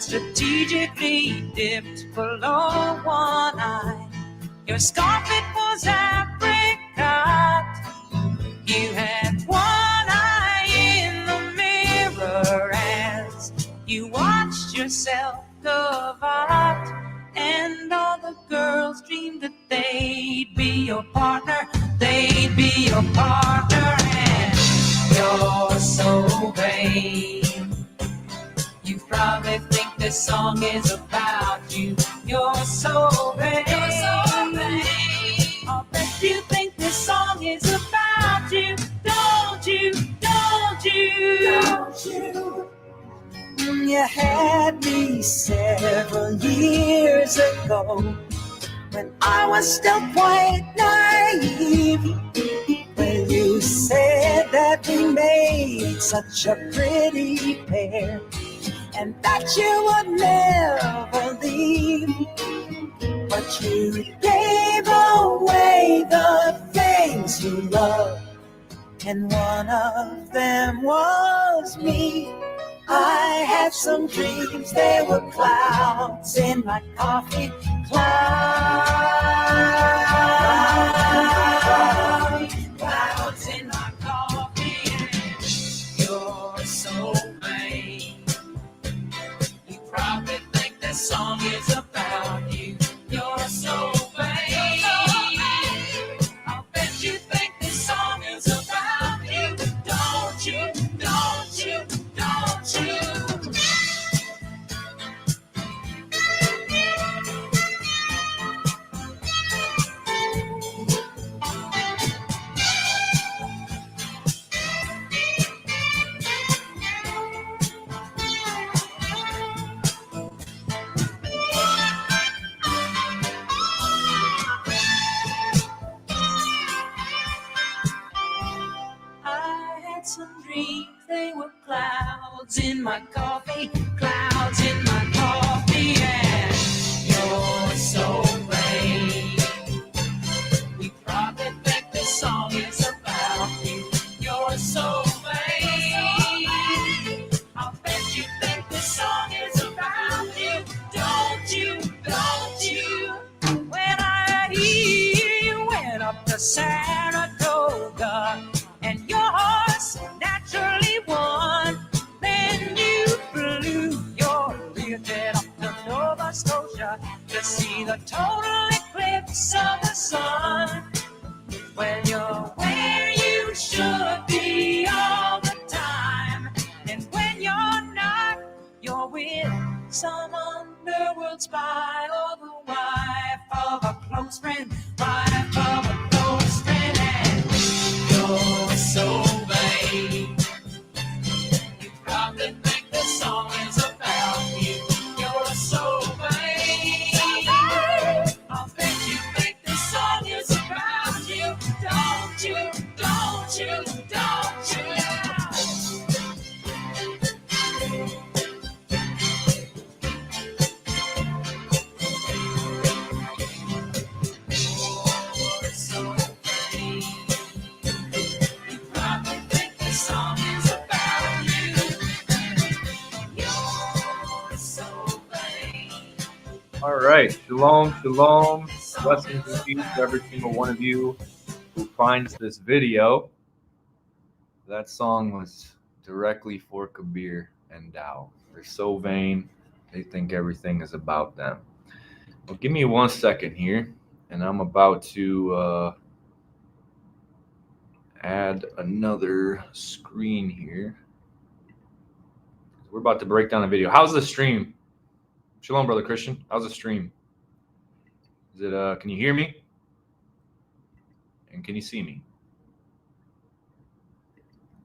strategically dipped below one eye. Your scarf, it was apricot. You had one eye in the mirror as you watched yourself carve out. And all the girls dreamed that they'd be your partner. They'd be your partner. And you're so vain. You probably think this song is about you. You're so vain. You're so vain. I'll bet you think this song is about you. Don't you? Don't you? Don't you? You had me several years ago when I was still quite naive. When you said that we made such a pretty pair and that you would never leave. But you gave away the things you loved, and one of them was me. I had some dreams, they were clouds in my coffee. Clouds in my coffee. You're so vain. You probably think this song is about you. You're so vain. I'll bet you think this song is about you. Don't you? Don't you? Don't you? I had some dreams, they were clouds in my coffee, clouds in my coffee, and you're so vain. We probably think this song is about you. You're so vain. I'll bet you think this song is about you. Don't you? Don't you? When I hear you went up to Saratoga and your horse naturally won, then you flew your Learjet up to Nova Scotia to see the total eclipse of the sun. When you're where you should be all the time, and when you're not, you're with some underworld spy or the wife of a close friend, wife of a close friend, and you're so vain. You probably think this song is about you. You're so vain. I'll bet you think this song is about you. Don't you? Don't you? Don't you? You're so vain. You probably think this song is about you. You're so vain. All right. Shalom, shalom. Blessings and peace to every single one of you who finds this video. That song was directly for Kabeer and Dowell. They're so vain. They think everything is about them. Well, give me 1 second here, and I'm about to add another screen here. We're about to break down a video. How's the stream? Shalom, Brother Christian. How's the stream? Is it? Can you hear me? And can you see me?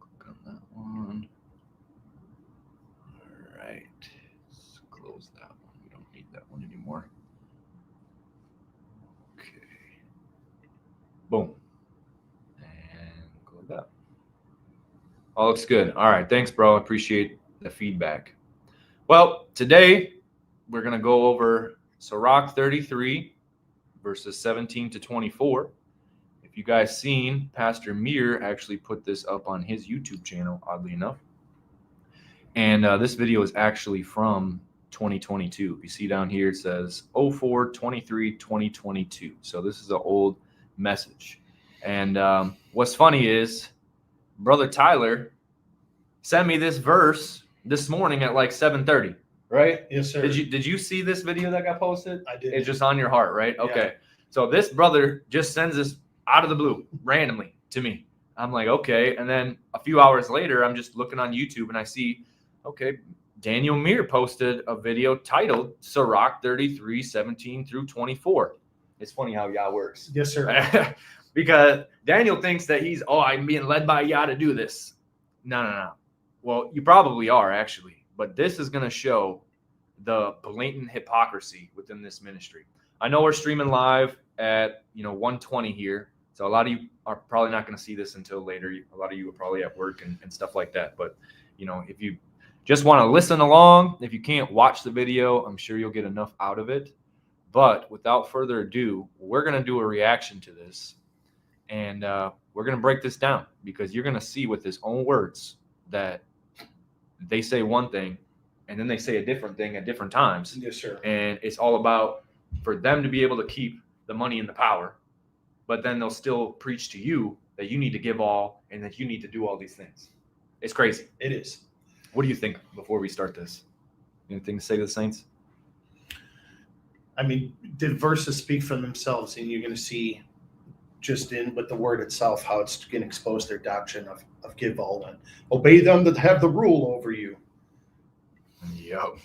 Click on that one. All right. Let's close that one. We don't need that one anymore. Okay. Boom. And go with that. All looks good. All right. Thanks, bro. I appreciate the feedback. Well, today we're going to go over Sirach 33, verses 17 to 24. If you guys seen, Pastor Mir actually put this up on his YouTube channel, oddly enough. And this video is actually from 2022. You see down here, it says 04/23/2022. So this is an old message. And what's funny is Brother Tyler sent me this verse this morning at like 7:30, right? Yes, sir. Did you see this video that got posted? I did. It's just on your heart, right? Yeah. Okay. So this brother just sends this out of the blue randomly to me. I'm like, okay. And then a few hours later, I'm just looking on YouTube and I see, okay, Daniel Meir posted a video titled Sirach 33:17-24. It's funny how Yah works. Yes, sir. Because Daniel thinks that I'm being led by Yah to do this. No. Well, you probably are actually, but this is going to show the blatant hypocrisy within this ministry. I know we're streaming live at 1:20 here, so a lot of you are probably not going to see this until later. A lot of you are probably at work and stuff like that. But if you just want to listen along, if you can't watch the video, I'm sure you'll get enough out of it. But without further ado, we're going to do a reaction to this, and we're going to break this down because you're going to see with his own words that they say one thing and then they say a different thing at different times. Yes, sir. And it's all about for them to be able to keep the money and the power, but then they'll still preach to you that you need to give all and that you need to do all these things. It's crazy. It is. What do you think before we start this? Anything to say to the saints? I mean, the verses speak for themselves, and you're going to see just in with the word itself how it's going to expose their doctrine of give all and obey them that have the rule over you. Yep.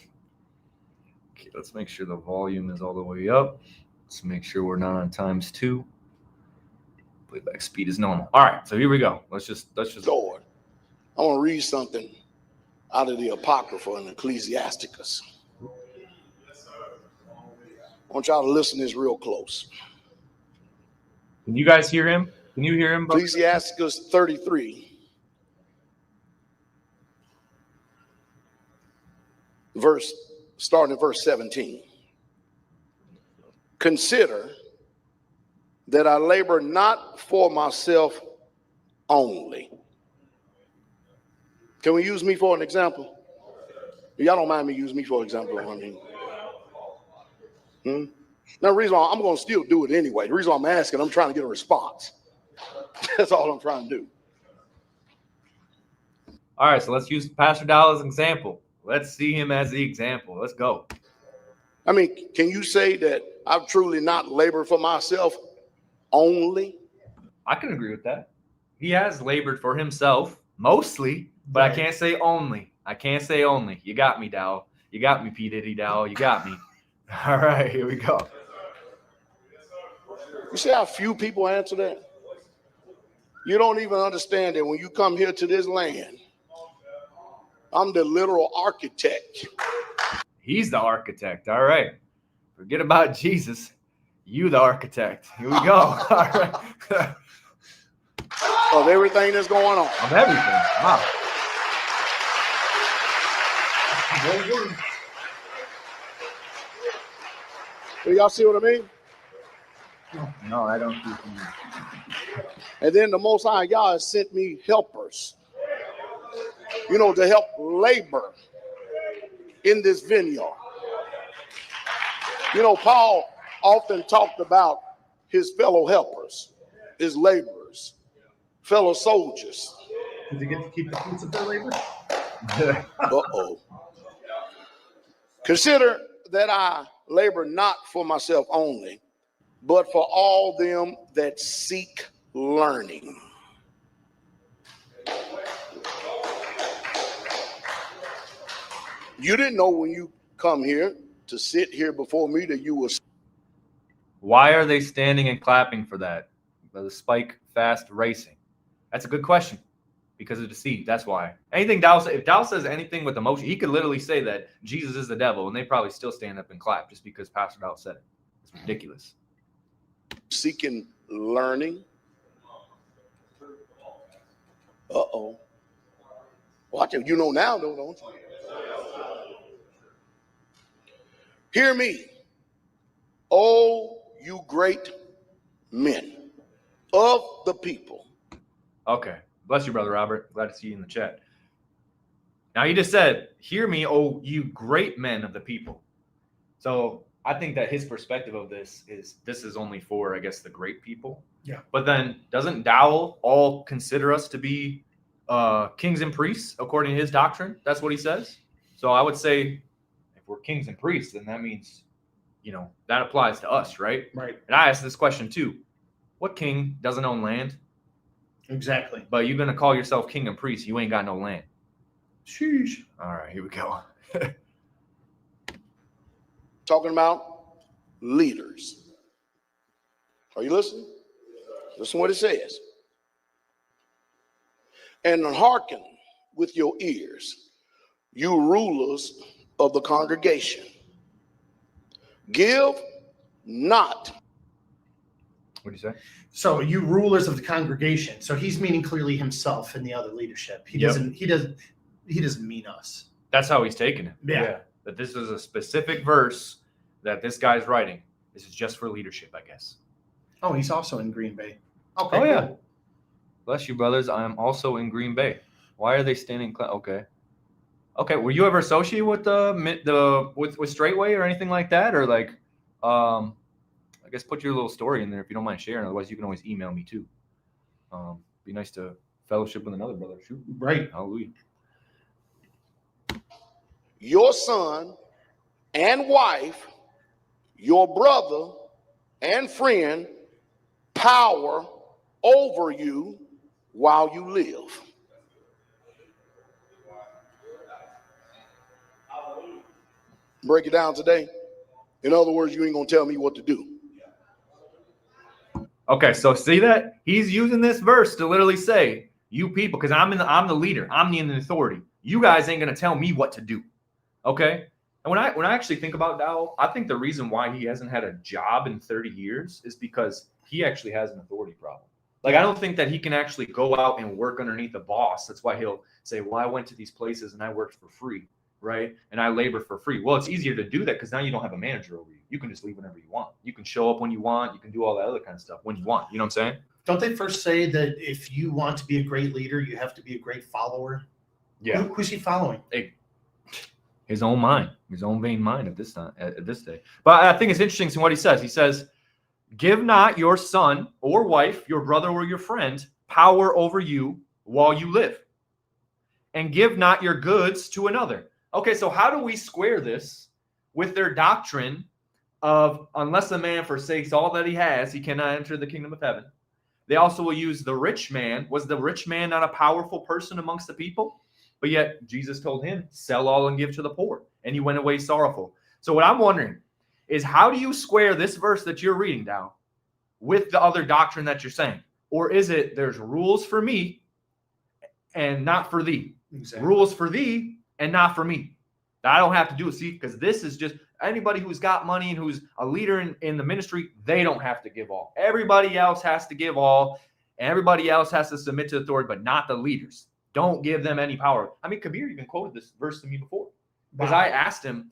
Okay, let's make sure the volume is all the way up. Let's make sure we're not on ×2. Playback speed is normal. All right, so here we go. Let's just. Lord, I want to read something out of the Apocrypha and Ecclesiasticus. I want y'all to listen to this real close. Can you guys hear him? Can you hear him? Ecclesiasticus 33, starting at verse 17. Consider that I labor not for myself only. Can we use me for an example? Y'all don't mind me using me for an example. I mean, Now, the reason why I'm going to still do it anyway. The reason why I'm asking, I'm trying to get a response. That's all I'm trying to do. All right, so let's use Pastor Dowell as an example. Let's see him as the example. Let's go. I mean, can you say that I've truly not labored for myself only? I can agree with that. He has labored for himself mostly, but Right. I can't say only. I can't say only. You got me, Dowell. You got me, P. Diddy Dowell. You got me. All right, here we go. You see how few people answer that? You don't even understand that when you come here to this land, I'm the literal architect. He's the architect. All right. Forget about Jesus. You the architect. Here we go. All right. Of everything that's going on. Of everything. Wow. Do y'all see what I mean? No, I don't see him. And then the Most High God has sent me helpers, to help labor in this vineyard. Paul often talked about his fellow helpers, his laborers, fellow soldiers. Did they get to keep the fruits of their labor? Uh-oh. Consider that I labor not for myself only, but for all them that seek learning. You didn't know when you come here to sit here before me that you were. Why are they standing and clapping for that? The Spike Fast Racing. That's a good question. Because of deceit. That's why. Anything Dowell says, if Dowell says anything with emotion, he could literally say that Jesus is the devil, and they probably still stand up and clap just because Pastor Dowell said it. It's ridiculous. Seeking learning. Uh-oh. Watch it. You know now, though, don't you? Hear me, oh, you great men of the people. Okay. Bless you, Brother Robert. Glad to see you in the chat. Now he just said, hear me, oh, you great men of the people. So I think that his perspective of this is only for, I guess, the great people. Yeah. But then doesn't Dowell all consider us to be kings and priests according to his doctrine? That's what he says. So I would say if we're kings and priests, then that means, that applies to us, right? Right. And I asked this question too. What king doesn't own land? Exactly. But you're going to call yourself king and priest. You ain't got no land. Sheesh. All right, here we go. Talking about leaders. Are you listening? Listen what it says. And hearken with your ears, you rulers of the congregation. Give not. What do you say? So you rulers of the congregation. So he's meaning clearly himself and the other leadership. He Yep. doesn't mean us. That's how he's taking it. Yeah. That this is a specific verse that this guy's writing. This is just for leadership, I guess. Oh, he's also in Green Bay. Okay. Oh, yeah. Cool. Bless you, brothers. I am also in Green Bay. Why are they standing? Okay. Were you ever associated with with Straightway or anything like that, or like, I guess put your little story in there if you don't mind sharing. Otherwise, you can always email me too. Be nice to fellowship with another brother. Shoot. Right. Hallelujah. Your son and wife, your brother and friend, power over you while you live. Break it down today. In other words, you ain't gonna tell me what to do. Okay, so see that he's using this verse to literally say, "You people," because I'm the leader, I'm in the authority. You guys ain't gonna tell me what to do. Okay, and when I actually think about Dowell, I think the reason why he hasn't had a job in 30 years is because he actually has an authority problem. Like I don't think that he can actually go out and work underneath the boss. That's why he'll say, "Well, I went to these places and I worked for free." Right? And I labor for free. Well, it's easier to do that because now you don't have a manager over you. You can just leave whenever you want. You can show up when you want. You can do all that other kind of stuff when you want. You know what I'm saying? Don't they first say that if you want to be a great leader, you have to be a great follower? Yeah. Who's he following? His own mind, his own vain mind at this time, at this day. But I think it's interesting to what he says. He says, "Give not your son or wife, your brother or your friend, power over you while you live, and give not your goods to another." Okay, so how do we square this with their doctrine of unless a man forsakes all that he has, he cannot enter the kingdom of heaven? They also will use the rich man. Was the rich man not a powerful person amongst the people? But yet Jesus told him, sell all and give to the poor. And he went away sorrowful. So what I'm wondering is how do you square this verse that you're reading down with the other doctrine that you're saying? Or is it there's rules for me and not for thee? Exactly. Rules for thee and not for me. I don't have to do it. See, because this is just anybody who's got money and who's a leader in the ministry, they don't have to give all. Everybody else has to give all. And everybody else has to submit to authority, but not the leaders. Don't give them any power. I mean, Kabeer even quoted this verse to me before. Because I asked him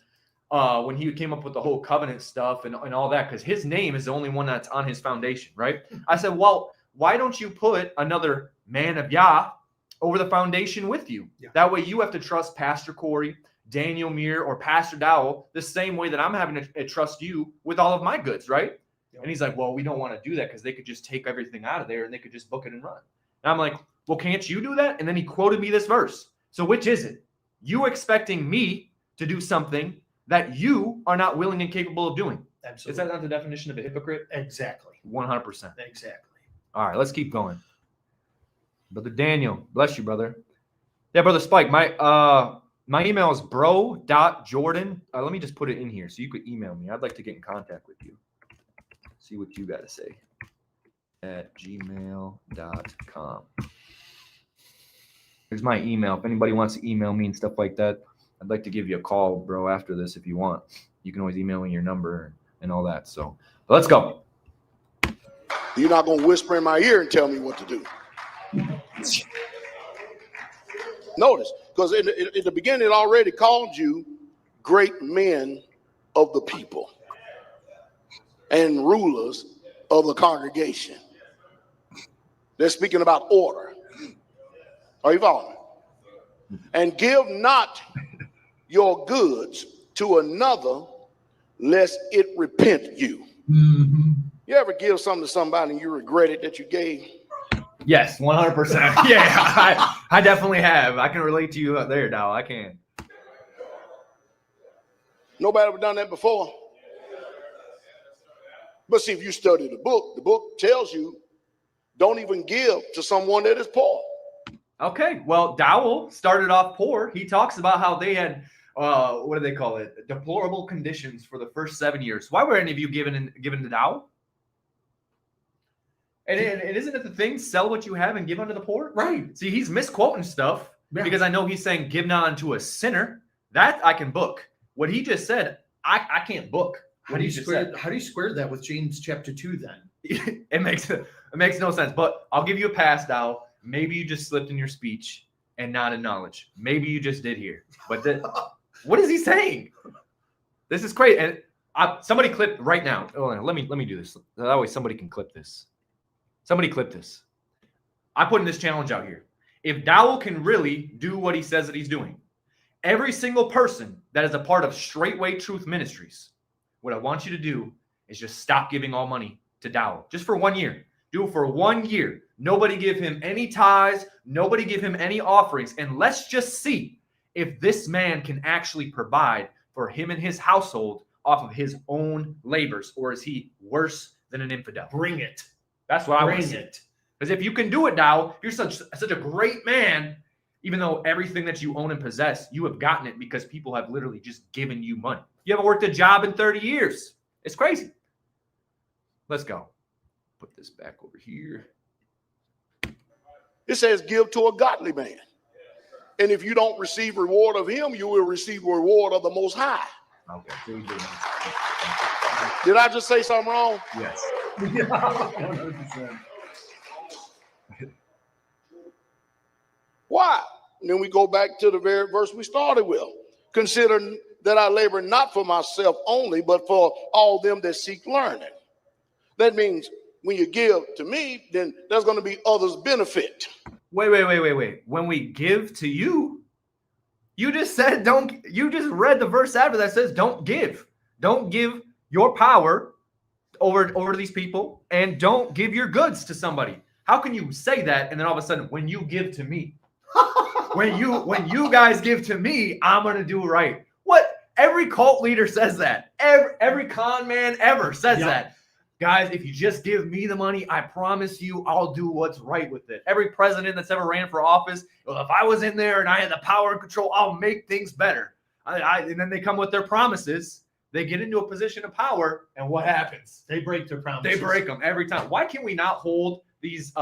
when he came up with the whole covenant stuff and all that, because his name is the only one that's on his foundation, right? I said, well, why don't you put another man of Yah over the foundation with you? Yeah. That way you have to trust Pastor Corey, Daniel Muir, or Pastor Dowell the same way that I'm having to trust you with all of my goods, right? Yep. And he's like, well, we don't want to do that because they could just take everything out of there and they could just book it and run. And I'm like, well, can't you do that? And then he quoted me this verse. So which is it? You expecting me to do something that you are not willing and capable of doing? Absolutely. Is that not the definition of a hypocrite? Exactly. 100%. Exactly. All right, let's keep going. Brother Daniel, bless you, brother. Yeah, Brother Spike, my email is bro.jordan. Let me just put it in here so you could email me. I'd like to get in contact with you. See what you got to say at gmail.com. Here's my email. If anybody wants to email me and stuff like that, I'd like to give you a call, bro, after this if you want. You can always email me your number and all that. So let's go. You're not going to whisper in my ear and tell me what to do. Notice, because in the beginning, it already called you great men of the people and rulers of the congregation. They're speaking about order. Are you following? And give not your goods to another, lest it repent you. Mm-hmm. You ever give something to somebody and you regret it that you gave? Yes, 100%. Yeah, I definitely have. I can relate to you there, Dowell. I can. Nobody ever done that before? But see, if you study the book tells you don't even give to someone that is poor. Okay, well, Dowell started off poor. He talks about how they had, what do they call it? Deplorable conditions for the first 7 years. Why were any of you given to Dowell? And isn't it the thing, sell what you have and give unto the poor? Right. See, he's misquoting stuff because I know he's saying give not unto a sinner. That I can book. What he just said, I can't book. How do you square that with James chapter 2 then? It makes no sense. But I'll give you a pass, Dowell. Maybe you just slipped in your speech and not in knowledge. Maybe you just did here. But what is he saying? This is crazy. And somebody clip right now. Oh, let me do this. That way somebody can clip this. Somebody clip this. I'm putting this challenge out here. If Dowell can really do what he says that he's doing, every single person that is a part of Straightway Truth Ministries, what I want you to do is just stop giving all money to Dowell. Just for 1 year. Do it for 1 year. Nobody give him any tithes. Nobody give him any offerings. And let's just see if this man can actually provide for him and his household off of his own labors, or is he worse than an infidel? Bring it. That's what I want to Bring see. it. Because if you can do it, Dowell, you're such a great man. Even though everything that you own and possess, you have gotten it because people have literally just given you money. You haven't worked a job in 30 years. It's crazy. Let's go. Put this back over here. It says give to a godly man. And if you don't receive reward of him, you will receive reward of the Most High. Okay. Did I just say something wrong? Yes. 100%. Why? And then we go back to the very verse we started with. Consider that I labor not for myself only, but for all them that seek learning. That means when you give to me, then there's going to be others benefit. Wait. When we give to you, you just said don't. You just read the verse after that says don't give. Don't give your power over to these people, and don't give your goods to somebody. How can you say that and then all of a sudden when you give to me? When you guys give to me, I'm gonna do right. What? Every cult leader says that. Every con man ever says that. Guys, if you just give me the money, I promise you I'll do what's right with it. Every president that's ever ran for office, well, if I was in there and I had the power and control, I'll make things better. And then they come with their promises. They get into a position of power, and what happens? They break their promises. They break them every time. Why can we not hold these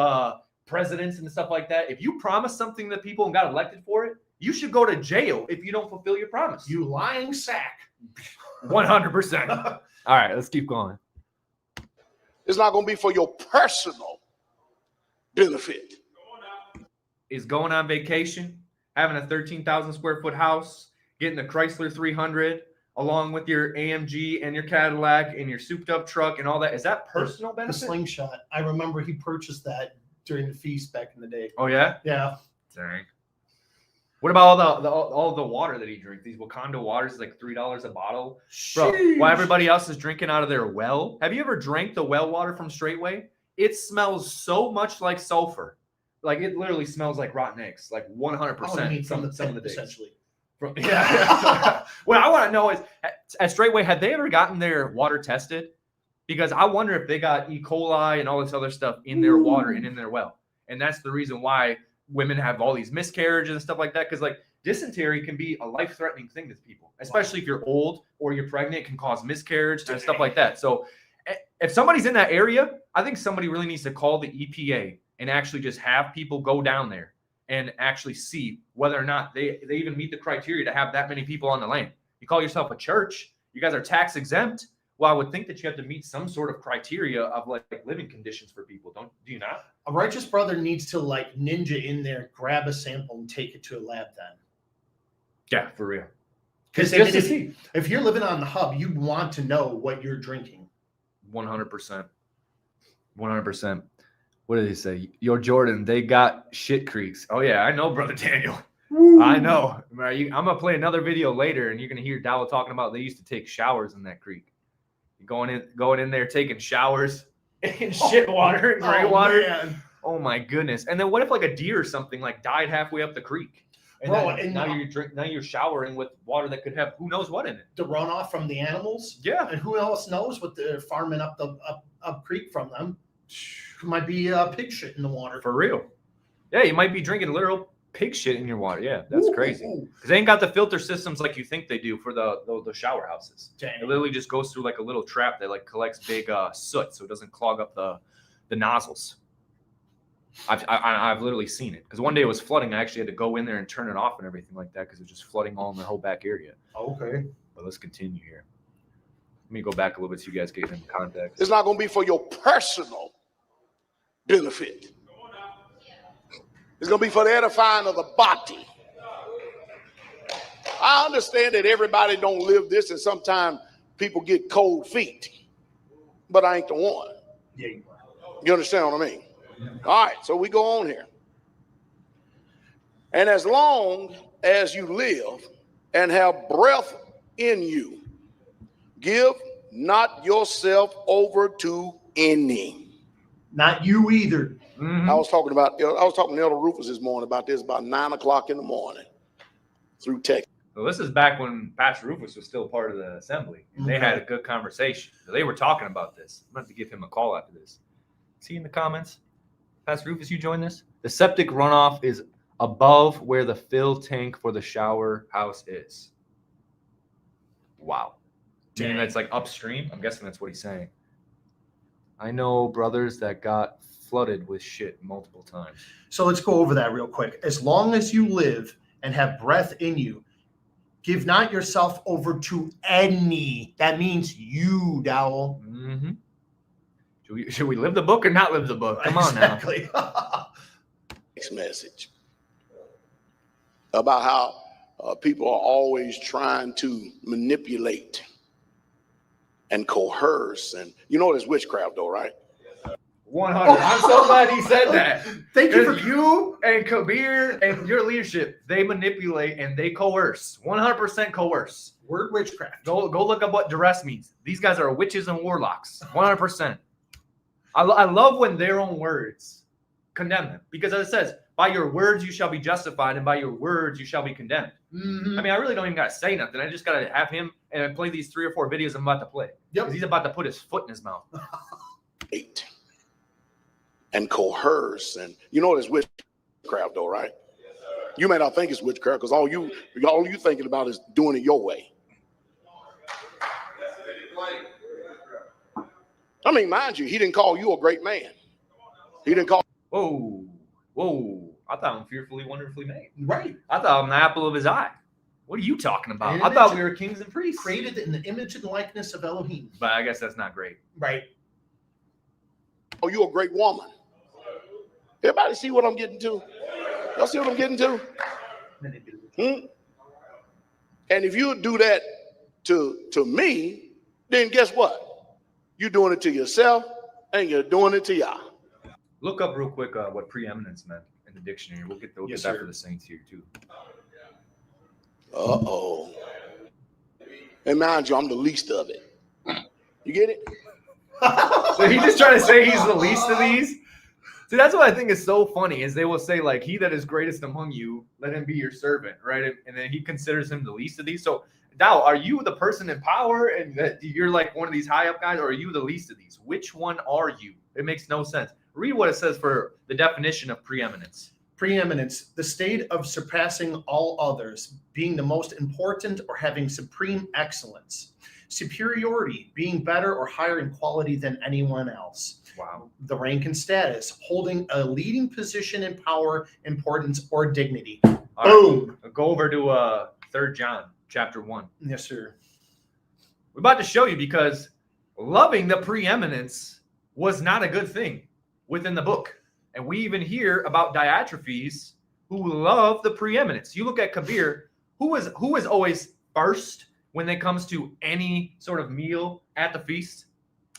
presidents and stuff like that? If you promise something to people and got elected for it, you should go to jail if you don't fulfill your promise. You lying sack. 100%. All right, let's keep going. It's not going to be for your personal benefit. Is going on vacation, having a 13,000 square foot house, getting a Chrysler 300, along with your AMG and your Cadillac and your souped up truck and all that. Is that personal The benefit? slingshot. I remember he purchased that during the feast back in the day. Oh, yeah? Yeah. Dang. What about all the water that he drinks? These Wakanda waters is like $3 a bottle. Bro, while everybody else is drinking out of their well. Have you ever drank the well water from Straightway? It smells so much like sulfur. Like it literally smells like rotten eggs, like 100%. Some of the days. Essentially. Yeah. What I want to know is, at Straightway, have they ever gotten their water tested? Because I wonder if they got E. coli and all this other stuff in their water and in their well. And that's the reason why women have all these miscarriages and stuff like that. Because like dysentery can be a life-threatening thing to people, especially if you're old or you're pregnant. It can cause miscarriage and stuff like that. So if somebody's in that area, I think somebody really needs to call the EPA and actually just have people go down there and actually see whether or not they even meet the criteria to have that many people on the land. You call yourself a church. You guys are tax exempt. Well, I would think that you have to meet some sort of criteria of like living conditions for people. Do you not? A righteous brother needs to like ninja in there, grab a sample and take it to a lab then. Yeah, for real. Because if you're living on the hub, you want to know what you're drinking. 100%. 100%. What did he say? Yo, Jordan, they got shit creeks. Oh, yeah, I know, Brother Daniel. I know. I'm gonna play another video later, and you're gonna hear Dowell talking about they used to take showers in that creek. Going in there, taking showers in shit water and gray water. Man. Oh my goodness! And then what if like a deer or something like died halfway up the creek? And Bro, then and now you're showering with water that could have who knows what in it. the runoff from the animals. Yeah. And who else knows what they're farming up creek from them? Might be pig shit in the water. For real. Yeah, you might be drinking literal pig shit in your water. Yeah, that's crazy. Ooh. Because they ain't got the filter systems like you think they do for the shower houses. Dang. It literally just goes through like a little trap that like collects big soot so it doesn't clog up the nozzles. I've literally seen it because one day it was flooding. I actually had to go in there and turn it off and everything like that because it was just flooding all in the whole back area. Okay. But let's continue here. Let me go back a little bit so you guys get in context. It's not going to be for your personal benefit. It's going to be for the edifying of the body. I understand that everybody don't live this, and sometimes people get cold feet, but I ain't the one. Yeah. You understand what I mean? All right, so we go on here. And as long as you live and have breath in you, give not yourself over to any. Not you either. Mm-hmm. I was talking to Elder Rufus this morning about this about 9 o'clock in the morning through text. Well, this is back when Pastor Rufus was still part of the assembly. And they had a good conversation. They were talking about this. I'm going to have to give him a call after this. See in the comments? Pastor Rufus, you join this? The septic runoff is above where the fill tank for the shower house is. Wow. Meaning that's like upstream? I'm guessing that's what he's saying. I know brothers that got flooded with shit multiple times. So let's go over that real quick. As long as you live and have breath in you, give not yourself over to any. That means you, Dowell. Mm-hmm. Should we live the book or not live the book? Come on now. Exactly. Next message about how people are always trying to manipulate and coerce, and you know it's witchcraft though, right? 100. I'm so glad he said that. Thank you for You and Kabeer and your leadership, they manipulate and they coerce. 100% coerce. word witchcraft. Go look up what duress means. These guys are witches and warlocks. 100%. I love when their own words condemn them, because as it says, by your words you shall be justified, and by your words you shall be condemned. Mm-hmm. I mean, I really don't even got to say nothing. I just got to have him and play these 3 or 4 videos I'm about to play. Yep. Because he's about to put his foot in his mouth. And coerce, and you know it's witchcraft though, right? You may not think it's witchcraft because all you thinking about is doing it your way. I mean, mind you, he didn't call you a great man. He didn't call. Whoa. I thought I'm fearfully, wonderfully made. Right. I thought I'm the apple of his eye. What are you talking about? An I thought image we were kings and priests. Created in the image and likeness of Elohim. But I guess that's not great. Right. Oh, you a great woman. Everybody see what I'm getting to? Y'all see what I'm getting to? And if you do that to me, then guess what? You're doing it to yourself and you're doing it to y'all. Look up real quick what preeminence meant in the dictionary. We'll get Yes, that sir. for the saints here too. Uh-oh. And mind you, I'm the least of it. You get it? So he's just trying to say he's the least of these? See, that's what I think is so funny, is they will say, like, he that is greatest among you, let him be your servant, right? And then he considers him the least of these. So, Dowell, are you the person in power and that you're like one of these high up guys, or are you the least of these? Which one are you? It makes no sense. Read what it says for the definition of preeminence. Preeminence, the state of surpassing all others, being the most important or having supreme excellence. Superiority, being better or higher in quality than anyone else. Wow. The rank and status, holding a leading position in power, importance, or dignity. All right. Boom. Go over to 3 John chapter 1. Yes, sir. We're about to show you, because loving the preeminence was not a good thing within the book. And we even hear about Diotrephes, who love the preeminence. You look at Kabeer, who is always first when it comes to any sort of meal at the feast.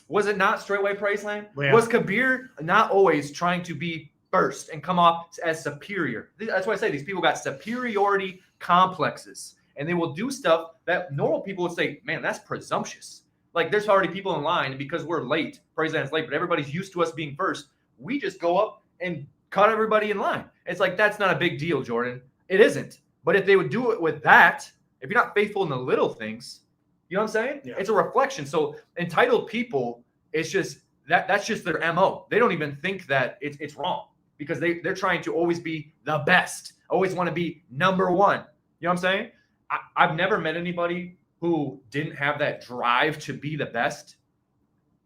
Was it not straightway Priceland? Yeah. Was Kabeer not always trying to be first and come off as superior. That's why I say these people got superiority complexes, and they will do stuff that normal people would say, man, that's presumptuous. Like there's already people in line, and because we're late, Preeminence late, but everybody's used to us being first. We just go up and cut everybody in line. It's like, that's not a big deal, Jordan. It isn't. But if they would do it with that, if you're not faithful in the little things, you know what I'm saying? Yeah. It's a reflection. So entitled people, it's just that's just their MO. They don't even think that it's wrong because they're trying to always be the best, always want to be number one. You know what I'm saying? I've never met anybody who didn't have that drive to be the best,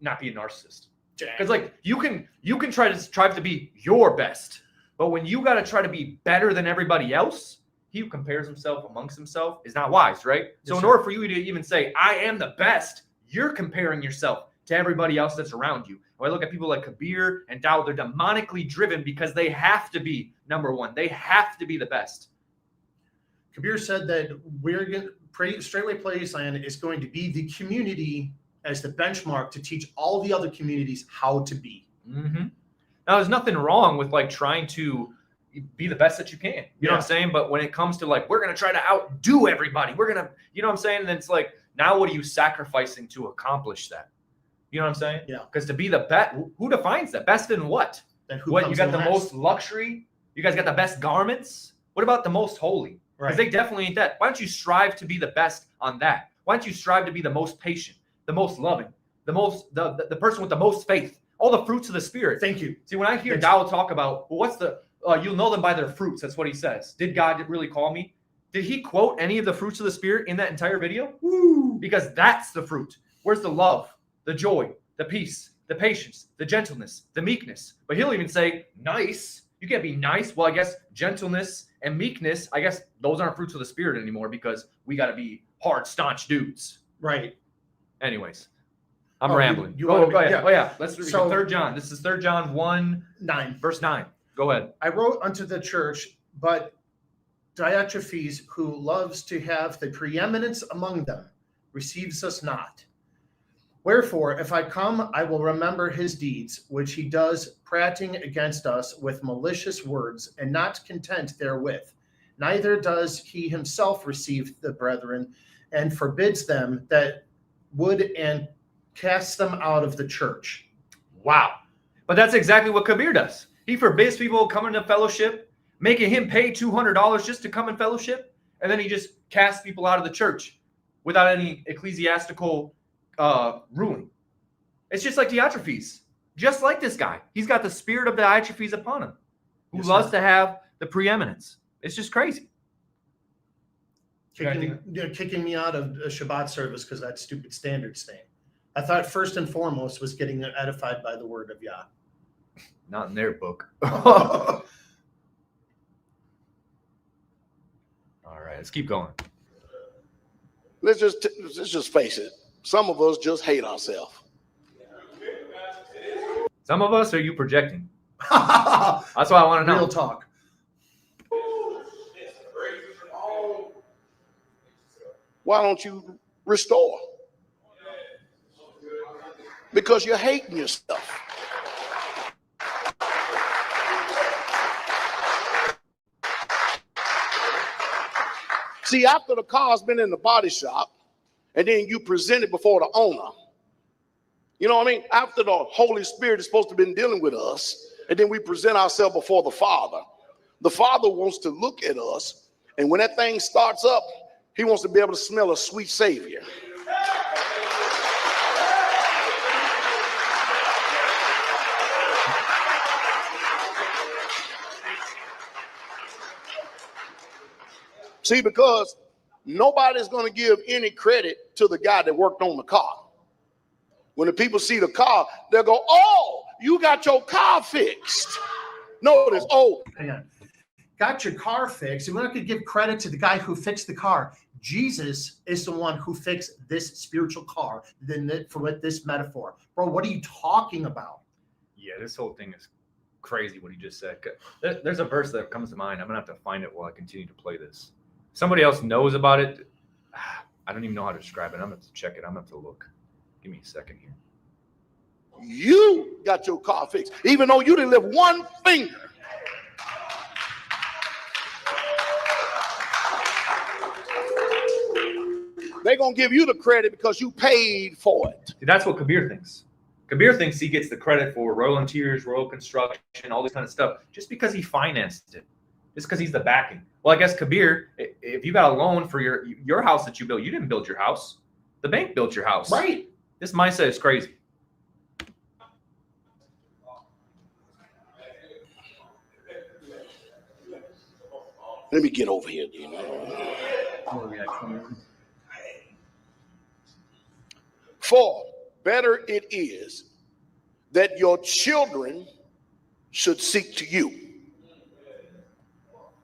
not be a narcissist. Because like you can try to strive to be your best, but when you got to try to be better than everybody else, he who compares himself amongst himself is not wise, right? So Yes, in order for you to even say, I am the best, you're comparing yourself to everybody else that's around you. When I look at people like Kabeer and Dowell, they're demonically driven because they have to be number one. They have to be the best. Kabeer said that Straightway Place Land is going to be the community as the benchmark to teach all the other communities how to be. Mm-hmm. Now, there's nothing wrong with like trying to be the best that you can. You know what I'm saying? But when it comes to like, we're going to try to outdo everybody. We're going to, you know what I'm saying? And then it's like, now what are you sacrificing to accomplish that? You know what I'm saying? Yeah. Because to be the best, who defines that? Best in what? Then who What, you comes got in the last? most luxury? You guys got the best garments? What about the most holy? Right. Because they definitely ain't that. Why don't you strive to be the best on that? Why don't you strive to be the most patient, the most loving, the person with the most faith, all the fruits of the Spirit? Thank you. See, when I hear Dowell talk about, well, what's the, you'll know them by their fruits. That's what he says. Did God really call me? Did he quote any of the fruits of the Spirit in that entire video? Woo. Because that's the fruit. Where's the love, the joy, the peace, the patience, the gentleness, the meekness? But he'll even say, nice. You can't be nice. Well, I guess gentleness and meekness, I guess those aren't fruits of the Spirit anymore because we got to be hard, staunch dudes. Right. Anyways, I'm rambling. you Go wanna be- ahead. yeah. Oh, yeah. Let's read So- 3 John. This is 3 John 1, verse 9. Go ahead. I wrote unto the church, but Diotrephes, who loves to have the preeminence among them, receives us not. Wherefore, if I come, I will remember his deeds, which he does, prating against us with malicious words, and not content therewith. Neither does he himself receive the brethren, and forbids them that would, and casts them out of the church. Wow. But that's exactly what Kabeer does. He forbids people coming to fellowship, making him pay $200 just to come in fellowship, and then he just casts people out of the church without any ecclesiastical ruling. It's just like Diotrephes, just like this guy. He's got the spirit of Diotrephes upon him, who Yes, loves sir. to have the preeminence. It's just crazy. Kicking me out of a Shabbat service because that stupid standards thing. I thought first and foremost was getting edified by the word of Yah. Not in their book. All right, let's keep going. Let's just face it. Some of us just hate ourselves. Some of us, are you projecting? That's what I want to know. Real talk. Why don't you restore? Because you're hating yourself. See, after the car's been in the body shop, and then you present it before the owner, you know what I mean? After the Holy Spirit is supposed to have been dealing with us, and then we present ourselves before the Father wants to look at us, and when that thing starts up, he wants to be able to smell a sweet Savior. See, because nobody's going to give any credit to the guy that worked on the car. When the people see the car, they'll go, oh, you got your car fixed. Notice, oh. Hang on. Got your car fixed. And we're not going to give credit to the guy who fixed the car. Jesus is the one who fixed this spiritual car with this metaphor. Bro, what are you talking about? Yeah, this whole thing is crazy what he just said. There's a verse that comes to mind. I'm going to have to find it while I continue to play this. Somebody else knows about it. I don't even know how to describe it. I'm going to have to check it. I'm going to have to look. Give me a second here. You got your car fixed, even though you didn't lift one finger They're going to give you the credit because you paid for it. See, that's what Kabeer thinks. Kabeer thinks he gets the credit for Royal Interiors, Royal Construction, all this kind of stuff, just because he financed it, just because he's the backing. Well, I guess Kabeer, if you got a loan for your house that you built, you didn't build your house. The bank built your house. Right. This mindset is crazy. Let me get over here, dude. For better it is that your children should seek to you.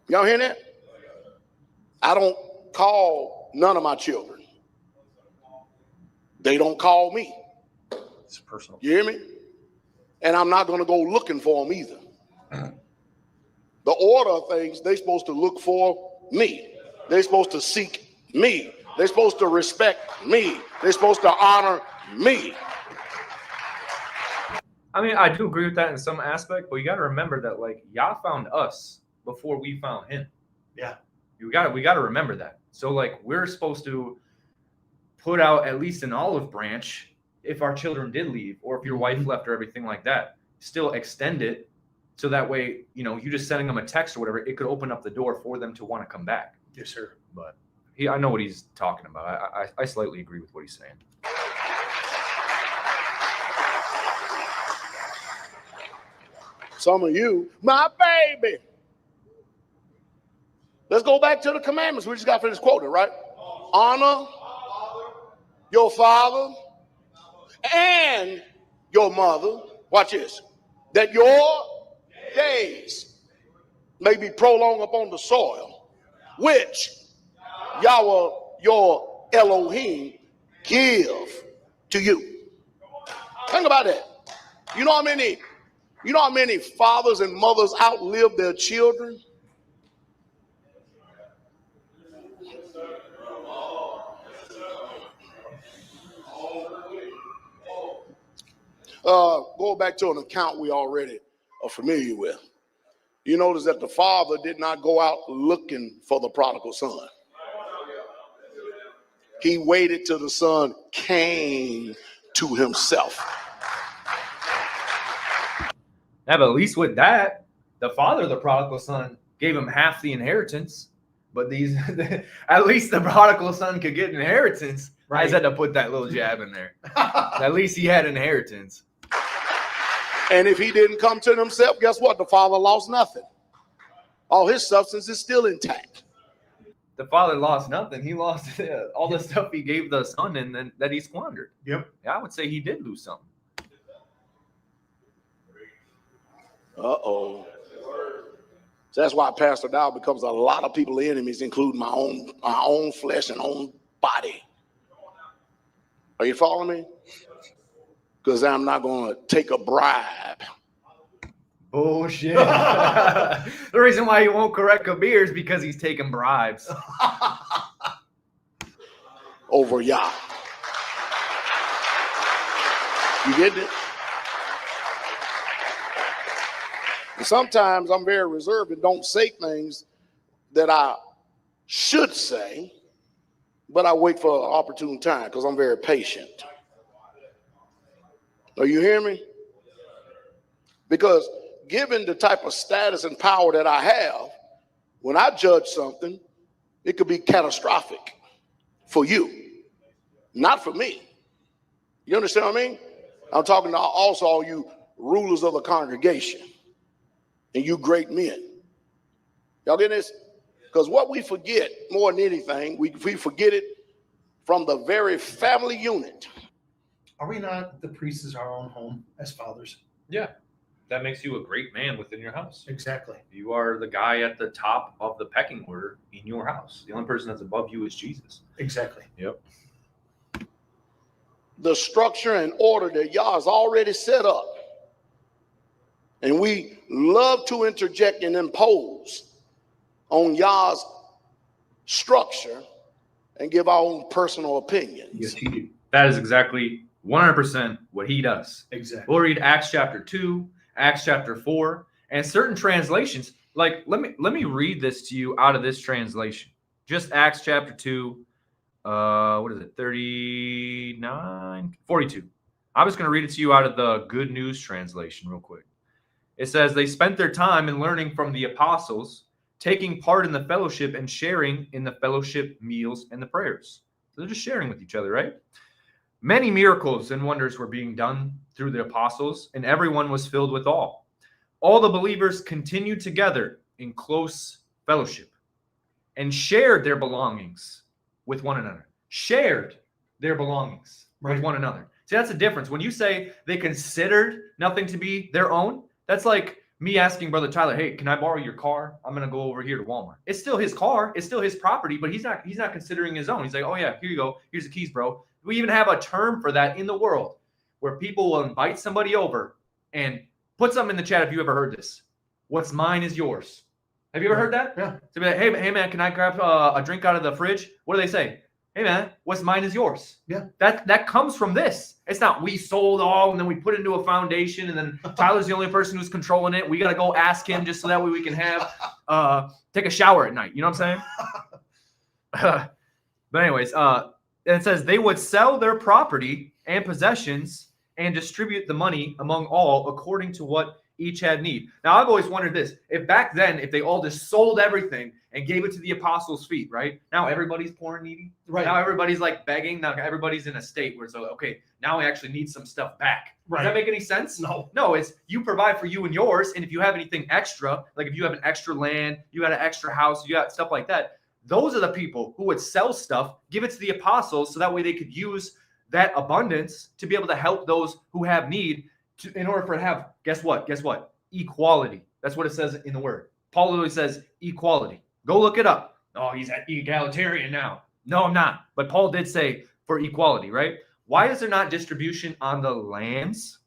Y'all hear that? I don't call none of my children. They don't call me. It's personal. You hear me? And I'm not going to go looking for them either. The order of things, they're supposed to look for me. They're supposed to seek me. They're supposed to respect me. They're supposed to honor me. I mean, I do agree with that in some aspect, but you got to remember that, like, Yah found us before we found him. Yeah. We got to remember that. So, like, we're supposed to put out at least an olive branch if our children did leave, or if your wife left, or everything like that. Still extend it, so that way, you know, you just sending them a text or whatever, it could open up the door for them to want to come back. Yes, sir. But I know what he's talking about. I slightly agree with what he's saying. Some of you, my baby. Let's go back to the commandments. We just got finished quoting, right? Honor your father and your mother. Watch this. That your days may be prolonged upon the soil, which Yahweh, your Elohim, give to you. Think about that. You know how many fathers and mothers outlive their children? Go back to an account we already are familiar with. You notice that the father did not go out looking for the prodigal son. He waited till the son came to himself. Yeah, but at least with that, the father of the prodigal son gave him half the inheritance. But at least the prodigal son could get inheritance. Right. I just had to put that little jab in there. At least he had inheritance. And if he didn't come to himself, guess what? The father lost nothing. All his substance is still intact. The father lost nothing. He lost all the stuff he gave the son and then that he squandered. Yep. Yeah, I would say he did lose something. Uh-oh. So that's why Pastor Dowell becomes a lot of people's enemies, including my own flesh and own body. Are you following me? Because I'm not going to take a bribe. Bullshit. The reason why he won't correct Kabeer is because he's taking bribes. Over Yah. You get it? And sometimes I'm very reserved and don't say things that I should say, but I wait for an opportune time because I'm very patient. Are you hearing me? Because given the type of status and power that I have, when I judge something, it could be catastrophic for you, not for me. You understand what I mean? I'm talking to also all you rulers of the congregation and you great men. Y'all get this? Because what we forget more than anything, we forget it from the very family unit. Are we not the priests as our own home as fathers? Yeah. That makes you a great man within your house. Exactly. You are the guy at the top of the pecking order in your house. The only person that's above you is Jesus. Exactly. Yep. The structure and order that Yah has already set up. And we love to interject and impose on Yah's structure and give our own personal opinions. Yes, he do. That is exactly 100% what he does. Exactly. We'll read Acts chapter 2, Acts chapter 4, and certain translations. Like, let me read this to you out of this translation. Just Acts chapter 2, what is it? 39, 42. I'm just going to read it to you out of the Good News translation real quick. It says, they spent their time in learning from the apostles, taking part in the fellowship and sharing in the fellowship meals and the prayers. So they're just sharing with each other, right? Many miracles and wonders were being done through the apostles, and everyone was filled with awe. All the believers continued together in close fellowship and shared their belongings with one another. Shared their belongings with one another. See, that's the difference. When you say they considered nothing to be their own, that's like me asking Brother Tyler, hey, can I borrow your car? I'm going to go over here to Walmart. It's still his car. It's still his property, but he's not considering his own. He's like, oh, yeah, here you go. Here's the keys, bro. We even have a term for that in the world where people will invite somebody over and put something in the chat if you ever heard this. What's mine is yours. Have you ever heard that? Yeah. So be like, hey, man, can I grab a drink out of the fridge? What do they say? Hey, man, what's mine is yours. Yeah. That comes from this. It's not we sold all and then we put it into a foundation and then Tyler's the only person who's controlling it. We got to go ask him just so that way we can have take a shower at night. You know what I'm saying? But anyways, it says they would sell their property and possessions and distribute the money among all according to what each had need. Now, I've always wondered this. If back then, if they all just sold everything and gave it to the apostles' feet, right? Now everybody's poor and needy. Right. Now everybody's like begging. Now everybody's in a state where it's like, okay, now we actually need some stuff back. Right. Does that make any sense? No. No, it's you provide for you and yours. And if you have anything extra, like if you have an extra land, you got an extra house, you got stuff like that, those are the people who would sell stuff, give it to the apostles so that way they could use that abundance to be able to help those who have need in order for it to have, guess what? Equality. That's what it says in the word. Paul literally says equality. Go look it up. Oh, he's egalitarian now. No, I'm not. But Paul did say for equality, right? Why is there not distribution on the lands?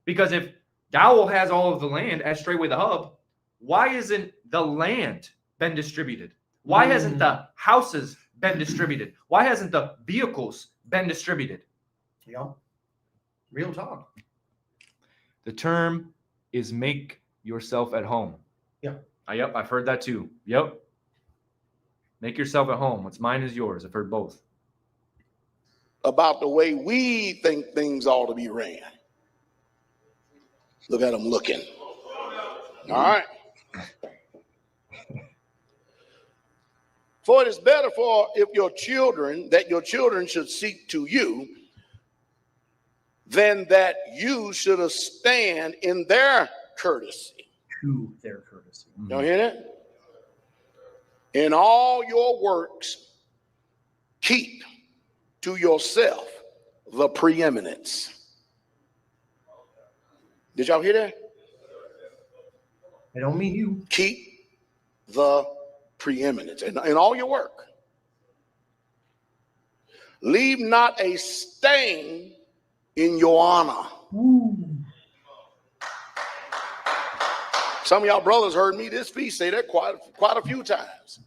Because if Dowell has all of the land at Straightway the Hub, why isn't the land been distributed? Why hasn't the houses been distributed? Why hasn't the vehicles been distributed? Yeah. Real talk. The term is make yourself at home. Yeah. Yep, I've heard that too. Yep. Make yourself at home. What's mine is yours. I've heard both. About the way we think things ought to be ran. Look at them looking. All right. For it is better for if your children should seek to you than that you should stand in their courtesy. To their courtesy. You don't hear that? In all your works, keep to yourself the preeminence. Did y'all hear that? I don't mean you. Keep the preeminence in all your work. Leave not a stain in your honor. Ooh. Some of y'all brothers heard me this piece say that quite a few times.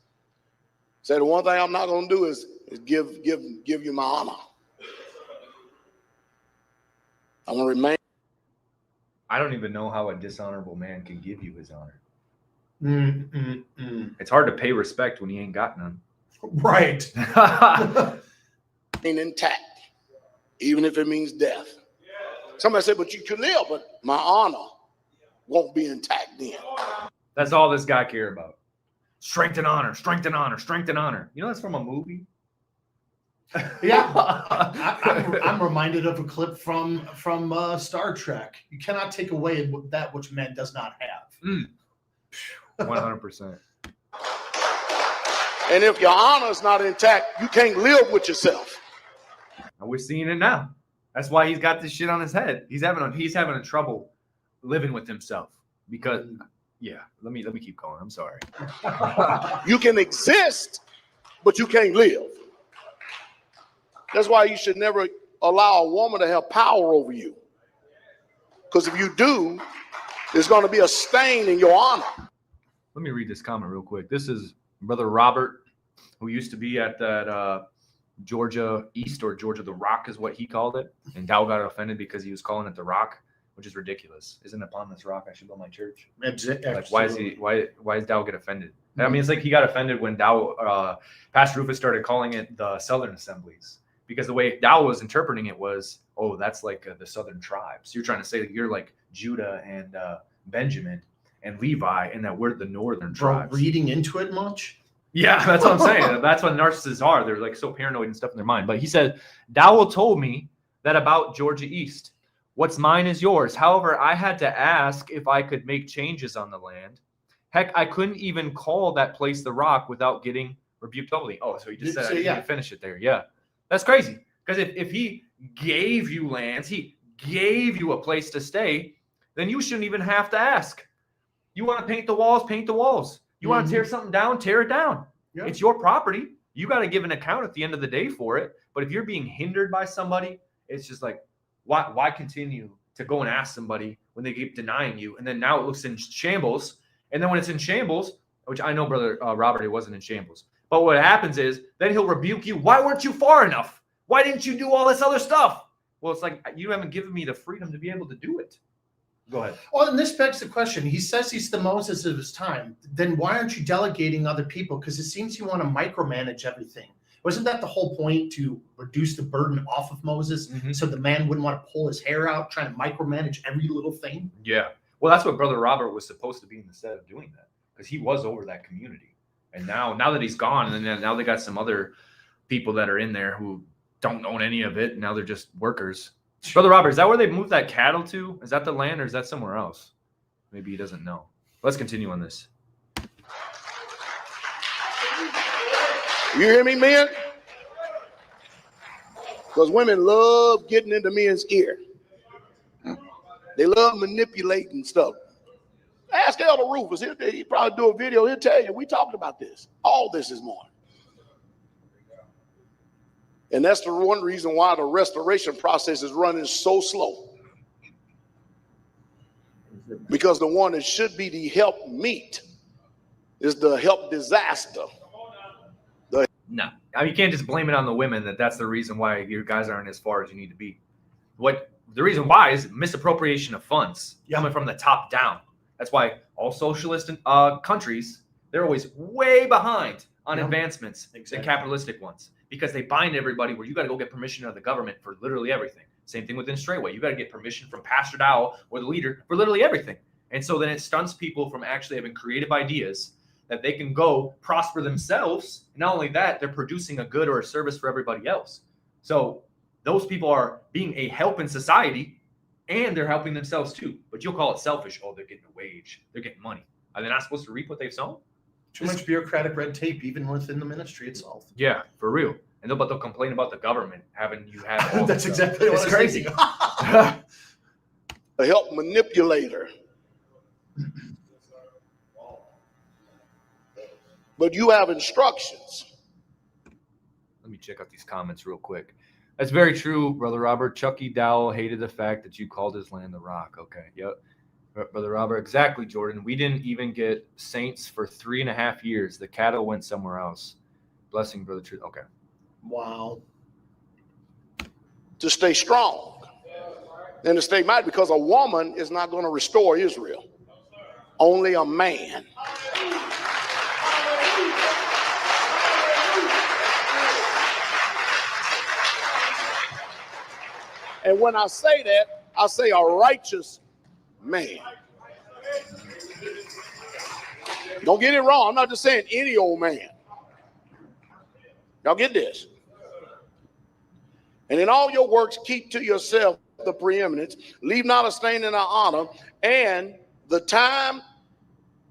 Say the one thing I'm not going to do is give you my honor. I'm going to remain. I don't even know how a dishonorable man can give you his honor. It's It's hard to pay respect when he ain't got none. right. Intact, even if it means death. Somebody said, but you can live, but my honor won't be intact then. That's all this guy cared about. Strength and honor, strength and honor, strength and honor. You know that's from a movie? Yeah. I'm reminded of a clip from Star Trek. You cannot take away that which man does not have. 100%. And if your honor is not intact, you can't live with yourself. And we're seeing it now. That's why he's got this shit on his head. He's having a trouble living with himself because, yeah. Let me keep going. I'm sorry. You can exist, but you can't live. That's why you should never allow a woman to have power over you. Because if you do, there's going to be a stain in your honor. Let me read this comment real quick. This is Brother Robert, who used to be at that Georgia East, or Georgia the Rock is what he called it. And Dowell got offended because he was calling it the Rock, which is ridiculous. Isn't upon this rock I should build my church? Absolutely. Like, why does Dowell get offended? I mean, it's like he got offended when Dowell, Pastor Rufus started calling it the Southern Assemblies, because the way Dowell was interpreting it was, oh, that's like the Southern tribes. You're trying to say that you're like Judah and Benjamin and Levi, and that we're the Northern tribes. Reading into it much? Yeah, that's what I'm saying. That's what narcissists are. They're like so paranoid and stuff in their mind. But he said, Dowell told me that about Georgia East. What's mine is yours. However, I had to ask if I could make changes on the land. Heck, I couldn't even call that place the Rock without getting rebuked totally. Oh, so he just said I didn't even finish it there. Yeah, that's crazy. Because if he gave you lands, he gave you a place to stay, then you shouldn't even have to ask. You want to paint the walls, paint the walls. You want to tear something down, tear it down. Yeah. It's your property. You got to give an account at the end of the day for it. But if you're being hindered by somebody, it's just like, why continue to go and ask somebody when they keep denying you? And then now it looks in shambles. And then when it's in shambles, which I know, Brother Robert, it wasn't in shambles. But what happens is then he'll rebuke you. Why weren't you far enough? Why didn't you do all this other stuff? Well, it's like, you haven't given me the freedom to be able to do it. Go ahead. Well, and this begs the question. He says he's the Moses of his time. Then why aren't you delegating other people? Because it seems you want to micromanage everything. Wasn't that the whole point, to reduce the burden off of Moses so the man wouldn't want to pull his hair out trying to micromanage every little thing? Yeah. Well, that's what Brother Robert was supposed to be instead of doing that, because he was over that community. And now that he's gone, and then now they got some other people that are in there who don't own any of it. Now they're just workers. Brother Robert, is that where they moved that cattle to? Is that the land, or is that somewhere else? Maybe he doesn't know. Let's continue on this. You hear me, men? Because women love getting into men's ear. They love manipulating stuff. Ask Elder Rufus. He'll probably do a video. He'll tell you, we talked about this. All this morning. And that's the one reason why the restoration process is running so slow. Because the one that should be the help meet is the help disaster. No, I mean, you can't just blame it on the women that's the reason why your guys aren't as far as you need to be. The reason why is misappropriation of funds coming from the top down. That's why all socialist countries, they're always way behind on advancements than capitalistic ones, because they bind everybody where you got to go get permission of the government for literally everything. Same thing within Straightway. You got to get permission from Pastor Dowell or the leader for literally everything. And so then it stunts people from actually having creative ideas that they can go prosper themselves. And not only that, they're producing a good or a service for everybody else. So those people are being a help in society, and they're helping themselves too. But you'll call it selfish. Oh, they're getting a wage. They're getting money. Are they not supposed to reap what they've sown? Too much bureaucratic red tape, even within the ministry itself. Yeah, for real. And they'll complain about the government having you have all That's exactly what it's crazy. A help manipulator. But you have instructions. Let me check out these comments real quick. That's very true, Brother Robert. Chucky Dowell hated the fact that you called his land the Rock. Okay, yep. Brother Robert, exactly, Jordan. We didn't even get saints for 3.5 years. The cattle went somewhere else. Blessing, Brother Truth. Okay. Wow. To stay strong. And to stay mighty, because a woman is not going to restore Israel. Only a man. And when I say that, I say a righteous man. Don't get it wrong. I'm not just saying any old man. Y'all get this? And in all your works, keep to yourself the preeminence. Leave not a stain in our honor. And the time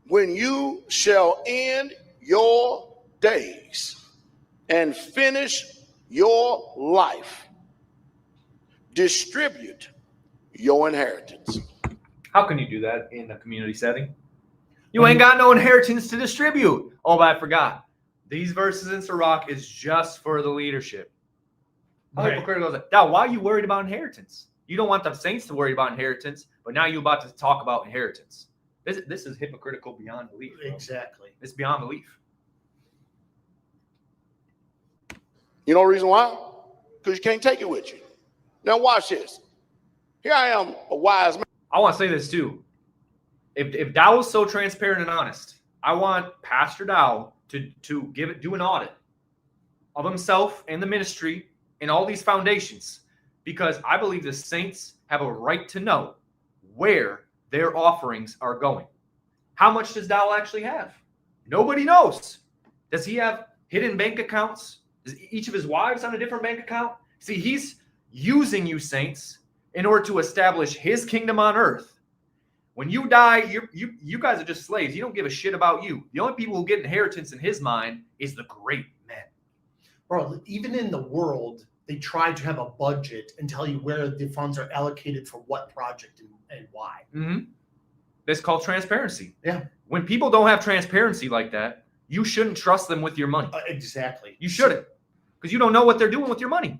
when you shall end your days and finish your life. Distribute your inheritance. How can you do that in a community setting? You ain't got no inheritance to distribute. Oh, but I forgot. These verses in Sirach is just for the leadership. Hypocritical. Now, why are you worried about inheritance? You don't want the saints to worry about inheritance, but now you're about to talk about inheritance. This is hypocritical beyond belief. Bro. Exactly. It's beyond belief. You know the reason why? Because you can't take it with you. Now watch this. Here I am, a wise man. I want to say this too. If Dowell's so transparent and honest, I want Pastor Dowell to do an audit of himself and the ministry and all these foundations, because I believe the saints have a right to know where their offerings are going. How much does Dowell actually have? Nobody knows. Does he have hidden bank accounts? Is each of his wives on a different bank account? See, he's using you, saints, in order to establish his kingdom on earth. When you die, you guys are just slaves. You don't give a shit about you. The only people who get inheritance in his mind is the great men. Bro, even in the world, they try to have a budget and tell you where the funds are allocated for what project and why. Mm-hmm. That's called transparency. Yeah. When people don't have transparency like that, you shouldn't trust them with your money. Exactly. You shouldn't, because you don't know what they're doing with your money.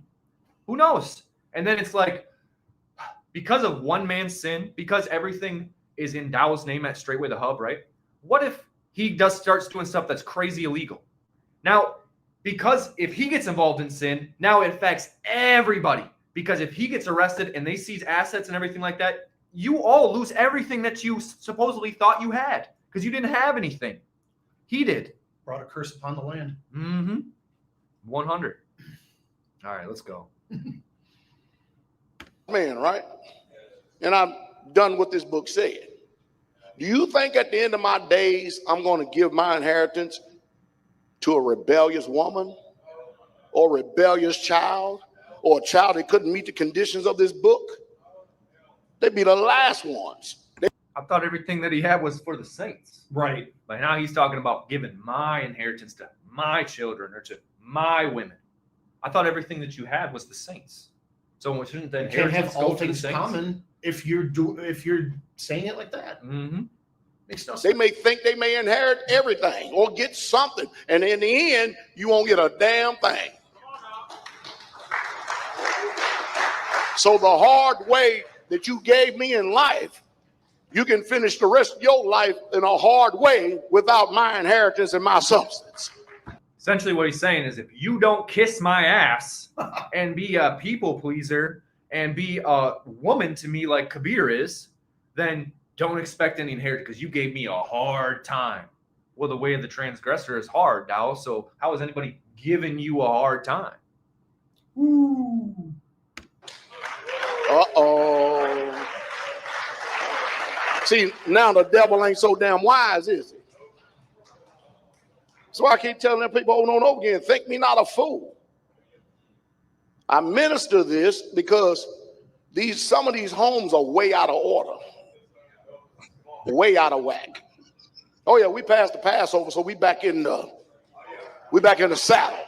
Who knows? And then it's like, because of one man's sin, because everything is in Dowell's name at Straightway the Hub, right? What if he starts doing stuff that's crazy illegal? Now, because if he gets involved in sin, now it affects everybody. Because if he gets arrested and they seize assets and everything like that, you all lose everything that you supposedly thought you had, because you didn't have anything. He did. Brought a curse upon the land. Mm-hmm. 100. All right, let's go. Man, right? And I'm done what this book said. Do you think at the end of my days, I'm going to give my inheritance to a rebellious woman or a rebellious child or a child that couldn't meet the conditions of this book? They'd be the last ones. I thought everything that he had was for the saints. Right. But now he's talking about giving my inheritance to my children or to my women. I thought everything that you had was the saints. So shouldn't the You can't inheritance have go all to the things saints? common if you're saying it like that. Mm-hmm. Makes no sense. They may think they may inherit everything or get something, and in the end, you won't get a damn thing. So the hard way that you gave me in life, you can finish the rest of your life in a hard way without my inheritance and my substance. Essentially what he's saying is, if you don't kiss my ass and be a people pleaser and be a woman to me like Kabeer is, then don't expect any inheritance, because you gave me a hard time. Well, the way of the transgressor is hard, Dowell. So how is anybody giving you a hard time? Ooh. Uh-oh. See, now the devil ain't so damn wise, is he? So I keep telling them people over and over again, think me not a fool. I minister this because some of these homes are way out of order, way out of whack. Oh yeah, we passed the Passover, so we back in the saddle.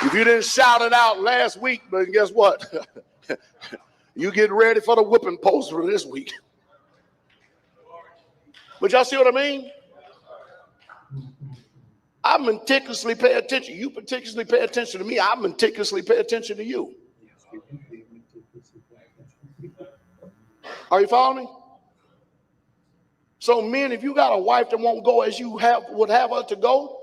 If you didn't shout it out last week, but guess what? You get ready for the whipping post for this week. But y'all see what I mean? I meticulously pay attention. You meticulously pay attention to me. I meticulously pay attention to you. Are you following me? So men, if you got a wife that won't go as you would have her to go,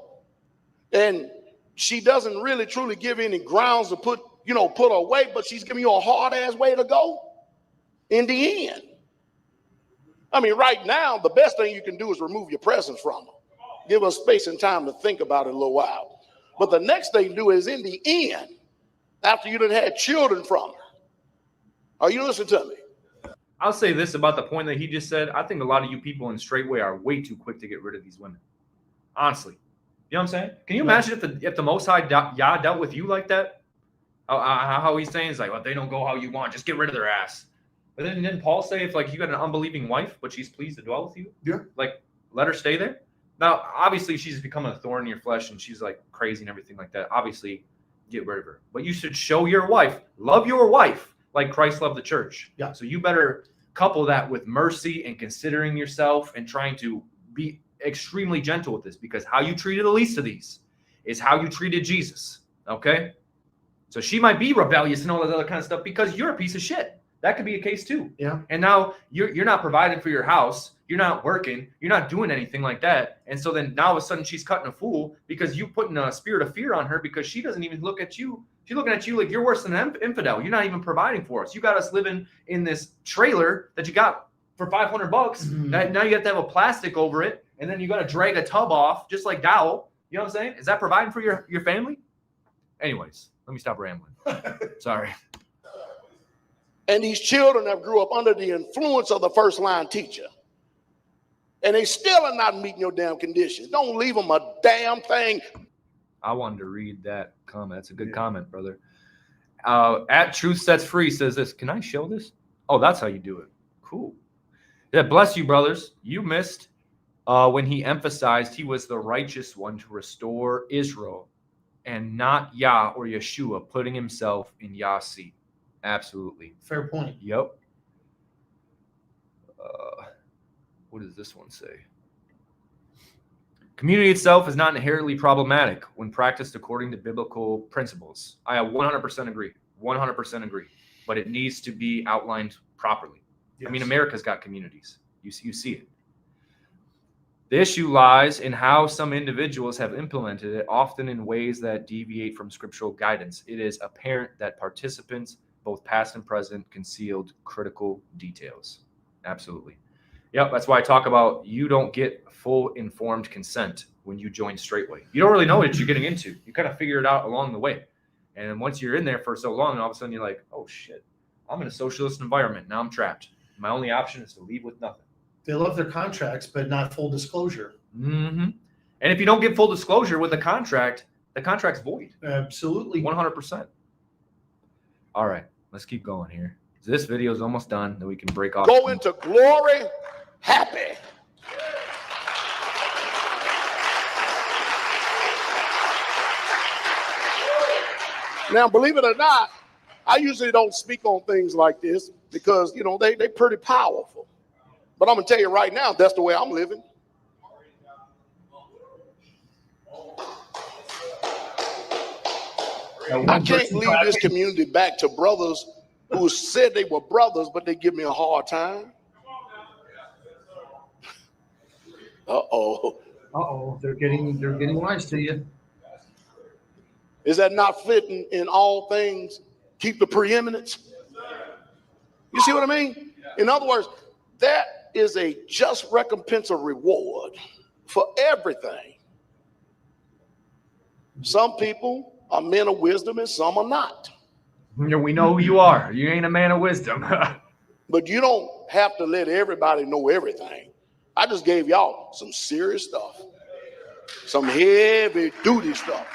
and she doesn't really truly give any grounds to put her away, but she's giving you a hard ass way to go in the end. I mean, right now, the best thing you can do is remove your presence from her. Give her space and time to think about it a little while. But the next thing to do is in the end, after you done had children from her. Are you listening to me? I'll say this about the point that he just said. I think a lot of you people in Straightway are way too quick to get rid of these women. Honestly. You know what I'm saying? Can you imagine if the Most High Yah dealt with you like that? How he's saying is like, well, they don't go how you want. Just get rid of their ass. But then didn't Paul say if like you got an unbelieving wife, but she's pleased to dwell with you? Yeah. Like, let her stay there? Now, obviously, she's become a thorn in your flesh and she's like crazy and everything like that. Obviously, get rid of her. But you should show your wife, love your wife like Christ loved the church. Yeah. So you better couple that with mercy and considering yourself and trying to be extremely gentle with this, because how you treated the least of these is how you treated Jesus. Okay? So she might be rebellious and all that other kind of stuff because you're a piece of shit. That could be a case too. Yeah. And now you're not providing for your house. You're not working. You're not doing anything like that. And so then now all of a sudden she's cutting a fool because you putting a spirit of fear on her because she doesn't even look at you. She's looking at you like you're worse than an infidel. You're not even providing for us. You got us living in this trailer that you got for $500. Mhm. Now you have to have a plastic over it, and then you got to drag a tub off, just like Dowell. You know what I'm saying? Is that providing for your family? Anyways, let me stop rambling. Sorry. And these children have grew up under the influence of the first line teacher. And they still are not meeting your damn conditions. Don't leave them a damn thing. I wanted to read that comment. That's a good comment, brother. At Truth Sets Free says this. Can I show this? Oh, that's how you do it. Cool. Yeah, bless you, brothers. You missed when he emphasized he was the righteous one to restore Israel and not Yah or Yeshua, putting himself in Yah's seat. Absolutely. Fair point. Yep. What does this one say? Community itself is not inherently problematic when practiced according to biblical principles. I 100% agree. 100% agree. But it needs to be outlined properly. Yes. I mean, America's got communities. You see it. The issue lies in how some individuals have implemented it, often in ways that deviate from scriptural guidance. It is apparent that participants, both past and present, concealed critical details. Absolutely. Yep, that's why I talk about you don't get full informed consent when you join Straightway. You don't really know what you're getting into. You kind of figure it out along the way. And once you're in there for so long, all of a sudden you're like, oh, shit, I'm in a socialist environment. Now I'm trapped. My only option is to leave with nothing. They love their contracts, but not full disclosure. Mm-hmm. And if you don't get full disclosure with the contract's void. Absolutely. 100%. All right, let's keep going here. This video is almost done. Then we can break off. Go into glory happy. Now, believe it or not, I usually don't speak on things like this because, you know, they're pretty powerful. But I'm going to tell you right now, that's the way I'm living. I can't lead this community back to brothers who said they were brothers, but they give me a hard time. Uh-oh. Uh-oh, they're getting wise to you. Is that not fitting in all things? Keep the preeminence. You see what I mean? In other words, that is a just recompense or reward for everything. Some people are men of wisdom and some are not. We know who you are. You ain't a man of wisdom. But you don't have to let everybody know everything. I just gave y'all some serious stuff. Some heavy duty stuff.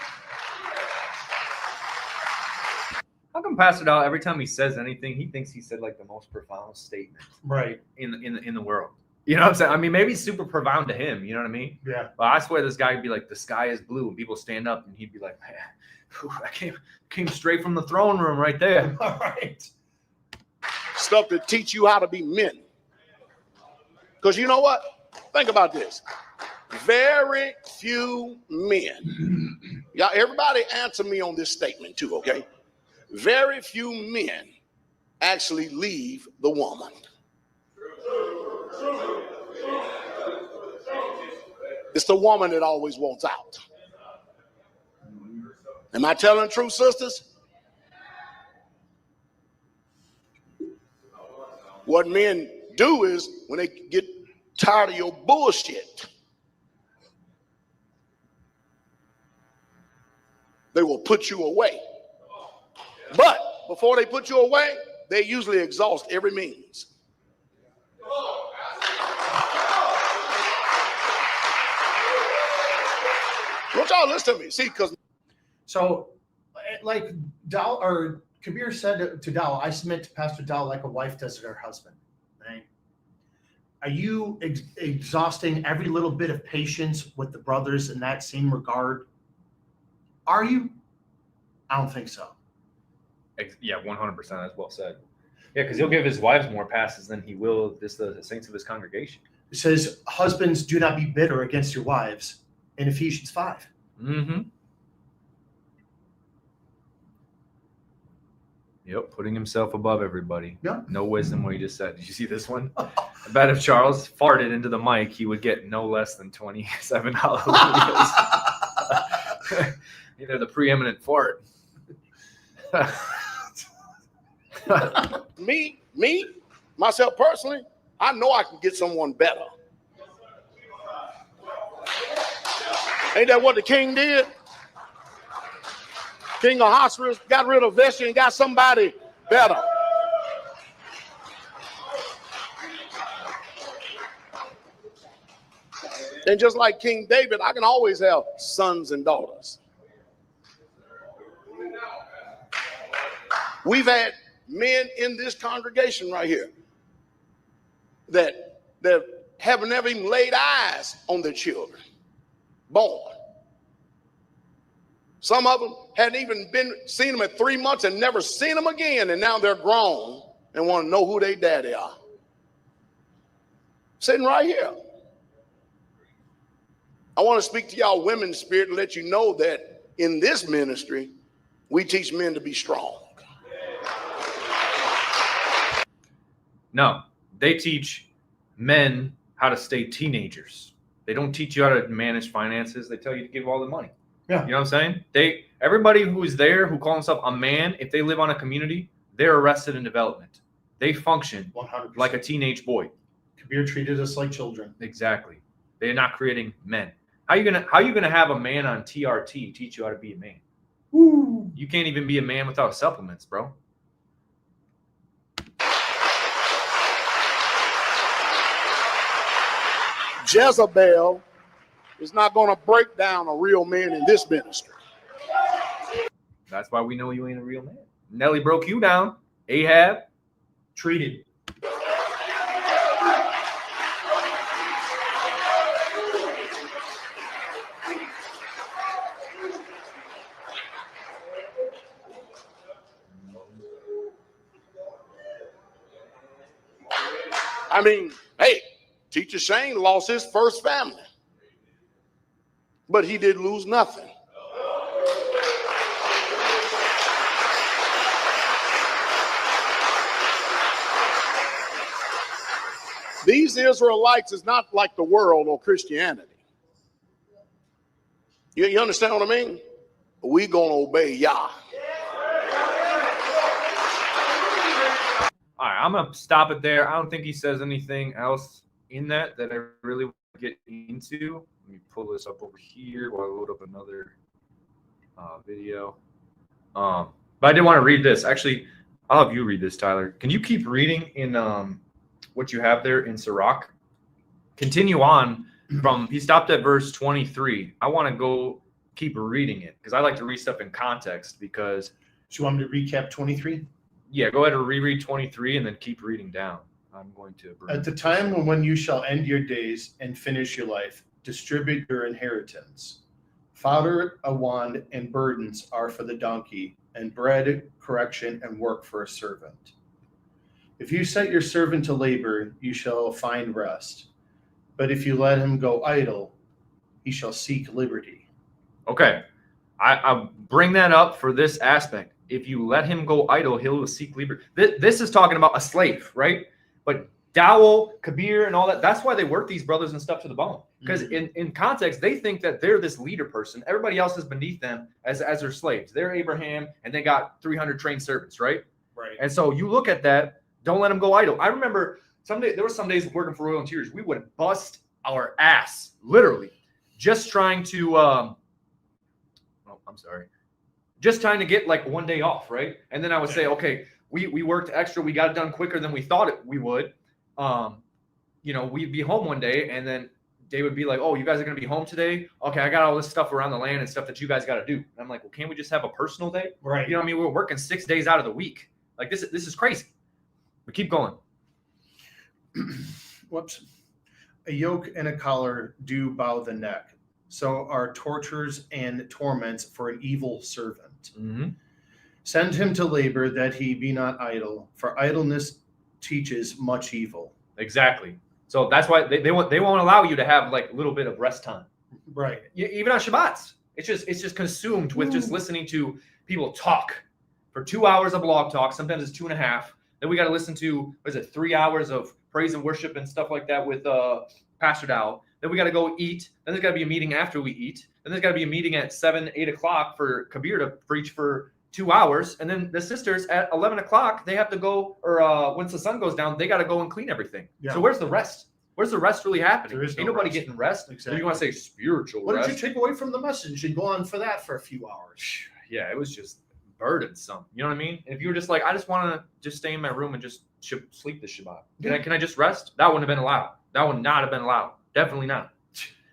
How come Pastor Dowell, every time he says anything, he thinks he said like the most profound statement Right. in the world? You know what I'm saying? I mean, maybe it's super profound to him. You know what I mean? Yeah. But I swear this guy would be like, the sky is blue. And people stand up and he'd be like, man, whew, I came straight from the throne room right there. All right. Stuff to teach you how to be men. Because you know what? Think about this. Very few men. Y'all, everybody answer me on this statement too, okay? Very few men actually leave the woman. It's the woman that always wants out. Am I telling the truth, sisters? What men do is when they get tired of your bullshit, they will put you away. But before they put you away, they usually exhaust every means. Don't y'all listen to me. See, because So, like Dowell or Kabeer said to Dowell, I submit to Pastor Dowell like a wife does to her husband. Right? Are you exhausting every little bit of patience with the brothers in that same regard? Are you? I don't think so. Yeah, 100%. That's well said. Yeah, because he'll give his wives more passes than he will the saints of his congregation. It says, husbands, do not be bitter against your wives in Ephesians 5. Mm-hmm. Yep, putting himself above everybody. Yeah. No wisdom, what he just said. Did you see this one? I bet if Charles farted into the mic, he would get no less than 27 hallelujahs. They're the preeminent fart. me, myself personally, I know I can get someone better. Ain't that what the king did? King of Hospice got rid of Vashti and got somebody better. And just like King David, I can always have sons and daughters. We've had men in this congregation right here that haven't never even laid eyes on their children, born. Some of them hadn't even seen them at 3 months and never seen them again, and now they're grown and want to know who their daddy are. Sitting right here. I want to speak to y'all women's spirit and let you know that in this ministry, we teach men to be strong. No, they teach men how to stay teenagers. They don't teach you how to manage finances. They tell you to give all the money. Yeah. You know what I'm saying? Everybody who is there who calls himself a man, if they live on a community, they're arrested in development. They function 100%. like a teenage boy. Kabeer treated us like children. Exactly. They're not creating men. How you gonna have a man on TRT teach you how to be a man? Woo. You can't even be a man without supplements, bro. Jezebel is not going to break down a real man in this ministry. That's why we know you ain't a real man. Nelly broke you down. Ahab. Treated. I mean, hey, Teacher Shane lost his first family, but he did lose nothing. These Israelites is not like the world or Christianity. You understand what I mean? We gonna obey Yah. All right, I'm gonna stop it there. I don't think he says anything else in that I really want to get into. Let me pull this up over here while I load up another video. But I did want to read this. Actually, I'll have you read this, Tyler. Can you keep reading in what you have there in Sirach? Continue on from, he stopped at verse 23. I want to go keep reading it because I like to read stuff in context because. So you want me to recap 23? Yeah, go ahead and reread 23 and then keep reading down. I'm going to. At the time when you shall end your days and finish your life, distribute your inheritance. Fodder, a wand, and burdens are for the donkey, and bread, correction, and work for a servant. If you set your servant to labor, you shall find rest. But if you let him go idle, he shall seek liberty. Okay. I bring that up for this aspect. If you let him go idle, he'll seek liberty. This is talking about a slave, right? But Dowell, Kabeer, and all that, that's why they work these brothers and stuff to the bone. Because in context, they think that they're this leader person. Everybody else is beneath them as their slaves. They're Abraham, and they got 300 trained servants, right? Right. And so you look at that, don't let them go idle. I remember there were some days working for Royal Interiors, we would bust our ass, literally, just trying to just trying to get like one day off, right? And then I would say, okay, we worked extra, we got it done quicker than we thought we would. We'd be home one day, and then they would be like, oh, you guys are going to be home today? Okay, I got all this stuff around the land and stuff that you guys got to do. And I'm like, well, can't we just have a personal day? Right. You know what I mean? We're working 6 days out of the week. Like, this is crazy. But keep going. Whoops. A yoke and a collar do bow the neck. So are tortures and torments for an evil servant. Mm-hmm. Send him to labor that he be not idle, for idleness teaches much evil. Exactly. So that's why they won't allow you to have like a little bit of rest time. Right. Even on Shabbats, it's just consumed with just listening to people talk for 2 hours of blog talk. Sometimes it's 2.5. Then we got to listen to 3 hours of praise and worship and stuff like that with Pastor Dowell. Then we got to go eat. Then there's got to be a meeting after we eat. Then there's got to be a meeting at 7, 8 o'clock for Kabeer to preach for 2 hours, and then the sisters at 11 o'clock, they have to go, or once the sun goes down, they got to go and clean everything. Yeah. So where's the rest? Where's the rest really happening? There is no Ain't nobody rest. getting rest. Exactly. If you want to say spiritual What rest. did you take away from the message and go on for that for a few hours? Yeah, it was just burdensome. You know what I mean? If you were just like, I just want to just stay in my room and just sleep this Shabbat. Can I just rest? That wouldn't have been allowed. That would not have been allowed. Definitely not.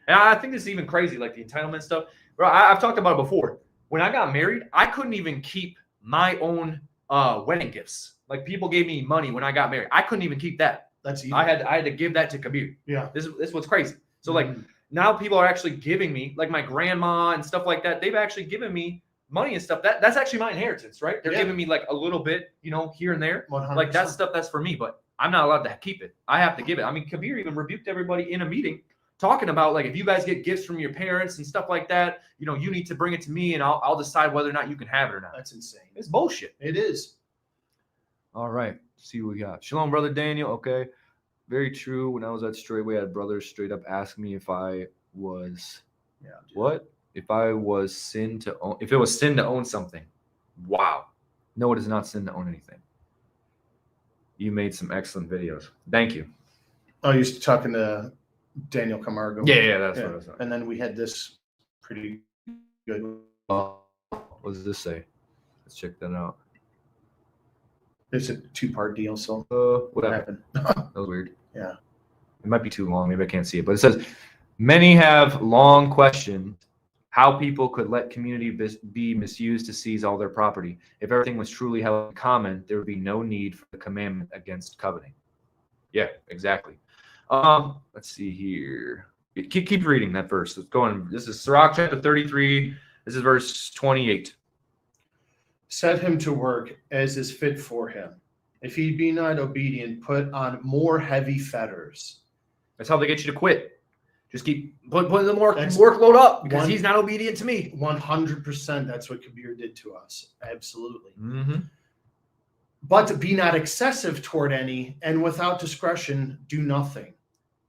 And I think this is even crazy, like the entitlement stuff. Bro, I've talked about it before. When I got married, I couldn't even keep my own wedding gifts. Like people gave me money when I got married. I couldn't even keep that. That's easy. I had to give that to Kabeer. Yeah. This is what's crazy. So like now people are actually giving me, like my grandma and stuff like that. They've actually given me money and stuff. That's actually my inheritance, right? They're giving me like a little bit, here and there. 100%. Like that stuff that's for me, but I'm not allowed to keep it. I have to give it. I mean, Kabeer even rebuked everybody in a meeting talking about like if you guys get gifts from your parents and stuff like that, you need to bring it to me and I'll decide whether or not you can have it or not. That's insane. It's bullshit. It is. All right. See what we got. Shalom, brother Daniel. Okay. Very true. When I was at Straightway, I had brothers straight up ask me if I was what? If I was sin to own, if it was sin to own something. Wow. No, it is not sin to own anything. You made some excellent videos. Thank you. Oh, you're talking to Daniel Camargo. Yeah, that's what I was talking. And then we had this pretty good. What does this say? Let's check that out. It's a 2-part deal. So what happened? That was weird. Yeah. It might be too long. Maybe I can't see it. But it says, many have long questioned how people could let community be misused to seize all their property. If everything was truly held in common, there would be no need for the commandment against coveting. Yeah, exactly. Let's see here. Keep reading that verse. Let's go on. This is Sirach chapter 33. This is verse 28. Set him to work as is fit for him. If he be not obedient, put on more heavy fetters. That's how they get you to quit. Just keep putting the more workload up because he's not obedient to me. 100%. That's what Kabeer did to us. Absolutely. Mm-hmm. But to be not excessive toward any, and without discretion, do nothing.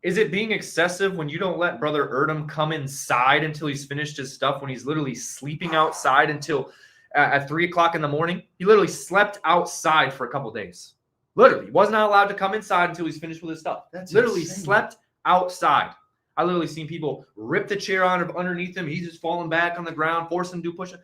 Is it being excessive when you don't let Brother Erdem come inside until he's finished his stuff, when he's literally sleeping outside until at 3 o'clock in the morning? He literally slept outside for a couple days. Literally. He was not allowed to come inside until he's finished with his stuff. That's literally insane. Slept outside. I literally seen people rip the chair out of underneath him. He's just falling back on the ground, force him to do push-ups.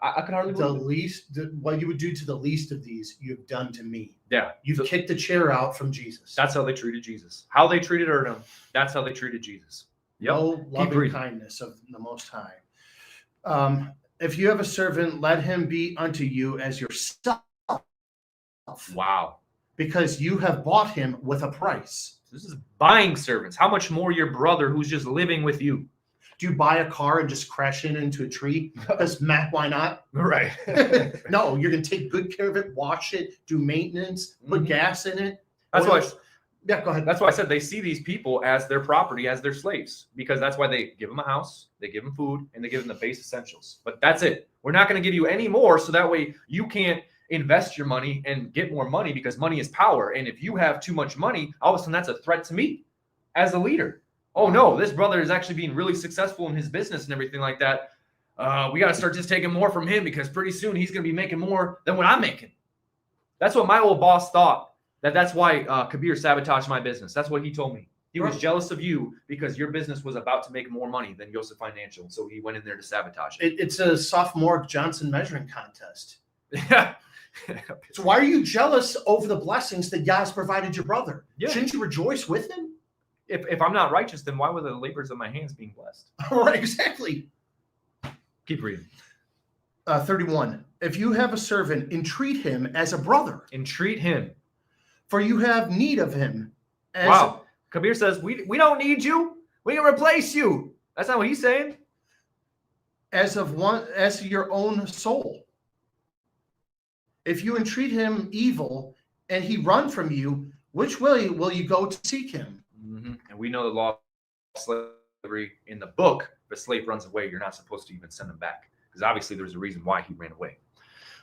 I could hardly believe it. What you would do to the least of these, you've done to me. Yeah. You've kicked the chair out from Jesus. That's how they treated Jesus. How they treated Erdem, that's how they treated Jesus. Yep. No loving kindness of the Most High. If you have a servant, let him be unto you as yourself. Wow. Because you have bought him with a price. This is buying servants. How much more your brother who's just living with you? Do you buy a car and just crash into a tree? Because Matt, why not? Right. No, you're going to take good care of it, wash it, do maintenance, put gas in it. That's why. Yeah, go ahead. That's why I said they see these people as their property, as their slaves, because that's why they give them a house, they give them food, and they give them the base essentials. But that's it. We're not going to give you any more, so that way you can't invest your money and get more money, because money is power. And if you have too much money, all of a sudden that's a threat to me as a leader. Oh no, this brother is actually being really successful in his business and everything like that. We got to start just taking more from him, because pretty soon he's going to be making more than what I'm making. That's what my old boss thought. That's why Kabeer sabotaged my business. That's what he told me. He was jealous of you because your business was about to make more money than Yosef Financial. So he went in there to sabotage it. It's a sophomore Johnson measuring contest. Yeah. So why are you jealous over the blessings that God has provided your brother? Yeah. Shouldn't you rejoice with him? If I'm not righteous, then why were the labors of my hands being blessed? Right, exactly. Keep reading. 31. If you have a servant, entreat him as a brother. Entreat him. For you have need of him. Wow. Kabeer says, we don't need you. We can replace you. That's not what he's saying. As your own soul. If you entreat him evil and he run from you, which way will you go to seek him? Mm-hmm. And we know the law of slavery in the book. If a slave runs away, you're not supposed to even send him back, because obviously there's a reason why he ran away.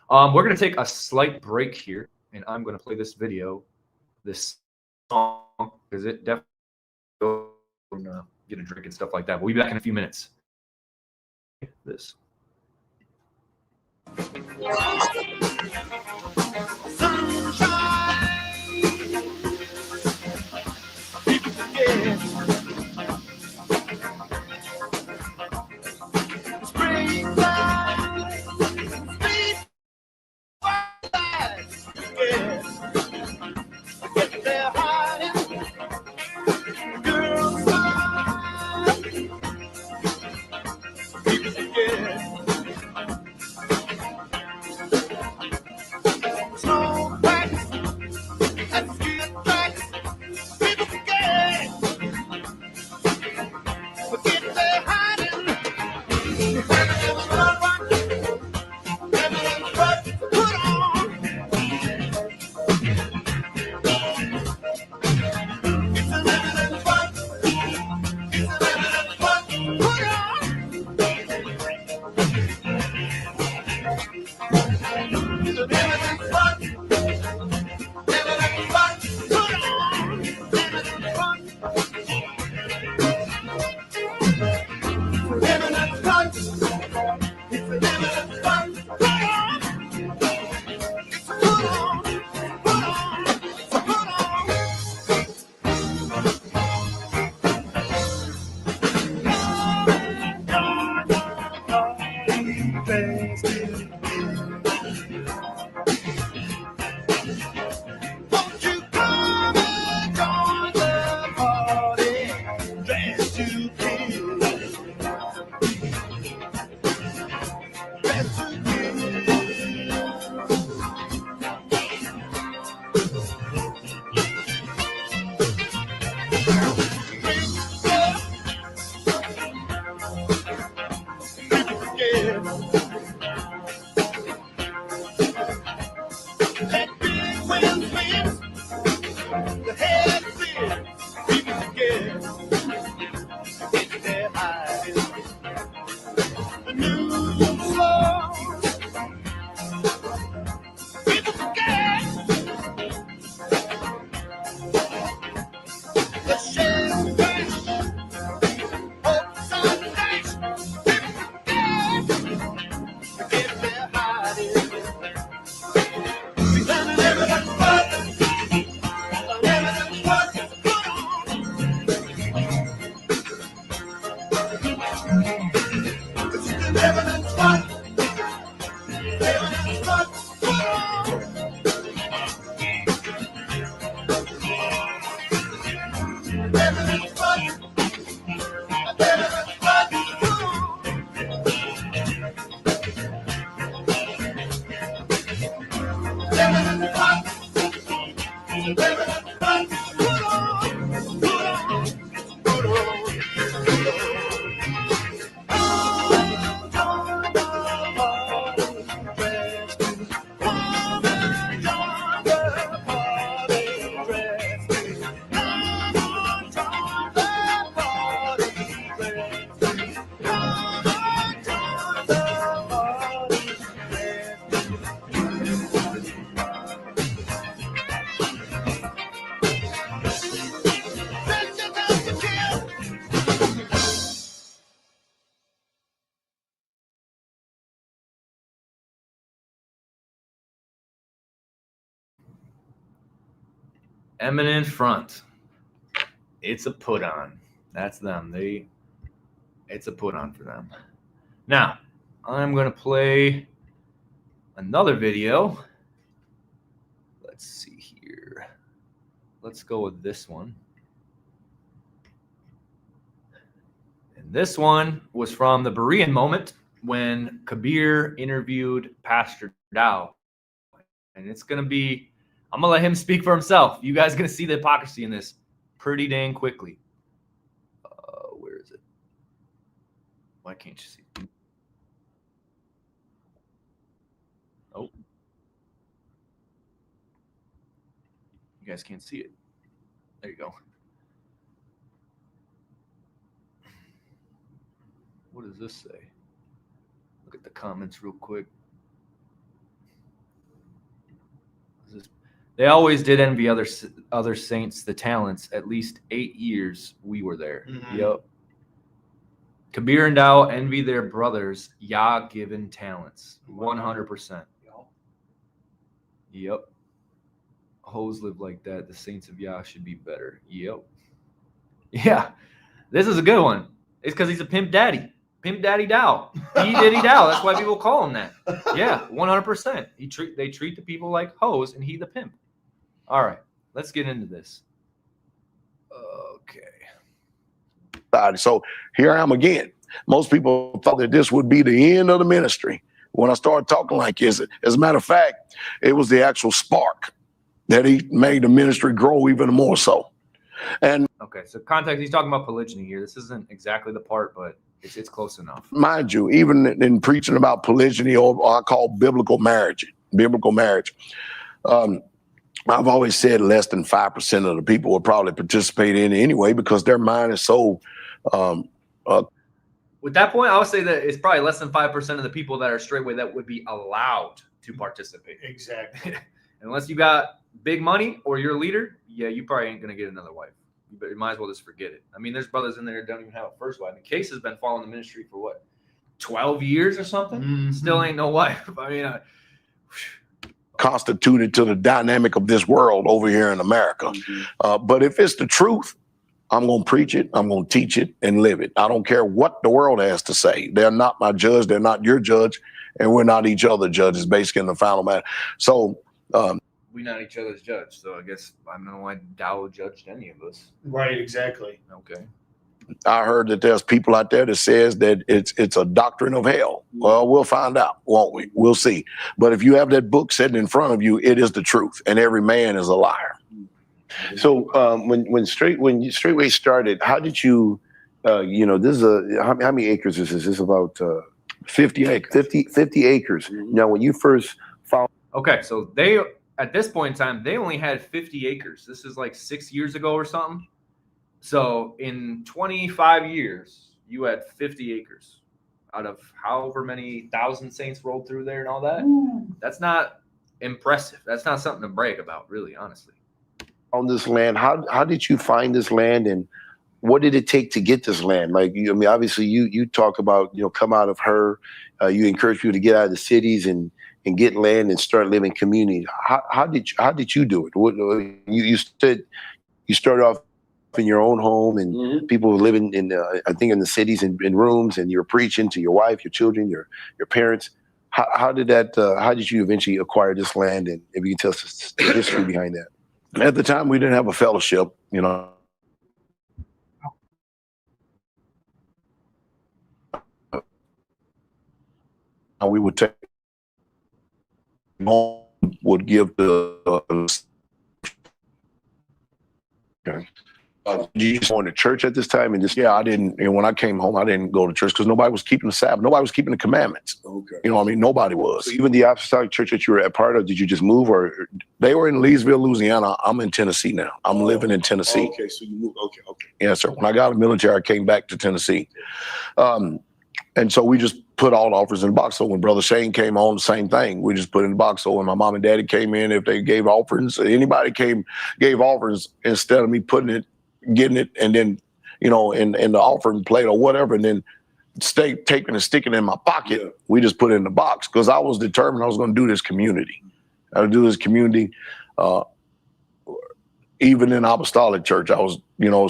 We're going to take a slight break here, and I'm going to play this video, this song, because it definitely get a drink and stuff like that. We'll be back in a few minutes. This. Eminent Front. It's a put on. That's them. It's a put on for them. Now, I'm going to play another video. Let's see here. Let's go with this one. And this one was from the Berean moment when Kabeer interviewed Pastor Dowell. And it's going to be, I'm going to let him speak for himself. You guys are going to see the hypocrisy in this pretty dang quickly. Where is it? Why can't you see it? Oh. You guys can't see it. There you go. What does this say? Look at the comments real quick. They always did envy other saints the talents. At least 8 years we were there. Mhm. Yep. Kabeer and Dowell envy their brothers' Yah-given talents. 100%. Yep. Hoes live like that. The saints of Yah should be better. Yep. Yeah. This is a good one. It's because he's a pimp daddy. Pimp daddy Dowell. P. Diddy Dowell. That's why people call him that. Yeah, 100%. They treat the people like hoes, and he the pimp. All right. Let's get into this. Okay. So here I am again. Most people thought that this would be the end of the ministry when I started talking like this. As a matter of fact, it was the actual spark that he made the ministry grow even more so. And okay, so context, he's talking about polygyny here. This isn't exactly the part, but it's close enough. Mind you, even in preaching about polygyny, or I call biblical marriage, I've always said less than 5% of the people will probably participate in it anyway because their mind is so. With that point, I would say that it's probably less than 5% of the people that are straightway that would be allowed to participate. Exactly. Unless you got big money or you're a leader, yeah, you probably ain't gonna get another wife. But you might as well just forget it. I mean, there's brothers in there that don't even have a first wife. And Case has been following the ministry for what, 12 years or something? Mm-hmm. Still ain't no wife. I mean, constituted to the dynamic of this world over here in America. Mm-hmm. But if it's the truth, I'm going to preach it, I'm going to teach it and live it. I don't care what the world has to say. They're not my judge, they're not your judge, and we're not each other's judges, basically in the final matter. So we're not each other's judge. So I guess I don't know why Dowell judged any of us. Right, exactly. Okay. I heard that there's people out there that says that it's a doctrine of hell. Well, we'll find out, won't we? We'll see. But if you have that book sitting in front of you, it is the truth, and every man is a liar. So when Straightway started, how did you, this is how many acres is this? This is about 50 acres. 50 acres. Mm-hmm. Now, when you first found. Okay, so they, at this point in time, they only had 50 acres. This is like 6 years ago or something. So in 25 years, you had 50 acres out of however many thousand saints rolled through there and all that. That's not impressive. That's not something to brag about, really, honestly. On this land, how did you find this land, and what did it take to get this land? Like, obviously you talk about, come out of her, you encourage people to get out of the cities and get land and start living community. How did you do it? What, you said you started off in your own home, and Mm-hmm. people were living in I think in the cities in rooms, and you're preaching to your wife, your children, your parents. How did you eventually acquire this land, and if you can tell us the history behind that? At the time, we didn't have a fellowship, We would take would give the you just going to church at this time, and just I didn't. And when I came home, I didn't go to church because nobody was keeping the Sabbath. Nobody was keeping the commandments. okay. Nobody was. So even the apostolic church that you were a part of, did you just move, or They were in Leesville, Louisiana. I'm in Tennessee now. I'm living in Tennessee. Okay, so you moved. Okay. Yes, sir. When I got out of the military, I came back to Tennessee. And so we just put all the offers in the box. So when Brother Shane came on, the same thing. We just put it in the box. So when my mom and daddy came in, if they gave offerings, anybody gave offerings, instead of me getting it, and then, in the offering plate or whatever, and then taking and sticking it in my pocket, we just put it in the box because I was determined I was going to do this community. I would do this community. Even in apostolic church, I was,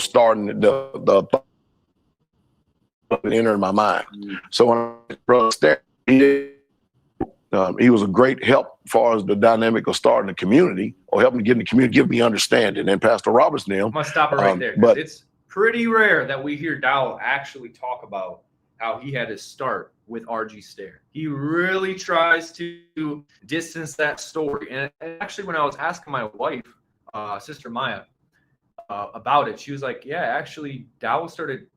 starting the entering my mind. So when Brother Stair, he was a great help as far as the dynamic of starting a community or helping to get in the community, give me understanding. And Pastor Roberts now. I'm gonna stop it right there. But it's pretty rare that we hear Dowell actually talk about how he had his start with RG Stair. He really tries to distance that story. And actually, when I was asking my wife, Sister Maya, about it, she was like, yeah, actually, Dowell started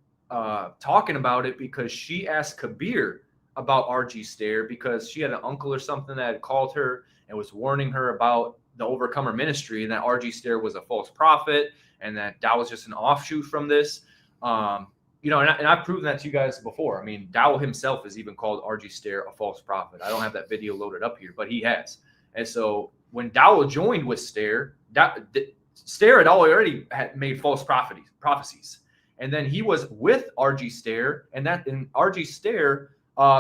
talking about it because she asked Kabeer about RG Stair because she had an uncle or something that had called her and was warning her about the Overcomer ministry, and that RG Stair was a false prophet, and that Dowell was just an offshoot from this. And I've proven that to you guys before. I mean, Dowell himself has even called RG Stair a false prophet. I don't have that video loaded up here, but he has. And so when Dowell joined with Stair, Stair had already made false prophecies. And then he was with R.G. Stair, and R.G. Stair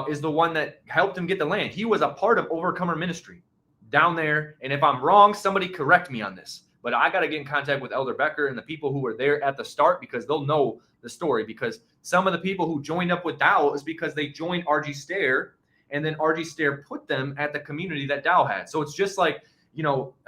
is the one that helped him get the land. He was a part of Overcomer Ministry down there. And if I'm wrong, somebody correct me on this. But I got to get in contact with Elder Becker and the people who were there at the start, because they'll know the story. Because some of the people who joined up with Dowell is because they joined R.G. Stair, and then R.G. Stair put them at the community that Dowell had. So it's just like,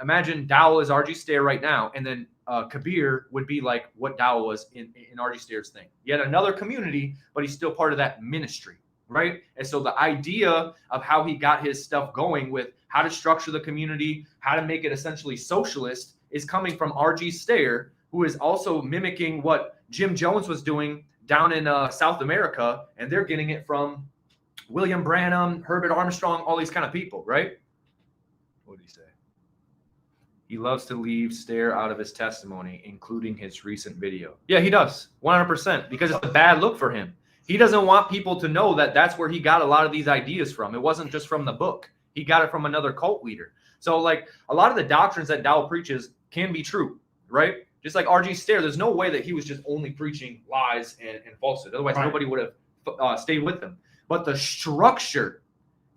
imagine Dowell is R.G. Stair right now, and then Kabeer would be like what Dowell was in R.G. Stair's thing. He had another community, but he's still part of that ministry, right? And so the idea of how he got his stuff going with how to structure the community, how to make it essentially socialist, is coming from R.G. Stair, who is also mimicking what Jim Jones was doing down in South America, and they're getting it from William Branham, Herbert Armstrong, all these kind of people, right? What did he say? He loves to leave Stair out of his testimony, including his recent video. Yeah, he does, 100%, because it's a bad look for him. He doesn't want people to know that that's where he got a lot of these ideas from. It wasn't just from the book. He got it from another cult leader. So, like, a lot of the doctrines that Dowell preaches can be true, right? Just like R.G. Stair, there's no way that he was just only preaching lies and falsehood. Otherwise, nobody would have stayed with him. But the structure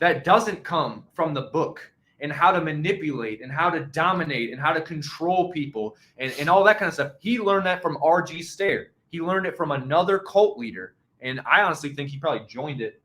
that doesn't come from the book, and how to manipulate and how to dominate and how to control people and all that kind of stuff, he learned that from R.G. Stair. He learned it from another cult leader. And I honestly think he probably joined it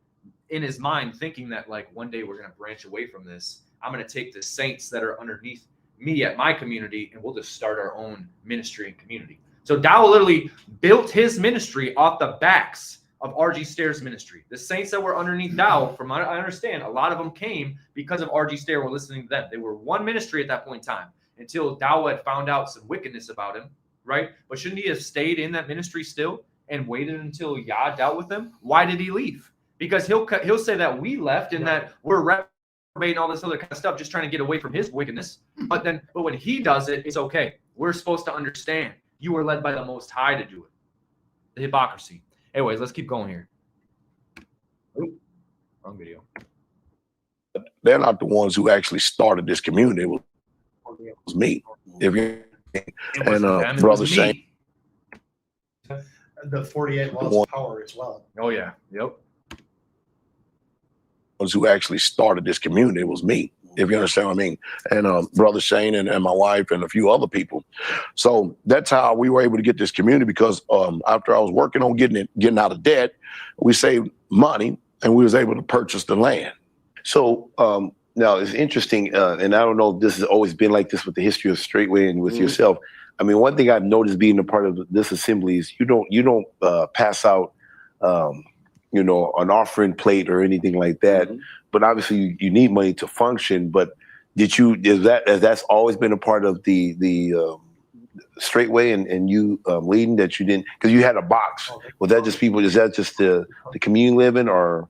in his mind, thinking that, like, one day we're going to branch away from this. I'm going to take the saints that are underneath me at my community, and we'll just start our own ministry and community. So Dowell literally built his ministry off the backs of R.G. Stair's ministry. The saints that were underneath Dowell, from what I understand, a lot of them came because of R.G. Stair were listening to them. They were one ministry at that point in time until Dowell had found out some wickedness about him, right? But shouldn't he have stayed in that ministry still and waited until Yah dealt with him? Why did he leave? Because he'll say that we left and that we're reprobating all this other kind of stuff, just trying to get away from his wickedness. But when he does it, it's okay. We're supposed to understand you were led by the Most High to do it. The hypocrisy. Anyways, let's keep going here. Ooh, wrong video. They're not the ones who actually started this community. It was me. Brother Shane. The 48 laws of power as well. Oh, yeah. Yep. Ones who actually started this community, it was me, if you understand what I mean. And Brother Shane and my wife and a few other people. So that's how we were able to get this community, because after I was working on getting out of debt, we saved money and we was able to purchase the land. So now it's interesting, and I don't know if this has always been like this with the history of Straightway and with yourself. I mean, one thing I've noticed being a part of this assembly is you don't pass out an offering plate or anything like that. But obviously you need money to function. But that's always been a part of the Straightway and you leading, that you didn't, because you had a box. Was that just people? Is that just the community living, or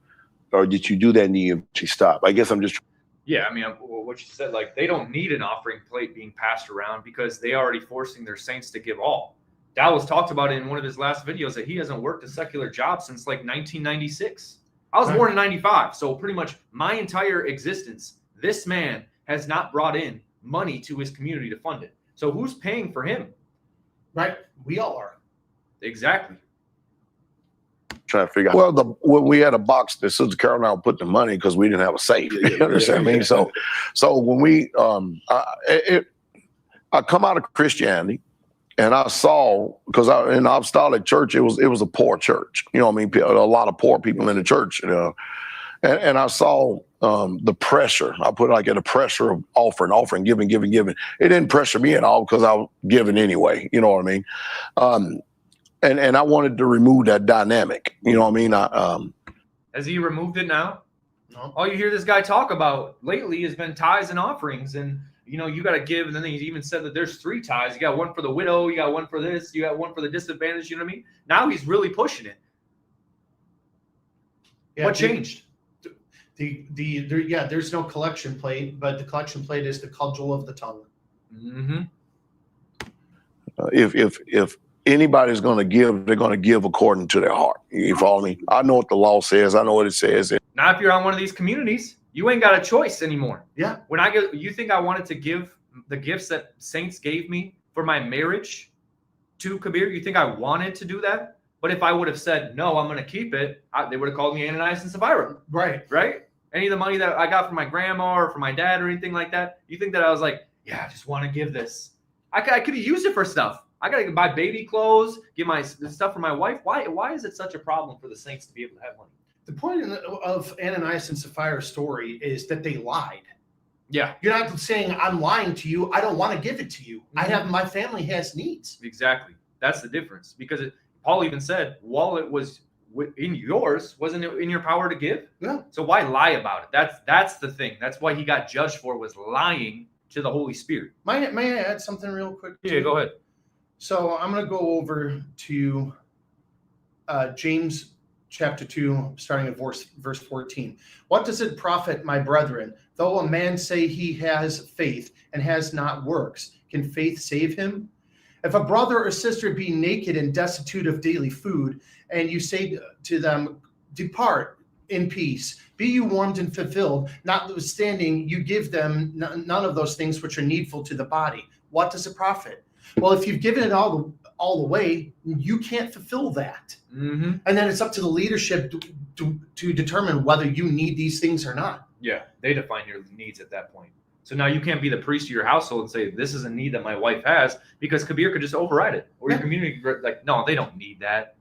did you do that and you actually stop? I guess I'm just. Yeah, I mean, what you said, like, they don't need an offering plate being passed around because they already forcing their saints to give all. Dowell's talked about it in one of his last videos that he hasn't worked a secular job since like 1996. I was born in 95, so pretty much my entire existence, this man has not brought in money to his community to fund it. So who's paying for him? Right, we all are. Exactly. Trying to figure out. Well, when we had a box that Sister Carol and I would put the money because we didn't have a safe. You understand what I mean? So when we I come out of Christianity, and I saw, because in the apostolic church, it was a poor church. You know what I mean? A lot of poor people in the church. And I saw the pressure. I put like at a pressure of offering, giving. It didn't pressure me at all because I was giving anyway. You know what I mean? And I wanted to remove that dynamic. You know what I mean? Has he removed it now? No. All you hear this guy talk about lately has been tithes and offerings, and you got to give. And then he even said that there's 3 tithes. You got one for the widow, you got one for this, you got one for the disadvantaged. You know what I mean? Now he's really pushing it. Yeah, what changed? There's no collection plate, but the collection plate is the cudgel of the tongue. Mm-hmm. If anybody's going to give, they're going to give according to their heart. You follow me? I know what the law says. I know what it says. Now, if you're on one of these communities, you ain't got a choice anymore. Yeah. When you think I wanted to give the gifts that saints gave me for my marriage to Kabeer? You think I wanted to do that? But if I would have said, no, I'm going to keep it, they would have called me Ananias and Sapphira. Right. Right? Any of the money that I got from my grandma or from my dad or anything like that, you think that I was like, yeah, I just want to give this. I could have used it for stuff. I got to buy baby clothes, get my stuff for my wife. Why is it such a problem for the saints to be able to have money? The point of Ananias and Sapphira's story is that they lied. Yeah. You're not saying, I'm lying to you. I don't want to give it to you. My family has needs. Exactly. That's the difference. Because Paul even said, while it was in yours, wasn't it in your power to give? Yeah. So why lie about it? That's the thing. That's why he got judged for, was lying to the Holy Spirit. May I add something real quick? Yeah, go ahead. So I'm going to go over to James chapter 2, starting at verse 14. What does it profit, my brethren, though a man say he has faith and has not works? Can faith save him? If a brother or sister be naked and destitute of daily food, and you say to them, depart in peace, be you warmed and fulfilled, notwithstanding you give them none of those things which are needful to the body, what does it profit? Well, if you've given it all the way, you can't fulfill that. Mm-hmm. And then it's up to the leadership to determine whether you need these things or not. Yeah, they define your needs at that point. So now you can't be the priest of your household and say, this is a need that my wife has, because Kabeer could just override it. Or your community, like, no, they don't need that.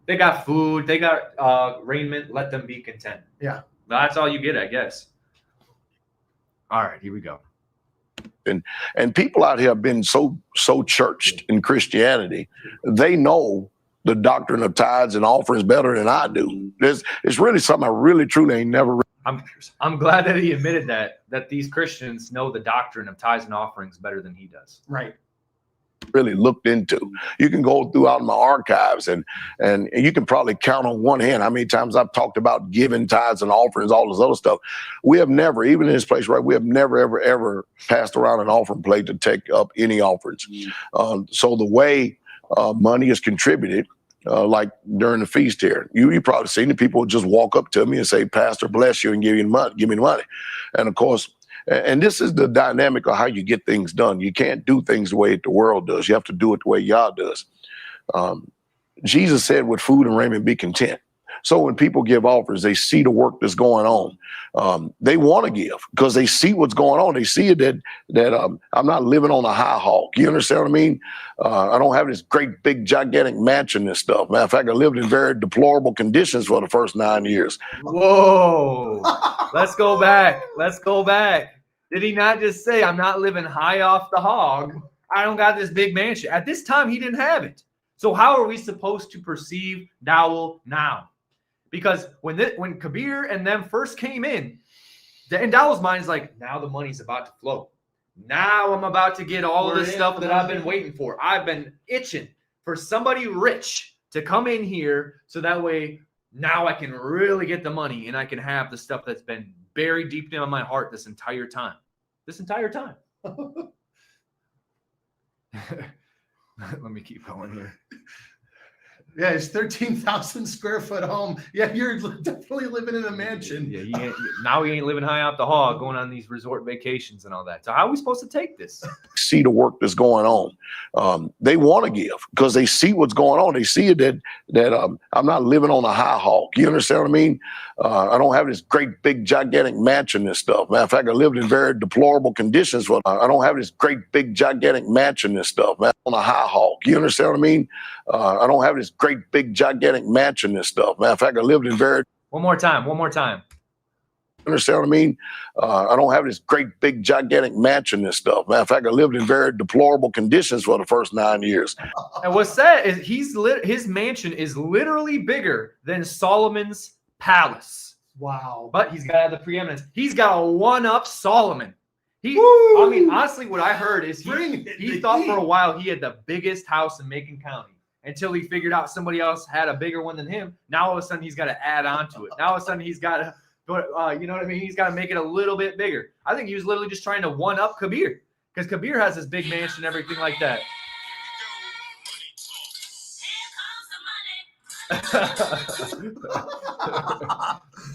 They got food, they got raiment, let them be content. Yeah. That's all you get, I guess. All right, here we go. And people out here have been so churched in Christianity, they know the doctrine of tithes and offerings better than I do. It's really something I really truly ain't never. I'm glad that he admitted that these Christians know the doctrine of tithes and offerings better than he does. Right. Really looked into. You can go throughout my archives and you can probably count on one hand how many times I've talked about giving tithes and offerings, all this other stuff. We have never, even in this place, right, we have never, ever passed around an offering plate to take up any offerings. So the way money is contributed, like during the feast here, you probably seen the people just walk up to me and say, Pastor, bless you, and give me the money. And of course, and this is the dynamic of how you get things done. You can't do things the way the world does. You have to do it the way Yah does. Jesus said, with food and raiment, be content. So when people give offers, they see the work that's going on. They want to give because they see what's going on. They see that I'm not living on a high hog. You understand what I mean? I don't have this great, big, gigantic mansion and stuff. Matter of fact, I lived in very deplorable conditions for the first 9 years. Whoa. Let's go back. Did he not just say, I'm not living high off the hog? I don't got this big mansion. At this time, he didn't have it. So how are we supposed to perceive Dowell now? Because when Kabeer and them first came in Dowell's mind is like, now the money's about to flow. Now I'm about to get all this stuff that I've been waiting for. I've been itching for somebody rich to come in here so that way now I can really get the money and I can have the stuff that's been buried deep in my heart this entire time. Let me keep going here. Yeah, it's 13,000 square foot home. Yeah, you're definitely living in a mansion. Yeah, now he ain't living high off the hog, going on these resort vacations and all that. So how are we supposed to take this? See the work that's going on. They want to give because they see what's going on. They see that I'm not living on a high hog. You understand what I mean? I don't have this great, big, gigantic mansion and stuff. Matter of fact, I lived in very deplorable conditions. I don't have this great, big, gigantic mansion and stuff. Man, on a high hog. You understand what I mean? I don't have this great, big, gigantic mansion and stuff. Matter of fact, I lived in very. One more time. Understand what I mean? I don't have this great, big, gigantic mansion and stuff. Matter of fact, I lived in very deplorable conditions for the first 9 years. And what's sad is his mansion is literally bigger than Solomon's palace. Wow. But he's got the preeminence. He's got a one-up Solomon. I mean, honestly, what I heard is he thought for a while he had the biggest house in Macon County until he figured out somebody else had a bigger one than him. Now all of a sudden he's got to add on to it. Now all of a sudden he's got to, you know what I mean? He's got to make it a little bit bigger. I think he was literally just trying to one-up Kabeer because Kabeer has his big mansion and everything like that.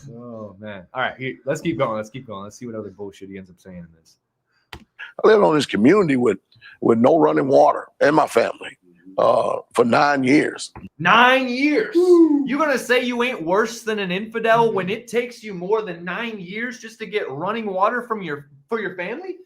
Oh man! All right, let's keep going. Let's see what other bullshit he ends up saying in this. I lived on this community with no running water and my family. for 9 years. 9 years. You're going to say you ain't worse than an infidel when it takes you more than 9 years just to get running water for your family?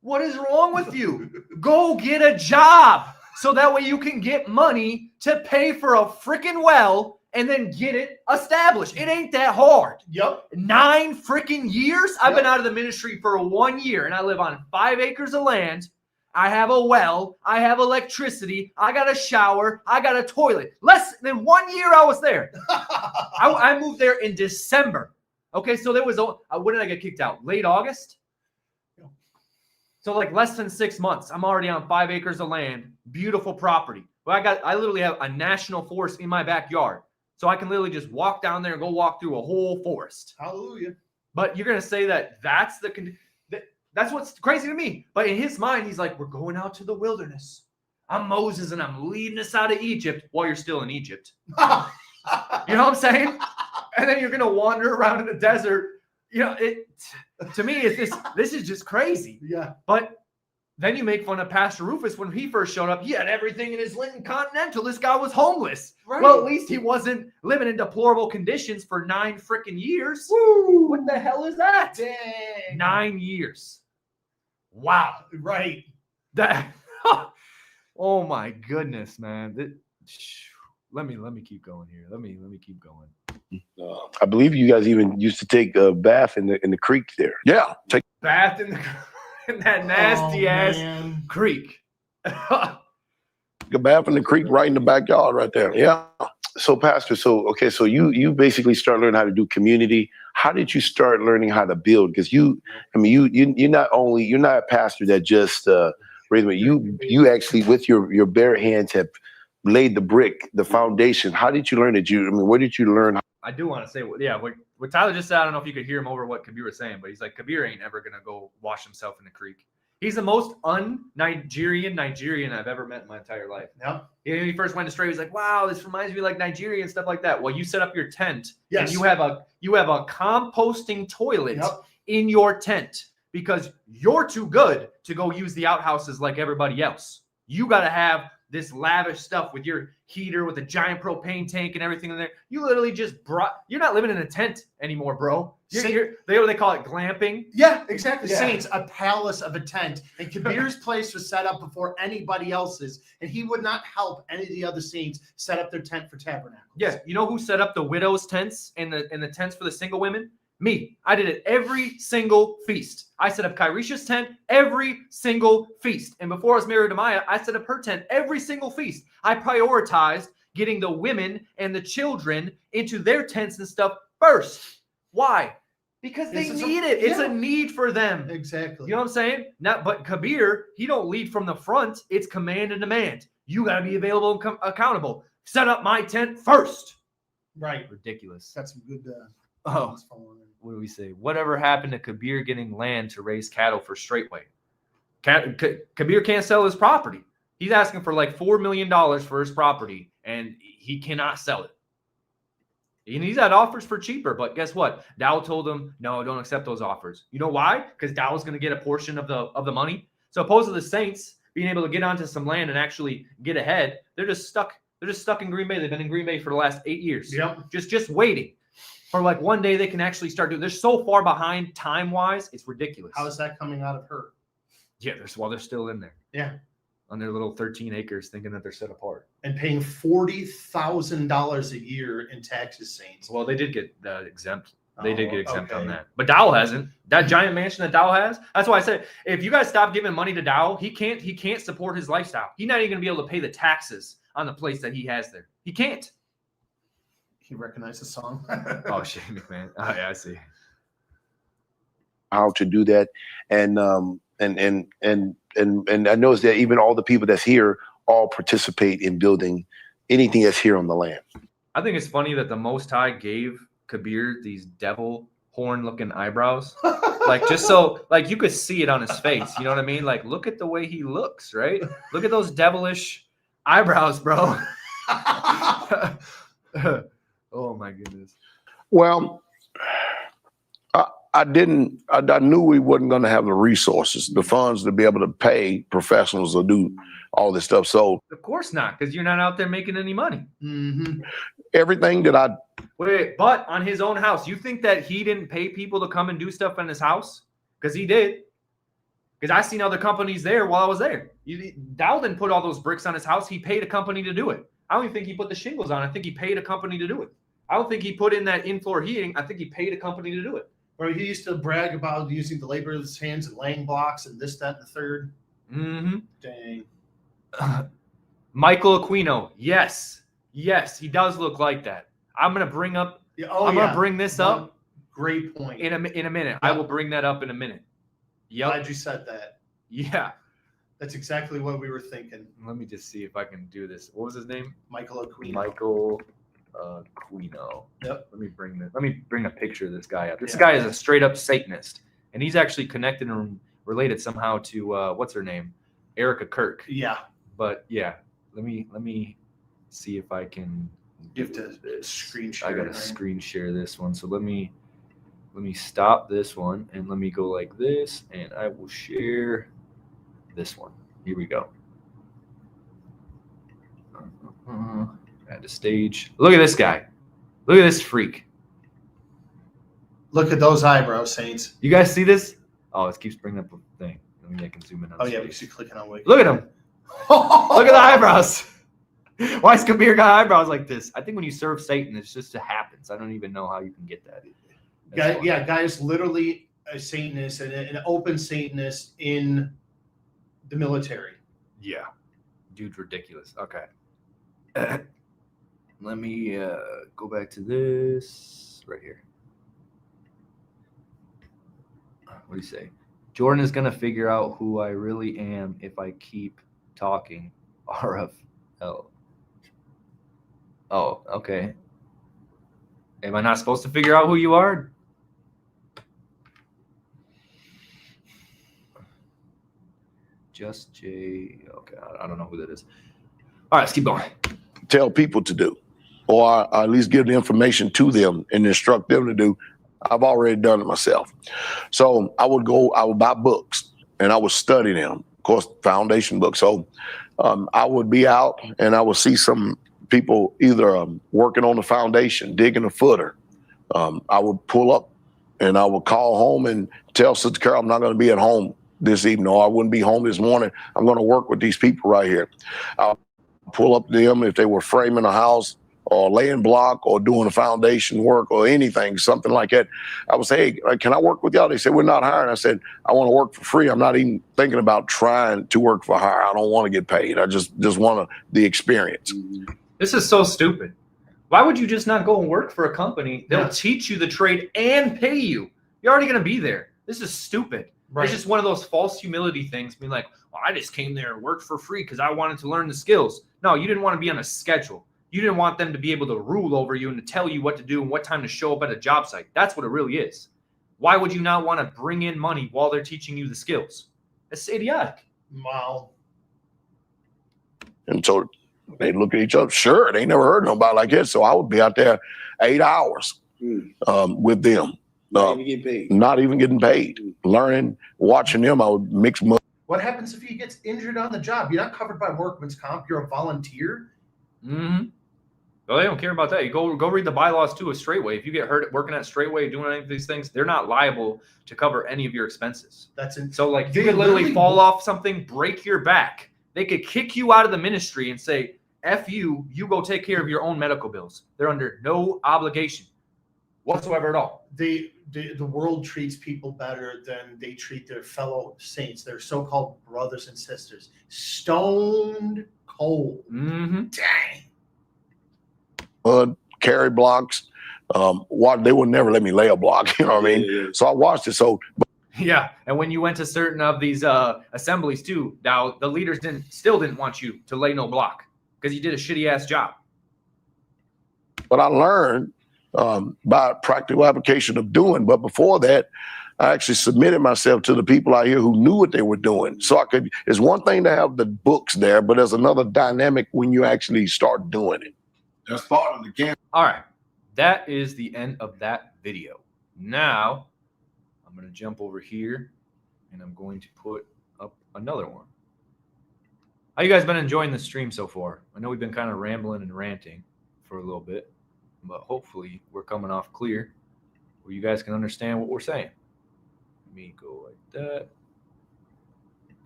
What is wrong with you? Go get a job so that way you can get money to pay for a freaking well and then get it established. It ain't that hard. Yep. 9 freaking years? I've been Yep. out of the ministry for 1 year, and I live on 5 acres of land. I have a well. I have electricity. I got a shower. I got a toilet. Less than 1 year I was there. I moved there in December. Okay, so there was, when did I get kicked out? Late August? So like less than 6 months. I'm already on 5 acres of land. Beautiful property. Well, I literally have a national forest in my backyard. So I can literally just walk down there and go walk through a whole forest. Hallelujah. But you're going to say that that's that's what's crazy to me. But in his mind, he's like, we're going out to the wilderness. I'm Moses and I'm leading us out of Egypt while you're still in Egypt. You know what I'm saying? And then you're going to wander around in the desert. You know, to me, this is just crazy. Yeah. But then you make fun of Pastor Rufus when he first showed up. He had everything in his Lincoln Continental. This guy was homeless. Right. Well, at least he wasn't living in deplorable conditions for 9 freaking years. Woo. What the hell is that? Dang. 9 years. Wow. Right. That. Oh my goodness, man. Let me keep going here. Let me keep going. I believe you guys even used to take a bath in the creek there. Yeah, take Bath in that nasty ass man. creek. a bath in the creek right in the backyard right there. Yeah. So, Pastor, so you basically start learning how to do community. How did you start learning how to build? Because you're not a pastor that just you actually with your bare hands have laid the foundation. How did you learn where did you learn? I do want to say, what Tyler just said, I don't know if you could hear him over what Kabeer was saying, but he's like, Kabeer ain't ever going to go wash himself in the creek. He's the most un-Nigerian I've ever met in my entire life. Yeah. When he first went astray, he's like, wow, this reminds me like Nigeria and stuff like that. Well, you set up your tent, yes. and you have a composting toilet in your tent because you're too good to go use the outhouses like everybody else. You got to have this lavish stuff with your heater with a giant propane tank and everything in there. You literally you're not living in a tent anymore, bro. They call it glamping. Yeah, exactly. Yeah. Saints, a palace of a tent. And Kabeer's place was set up before anybody else's. And he would not help any of the other saints set up their tent for tabernacles. Yeah. You know who set up the widows' tents and the tents for the single women? Me. I did it every single feast. I set up Kyrisha's tent every single feast. And before I was married to Maya, I set up her tent every single feast. I prioritized getting the women and the children into their tents and stuff first. Why? Because they need it. It's a need for them. Exactly. You know what I'm saying? But Kabeer, he don't lead from the front. It's command and demand. You got to be available and accountable. Set up my tent first. Right. Ridiculous. That's some good. What do we say? Whatever happened to Kabeer getting land to raise cattle for Straightway? Kabeer can't sell his property. He's asking for like $4 million for his property, and he cannot sell it. And he's had offers for cheaper, but guess what? Dowell told him, no, don't accept those offers. You know why? Because Dowell's going to get a portion of the money. So opposed to the Saints being able to get onto some land and actually get ahead, they're just stuck. They're just stuck in Green Bay. They've been in Green Bay for the last 8 years. Yep. Just waiting. For like one day they can actually start doing. They're so far behind time-wise, it's ridiculous. How is that coming out of her? Yeah, they're still in there. Yeah. On their little 13 acres thinking that they're set apart. And paying $40,000 a year in taxes, Saints. Well, they did get exempt. They did get exempt on that. But Dowell hasn't. That giant mansion that Dowell has, that's why I said, if you guys stop giving money to Dowell, he can't support his lifestyle. He's not even going to be able to pay the taxes on the place that he has there. He can't. He recognized the song. Oh, Shane McMahon. Oh, yeah, I see. How to do that, and I noticed that even all the people that's here all participate in building anything that's here on the land. I think it's funny that the Most High gave Kabeer these devil horn-looking eyebrows, like just so like you could see it on his face. You know what I mean? Like, look at the way he looks, right? Look at those devilish eyebrows, bro. Oh my goodness. Well, I knew we wasn't going to have the resources, the funds to be able to pay professionals to do all this stuff. So Of course not, because you're not out there making any money. Mm-hmm. everything that I Wait, but on his own house, you think that he didn't pay people to come and do stuff on his house? Because he did. Because I seen other companies there while I was there. Dowell didn't put all those bricks on his house. He paid a company to do it. I don't even think he put the shingles on. I think he paid a company to do it. I don't think he put in that in-floor heating. I think he paid a company to do it. Or he used to brag about using the labor of his hands and laying blocks and this, that, and the third. Mm-hmm. Dang. Michael Aquino. Yes, he does look like that. I'm gonna bring up. Yeah, I'm gonna bring this up Great point. in a minute. Yeah. I will bring that up in a minute. Yep. Glad you said that. Yeah. That's exactly what we were thinking. Let me just see if I can do this. What was his name? Michael Aquino. Michael Aquino. Yep. Let me bring a picture of this guy up. This guy is a straight up Satanist, and he's actually connected and related somehow to what's her name, Erica Kirk. Yeah. But yeah, let me see if I can. You have to screen share. I gotta it, right? screen share this one. So let me stop this one and let me go like this, and I will share this one. Here we go. Add to stage. Look at this guy. Look at this freak. Look at those eyebrows, Saints. You guys see this? Oh, it keeps bringing up a thing. Let me zoom in on Oh, his yeah, face. because you're clicking on Wiki. Look at him. Look at the eyebrows. Why is Kabeer got eyebrows like this? I think when you serve Satan, it's just happens. I don't even know how you can get that. Guy's literally a Satanist and an open Satanist in the military. Yeah. Dude's ridiculous. Okay. Let me go back to this right here. What do you say? Jordan is going to figure out who I really am if I keep talking. RFL. Oh, okay. Am I not supposed to figure out who you are? Just J. Okay, I don't know who that is. All right, let's keep going. tell people to do, or at least give the information to them and instruct them to do. I've already done it myself. So I would buy books and I would study them, of course, foundation books. So I would be out and I would see some people either working on the foundation, digging a footer. I would pull up and I would call home and tell Sister Carol, I'm not going to be at home this evening, or I wouldn't be home this morning. I'm going to work with these people right here. I'll pull up to them if they were framing a house or laying block or doing a foundation work or anything, something like that. I would say, hey, can I work with y'all? They said, we're not hiring. I said, I want to work for free. I'm not even thinking about trying to work for hire. I don't want to get paid. I just want the experience. This is so stupid. Why would you just not go and work for a company? They'll teach you the trade and pay you. You're already going to be there. This is stupid. Right. It's just one of those false humility things, being like, well, I just came there and worked for free because I wanted to learn the skills. No, you didn't want to be on a schedule. You didn't want them to be able to rule over you and to tell you what to do and what time to show up at a job site. That's what it really is. Why would you not want to bring in money while they're teaching you the skills? It's idiotic. Wow. And so they look at each other. Sure, they never heard nobody like that. So I would be out there 8 hours with them. Not even getting paid. Not even getting paid. Learning, watching them. I would mix money. What happens if he gets injured on the job? You're not covered by workman's comp. You're a volunteer. Mm-hmm. Well, they don't care about that. You go read the bylaws to a straightway. If you get hurt working at straightway, doing any of these things, they're not liable to cover any of your expenses. That's it. So, like, you could literally fall off something, break your back. They could kick you out of the ministry and say, F you, you go take care of your own medical bills. They're under no obligation whatsoever at all. The world treats people better than they treat their fellow saints, their so-called brothers and sisters. Stoned cold. Mm-hmm. Dang. Carry blocks. They would never let me lay a block. You know what I mean? Yeah. So I watched it. So Yeah, and when you went to certain of these assemblies too, now the leaders still didn't want you to lay no block because you did a shitty ass job. but I learned by practical application of doing. But before that, I actually submitted myself to the people out here who knew what they were doing. So I could. It's one thing to have the books there, but there's another dynamic when you actually start doing it. That's part of the game. All right, that is the end of that video. Now, I'm going to jump over here, and I'm going to put up another one. How you guys been enjoying the stream so far? I know we've been kind of rambling and ranting for a little bit, but hopefully we're coming off clear where you guys can understand what we're saying. Let me go like that.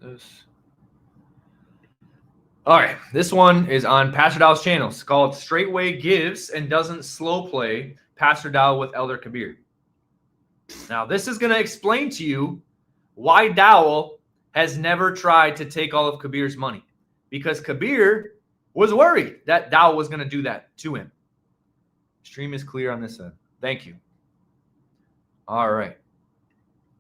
This. All right, this one is on Pastor Dowell's channel. It's called Straightway Gives and Doesn't Slow Play Pastor Dowell with Elder Kabeer. Now, this is going to explain to you why Dowell has never tried to take all of Kabeer's money. Because Kabeer was worried that Dowell was going to do that to him. Stream is clear on this end. Thank you. All right.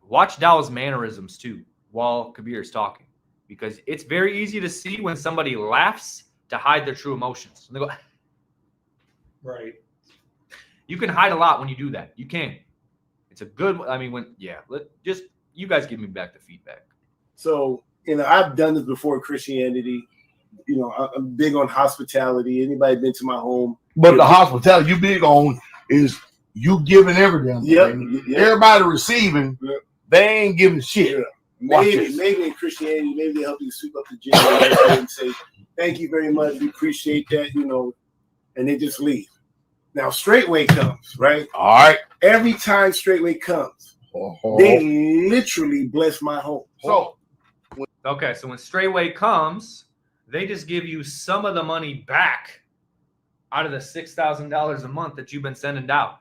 Watch Dowell's mannerisms, too, while Kabeer is talking. Because it's very easy to see when somebody laughs to hide their true emotions. And they go, Right. you can hide a lot when you do that. You can. It's a good, I mean, just, you guys give me back the feedback. So, I've done this before Christianity. I'm big on hospitality. Anybody been to my home? But the hospitality you big on is you giving everything. Yep. Everybody receiving, they ain't giving shit. Yeah. Watch Maybe this. in Christianity, maybe they help you sweep up the gym and say, thank you very much. We appreciate that, and they just leave. Now, Straightway comes, right? All right. Every time Straightway comes, they literally bless my home. So, Okay, so when Straightway comes, they just give you some of the money back out of the $6,000 a month that you've been sending out.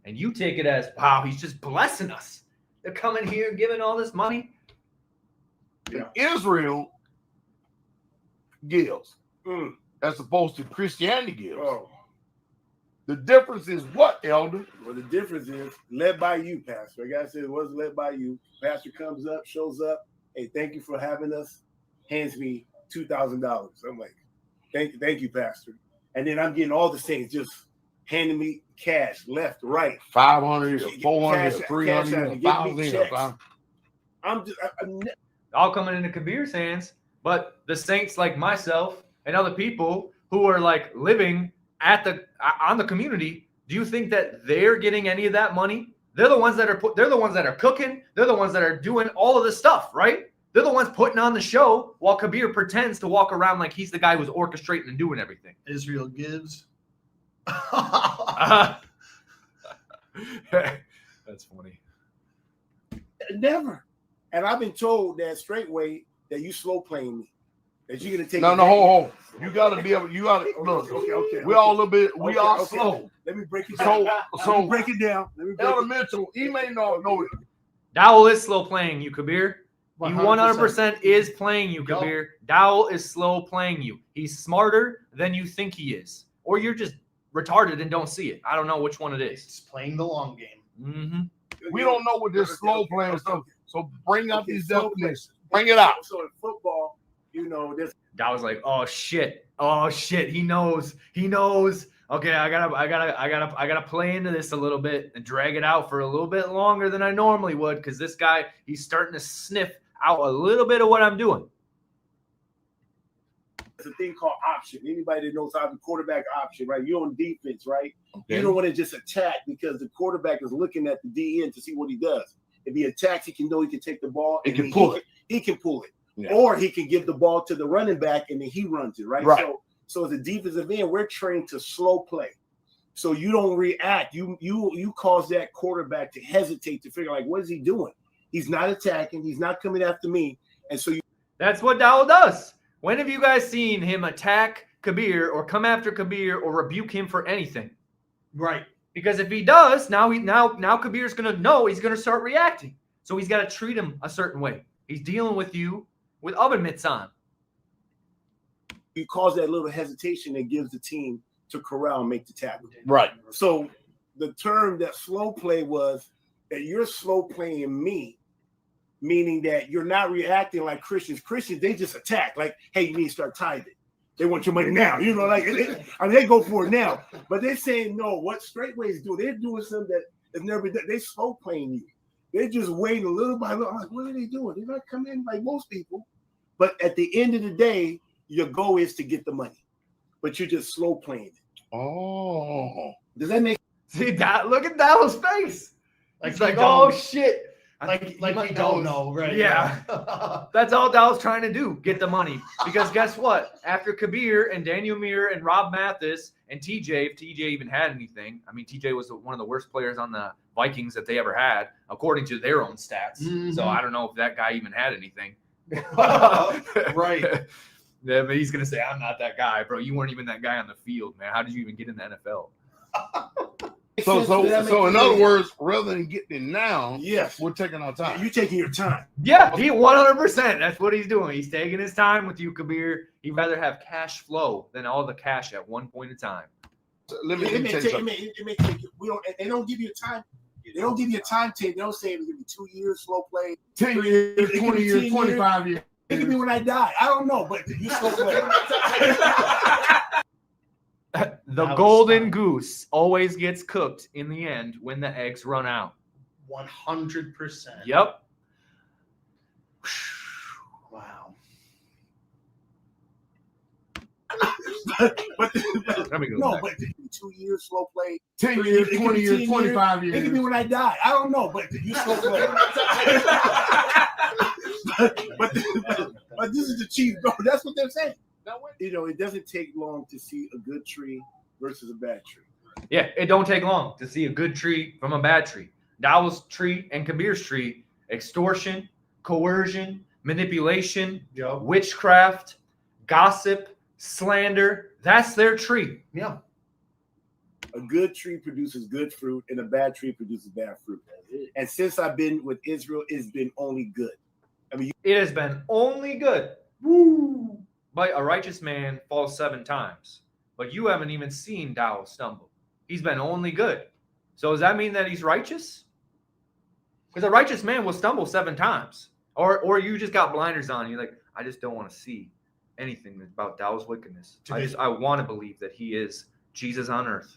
And you take it as, wow, he's just blessing us. They're coming here giving all this money. Israel gives as opposed to Christianity gives. Oh. The difference is what, Elder? Well, the difference is led by you, Pastor. Like I said, it was led by you. Pastor comes up, shows up. Hey, thank you for having us. Hands me $2,000. I'm like, thank you, Pastor. And then I'm getting all the saints just handing me cash left, right. 500, 400, Cash 300, out, give me 1,000. checks. I'm All coming into Kabeer's hands. But the saints like myself and other people who are like living on the community, do you think that they're getting any of that money? They're the ones that are cooking. They're the ones that are doing all of this stuff, right? They're the ones putting on the show while Kabeer pretends to walk around like he's the guy who's orchestrating and doing everything. Israel gives. That's funny. never. And I've been told that Straightway that you slow playing me. That you're gonna take No, hold. You gotta be able. You gotta look. Okay. We all a little bit. We are slow. Let me break it down. So Let me break it down. elemental. He may not know it. Dowell is slow playing you, Kabeer. He 100%. 100% is playing you, Kabeer. Dowell is slow playing you. He's smarter than you think he is. Or you're just retarded and don't see it. I don't know which one it is. It's playing the long game. Mm-hmm. We don't know what this slow playing stuff. So bring out these slow definitions. Bring it out. So in football, there's Dowell's like, oh shit. He knows. Okay, I gotta play into this a little bit and drag it out for a little bit longer than I normally would, because this guy, he's starting to sniff out a little bit of what I'm doing. a thing called option. Anybody that knows how the quarterback option, right? You're on defense, right? Okay. You don't want to just attack because the quarterback is looking at the DN to see what he does. If he attacks, he can know he can take the ball. He can pull it. He can pull it. Yeah. Or he can give the ball to the running back and then he runs it, right? Right. So as a defensive end, we're trained to slow play. So you don't react. You cause that quarterback to hesitate to figure like, what is he doing? He's not attacking. He's not coming after me. And so That's what Dowell does. When have you guys seen him attack Kabeer or come after Kabeer or rebuke him for anything? Right. Because if he does, now Kabeer's gonna know he's gonna start reacting. So he's got to treat him a certain way. He's dealing with you with oven mitts on. you cause that little hesitation that gives the team to corral and make the tackle. Right. So the term that slow play was that you're slow playing me, meaning that you're not reacting like Christians. Christians, they just attack. Like, hey, you need to start tithing. They want your money now. You know, like they go for it now. But they're saying, no, what Straightways do, they're doing something that has never been done. They slow playing you. They're just waiting a little by little. I'm like, what are they doing? They're not coming in like most people. But at the end of the day, your goal is to get the money. But you're just slow playing it. Oh. Does that make See that? Look at Dowell's face. Like He's like, he oh don't. shit. Like you don't know, right? Yeah. That's all Dowell's trying to do, get the money. Because guess what? After Kabeer and Daniel Muir and Rob Mathis and TJ, if TJ even had anything, I mean, TJ was one of the worst players on the Vikings that they ever had, according to their own stats. So I don't know if that guy even had anything. Right. Yeah, but he's going to say, I'm not that guy, bro. You weren't even that guy on the field, man. How did you even get in the NFL? So in other words, rather than getting it now, Yes. we're taking our time. You're taking your time. Yeah, he 100%. That's what he's doing. He's taking his time with you, Kabeer. He'd rather have cash flow than all the cash at one point in time. Let me tell you something. It may take. They don't give you a time. They don't give you a timetable. They don't say it's gonna be 2 years slow play, 10 years, 20 years, 25 years. It could be when I die. I don't know, but you slow play. The golden goose always gets cooked in the end when the eggs run out. 100%. Yep. Wow. but Let me go no, back. but 2 years slow play, 10 years, It could 20 be years, 10 25 It could be years. when I die. I don't know, but you slow play. but this is the chief, bro. That's what they're saying. It doesn't take long to see a good tree versus a bad tree. Yeah, it don't take long to see a good tree from a bad tree. Dowell's tree and Kabeer's tree, extortion, coercion, manipulation, witchcraft, gossip, slander. That's their tree. Yeah. A good tree produces good fruit, and a bad tree produces bad fruit. And since I've been with Israel, it's been only good. I mean, It has been only good. Woo! But a righteous man falls 7 times. But you haven't even seen Dowell stumble. He's been only good. So does that mean that he's righteous? Because a righteous man will stumble 7 times. Or you just got blinders on. You're like, I just don't want to see anything about Dowell's wickedness. I want to believe that he is Jesus on earth.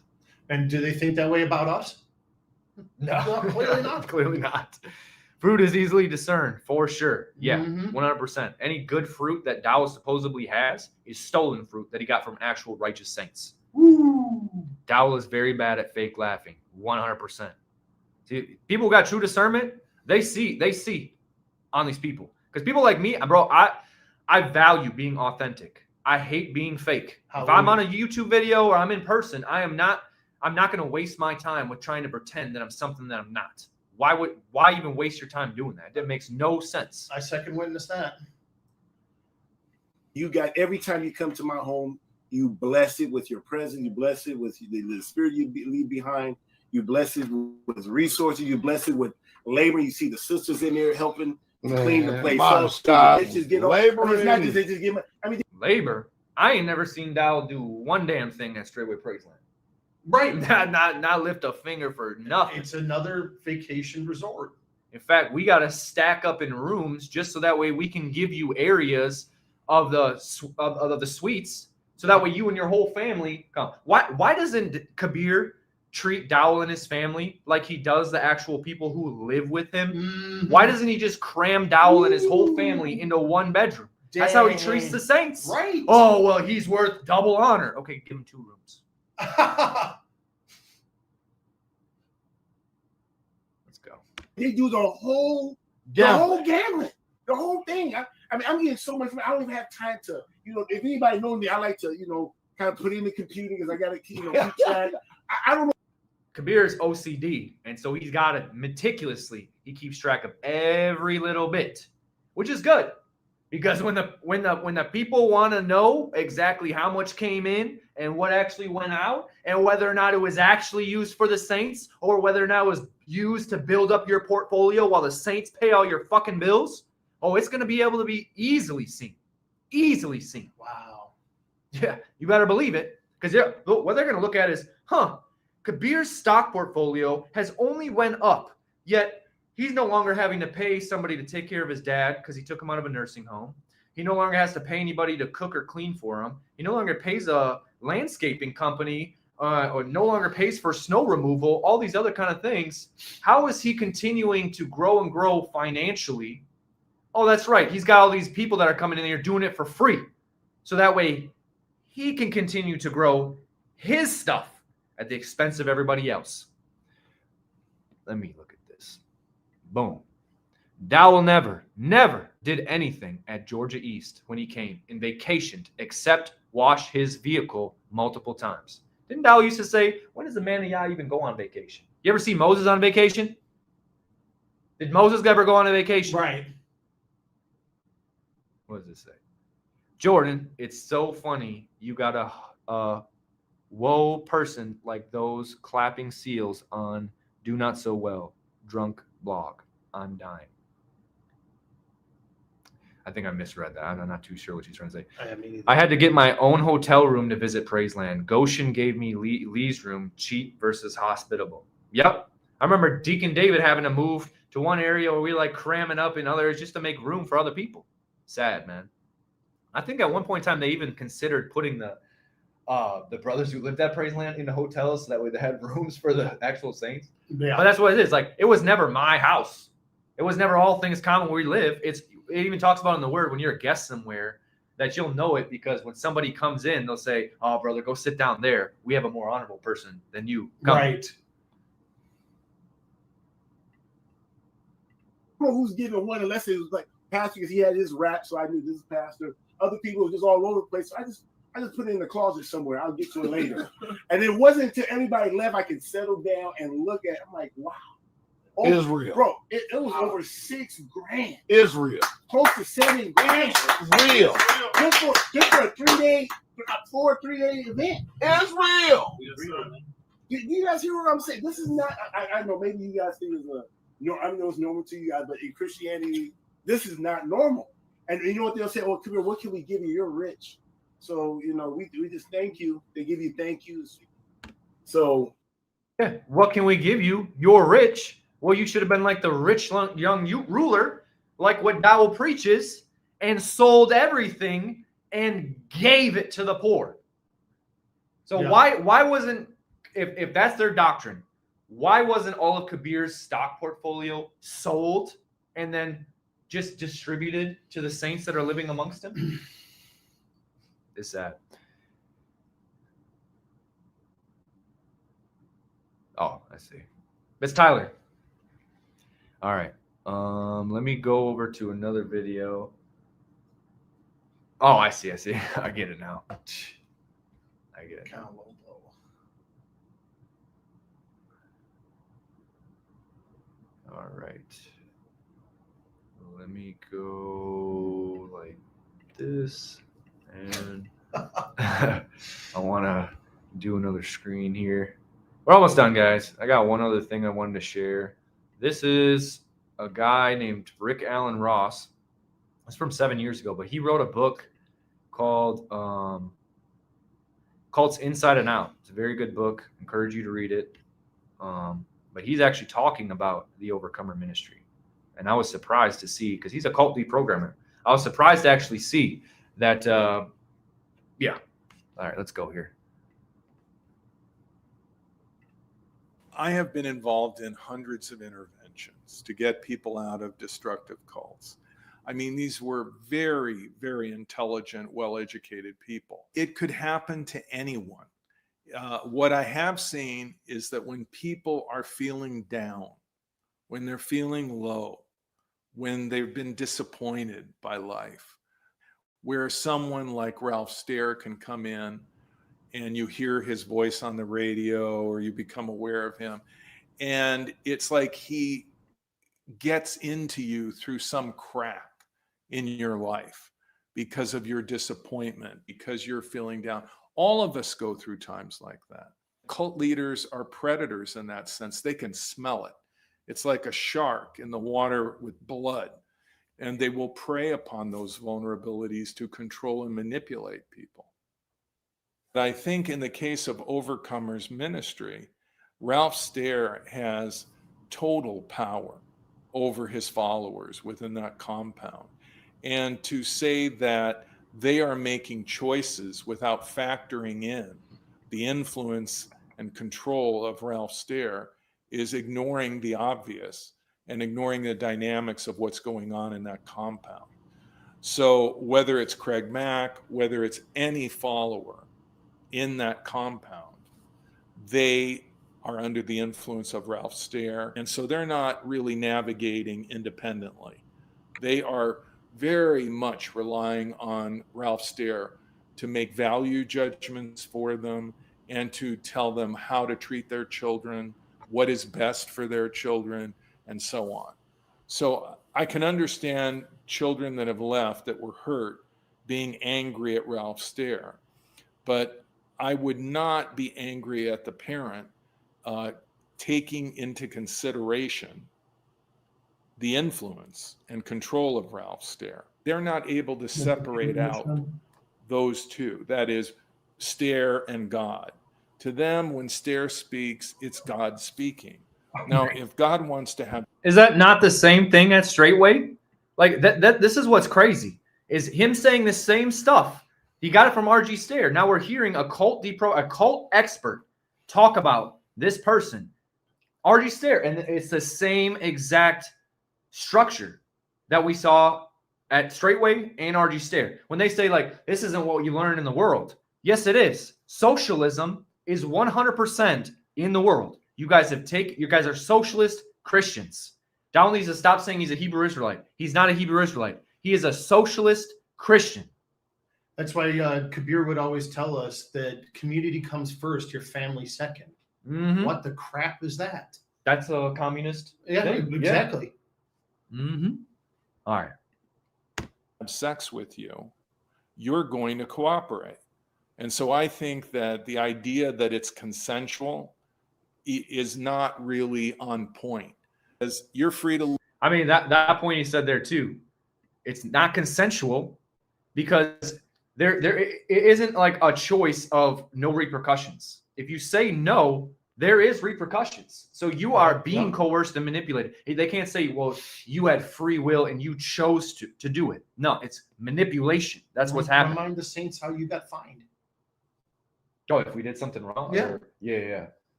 And do they think that way about us? No, clearly not. Clearly not. Fruit is easily discerned, for sure. Yeah, Mhm. 100%. Any good fruit that Dowell supposedly has is stolen fruit that he got from actual righteous saints. Woo. Dowell is very bad at fake laughing, 100%. See, people who got true discernment, they see on these people. Because people like me, bro, I value being authentic. I hate being fake. If I'm on a YouTube video or I'm in person, I'm not going to waste my time with trying to pretend that I'm something that I'm not. Why even waste your time doing that? That makes no sense. I second witness that. you got every time you come to my home, you bless it with your presence. You bless it with the spirit you leave behind. You bless it with resources. You bless it with labor. You see the sisters in there helping clean the place up. Labor. I ain't never seen Dowell do one damn thing at Straightway Praise Land. Right. Not lift a finger for nothing. It's another vacation resort. In fact, we got to stack up in rooms just so that way we can give you areas of the suites, so that way you and your whole family come. Why doesn't Kabeer treat Dowell and his family like he does the actual people who live with him? Mm-hmm. Why doesn't he just cram Dowell and his whole family into one bedroom? That's how he treats the saints. Right. Oh, well, he's worth double honor. Okay, give him 2 rooms. Let's go. They do the whole gambling, the whole thing. I mean, I'm getting so much. I don't even have time to, if anybody knows me, I like to, kind of put in the computer because I got to, keep track. I don't know. Kabeer's OCD, and so he's got it meticulously. He keeps track of every little bit, which is good. Because when the people want to know exactly how much came in and what actually went out and whether or not it was actually used for the saints or whether or not it was used to build up your portfolio while the saints pay all your fucking bills, it's going to be able to be easily seen. Easily seen. Wow. Yeah, you better believe it. Because what they're going to look at is, Kabeer's stock portfolio has only went up, yet he's no longer having to pay somebody to take care of his dad because he took him out of a nursing home. He no longer has to pay anybody to cook or clean for him. He no longer pays a landscaping company or no longer pays for snow removal, all these other kind of things. How is he continuing to grow and grow financially? Oh, that's right. He's got all these people that are coming in here doing it for free. So that way he can continue to grow his stuff at the expense of everybody else. Let me look at this. Boom. Dowell never did anything at Georgia East when he came and vacationed except wash his vehicle multiple times. Didn't Dowell used to say, when does the man of Yah even go on vacation? You ever see Moses on vacation? Did Moses ever go on a vacation? Right. What does it say? Jordan, it's so funny. You got a woe person like those clapping seals on Do Not So Well, drunk blog. I'm dying. I think I misread that. I'm not too sure what she's trying to say. I had to get my own hotel room to visit Praiseland. Goshen gave me Lee's room, cheap versus hospitable. Yep. I remember Deacon David having to move to one area where we like cramming up in others just to make room for other people. Sad, man. I think at one point in time they even considered putting the brothers who lived at Praiseland in the hotels so that way they had rooms for the actual saints. Yeah. But that's what it is. Like, it was never my house. It was never all things common where we live. It even talks about in the word when you're a guest somewhere that you'll know it, because when somebody comes in, they'll say, "Oh, brother, go sit down there. We have a more honorable person than you." Come. Right. Who's giving one, unless it was like pastor, because he had his rap, so I knew this is pastor. Other people were just all over the place. So I just put it in the closet somewhere. I'll get to it later. And it wasn't until everybody left I could settle down and look at it. I'm like, wow. Oh, It's real. Bro, it was over $6,000. It's real. Close to $7,000. It's real. Just for a 3-day event. It's real. Do you guys hear what I'm saying? This is not, I know maybe you guys think it's I know it's normal to you guys, but in Christianity, this is not normal. And you know what they'll say? Oh, Kabeer, what can we give you? You're rich. So, we just thank you. They give you thank yous. So. Yeah. What can we give you? You're rich. Well, you should have been like the rich young ruler, like what Dowell preaches, and sold everything and gave it to the poor. So Yeah. why wasn't, if that's their doctrine, why wasn't all of Kabeer's stock portfolio sold and then just distributed to the saints that are living amongst him? It's sad. Oh, I see. It's Tyler. All right. Let me go over to another video. Oh, I see. I get it now. I get it. Kind of low blow. All right. Let me go like this, and I want to do another screen here. We're almost done, guys. I got one other thing I wanted to share. This is a guy named Rick Allen Ross. It's from 7 years ago, but he wrote a book called Cults Inside and Out. It's a very good book. Encourage you to read it. But he's actually talking about the Overcomer Ministry. And I was surprised to see, because he's a cult deprogrammer. I was surprised to actually see that, yeah. All right, let's go here. I have been involved in hundreds of interventions to get people out of destructive cults. I mean, these were very, very intelligent, well-educated people. It could happen to anyone. What I have seen is that when people are feeling down, when they're feeling low, when they've been disappointed by life, where someone like Ralph Stair can come in and you hear his voice on the radio or you become aware of him, and it's like he gets into you through some crack in your life because of your disappointment, because you're feeling down. All of us go through times like that. Cult leaders are predators in that sense. They can smell it. It's like a shark in the water with blood, and they will prey upon those vulnerabilities to control and manipulate people. But I think in the case of Overcomer's ministry, Ralph Stair has total power over his followers within that compound. And to say that they are making choices without factoring in the influence and control of Ralph Stair is ignoring the obvious and ignoring the dynamics of what's going on in that compound. So whether it's Craig Mack, whether it's any follower in that compound, they are under the influence of Ralph Stair. And so they're not really navigating independently. They are very much relying on Ralph Stair to make value judgments for them and to tell them how to treat their children, what is best for their children, and so on. So I can understand children that have left that were hurt being angry at Ralph Stair, but I would not be angry at the parent taking into consideration the influence and control of Ralph Stair. They're not able to separate out those two, that is, Stair and God. To them, when Stair speaks, it's God speaking. Now, if God wants to have... Is that not the same thing at Straightway? Like, this is what's crazy, is him saying the same stuff. He got it from R.G. Stair. Now we're hearing a cult expert talk about this person, R.G. Stair, and it's the same exact structure that we saw at Straightway and R.G. Stair. When they say, like, this isn't what you learn in the world. Yes, it is. Socialism is 100% in the world. You guys are socialist Christians. Dowell needs to stop saying he's a Hebrew Israelite. He's not a Hebrew Israelite. He is a socialist Christian. That's why Kabeer would always tell us that community comes first, your family second. Mm-hmm. What the crap is that? That's a communist thing. Exactly. Yeah. Mm-hmm. All right. Have sex with you, you're going to cooperate. And so I think that the idea that it's consensual is not really on point, because you're free to... I mean, that point he said there too. It's not consensual because there it isn't like a choice of no repercussions. If you say no, there is repercussions. So you are being coerced and manipulated. They can't say, well, you had free will and you chose to do it. No, it's manipulation. That's what's happening. Remind the saints how you got fined. Oh, if we did something wrong? Yeah.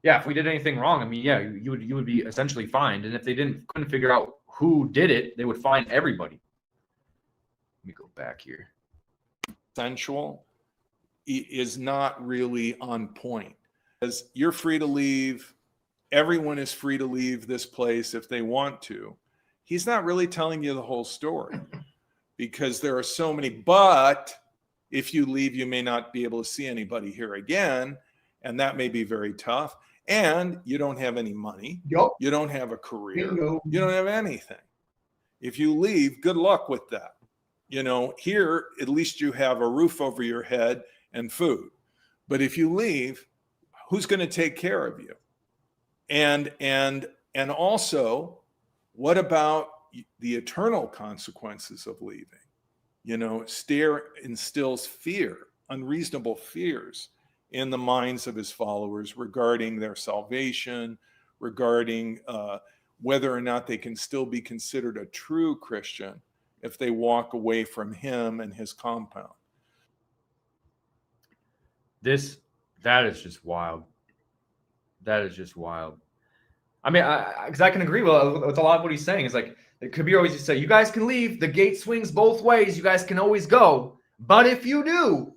Yeah, if we did anything wrong, I mean, yeah, you would be essentially fined. And if they couldn't figure out who did it, they would fine everybody. Let me go back here. Sensual is not really on point, because you're free to leave. Everyone is free to leave this place if they want to. He's not really telling you the whole story, because there are so many, but if you leave, you may not be able to see anybody here again. And that may be very tough. And you don't have any money. Yep. You don't have a career. Bingo. You don't have anything. If you leave, good luck with that. You know, here, at least you have a roof over your head and food. But if you leave, who's going to take care of you? And also, what about the eternal consequences of leaving? You know, Stair instills fear, unreasonable fears in the minds of his followers regarding their salvation, regarding whether or not they can still be considered a true Christian if they walk away from him and his compound. That is just wild. That is just wild. I mean, because I can agree with a lot of what he's saying. It's like, Kabeer always used to say, you guys can leave. The gate swings both ways. You guys can always go. But if you do,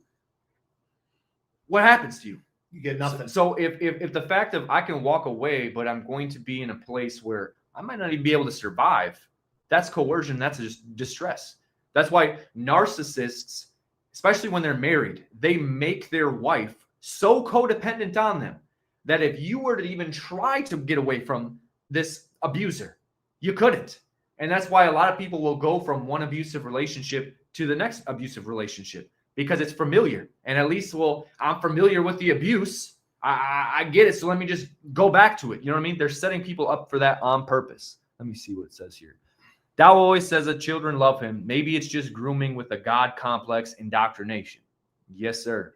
what happens to you? You get nothing. So if the fact of I can walk away, but I'm going to be in a place where I might not even be able to survive, that's coercion. That's just distress. That's why narcissists, especially when they're married, they make their wife so codependent on them that if you were to even try to get away from this abuser, you couldn't. And that's why a lot of people will go from one abusive relationship to the next abusive relationship, because it's familiar. And at least, well, I'm familiar with the abuse. I get it. So let me just go back to it. You know what I mean? They're setting people up for that on purpose. Let me see what it says here. Dowell always says that children love him. Maybe it's just grooming with a God complex indoctrination. Yes, sir.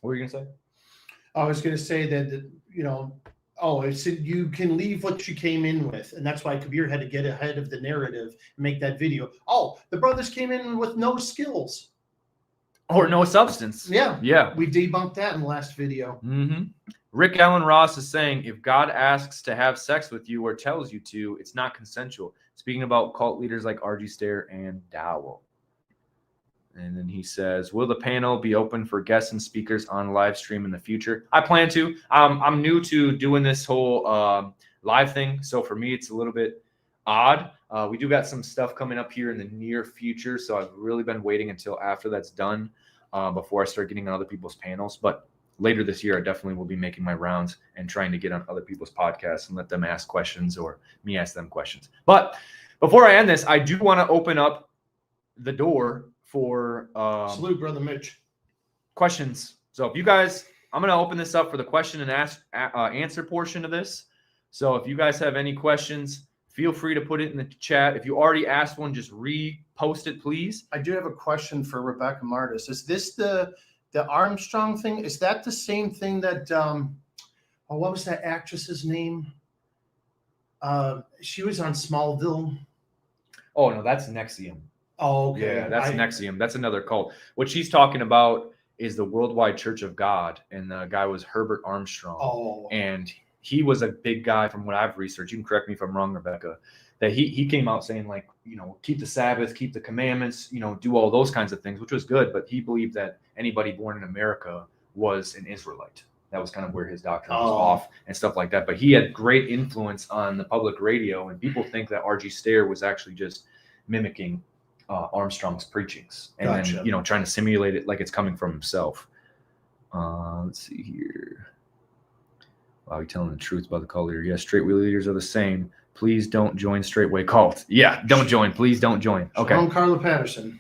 What were you going to say? I was going to say that, you know, it said you can leave what you came in with. And that's why Kabeer had to get ahead of the narrative and make that video. Oh, the brothers came in with no skills. Or no substance. Yeah. Yeah. We debunked that in the last video. Mm-hmm. Rick Allen Ross is saying, if God asks to have sex with you or tells you to, it's not consensual. Speaking about cult leaders like R.G. Stair and Dowell. And then he says, will the panel be open for guests and speakers on live stream in the future? I plan to. I'm new to doing this whole live thing. So for me, it's a little bit odd. We do got some stuff coming up here in the near future. So I've really been waiting until after that's done before I start getting on other people's panels. But later this year, I definitely will be making my rounds and trying to get on other people's podcasts and let them ask questions or me ask them questions. But before I end this, I do want to open up the door for Salute, Brother Mitch. questions. So if you guys, I'm going to open this up for the question and answer portion of this. So if you guys have any questions, feel free to put it in the chat. If you already asked one, just repost it, please. I do have a question for Rebecca Martis. Is this the Armstrong thing? Is that the same thing that what was that actress's name? She was on Smallville. Oh no, that's Nexium. Oh, okay. Yeah, that's Nexium. That's another cult. What she's talking about is the Worldwide Church of God, and the guy was Herbert Armstrong. Oh, And he was a big guy from what I've researched. You can correct me if I'm wrong, Rebecca, that he came out saying, like, keep the Sabbath, keep the commandments, do all those kinds of things, which was good. But he believed that anybody born in America was an Israelite. That was kind of where his doctrine was off and stuff like that. But he had great influence on the public radio, and people think that R.G. Stair was actually just mimicking Armstrong's preachings and then, trying to simulate it like it's coming from himself. Let's see here. Wow, you telling the truth about the cult leader? Yes, straightway leaders are the same. Please don't join straightway cult. Yeah, don't join. Please don't join. Okay. I'm Carla Patterson.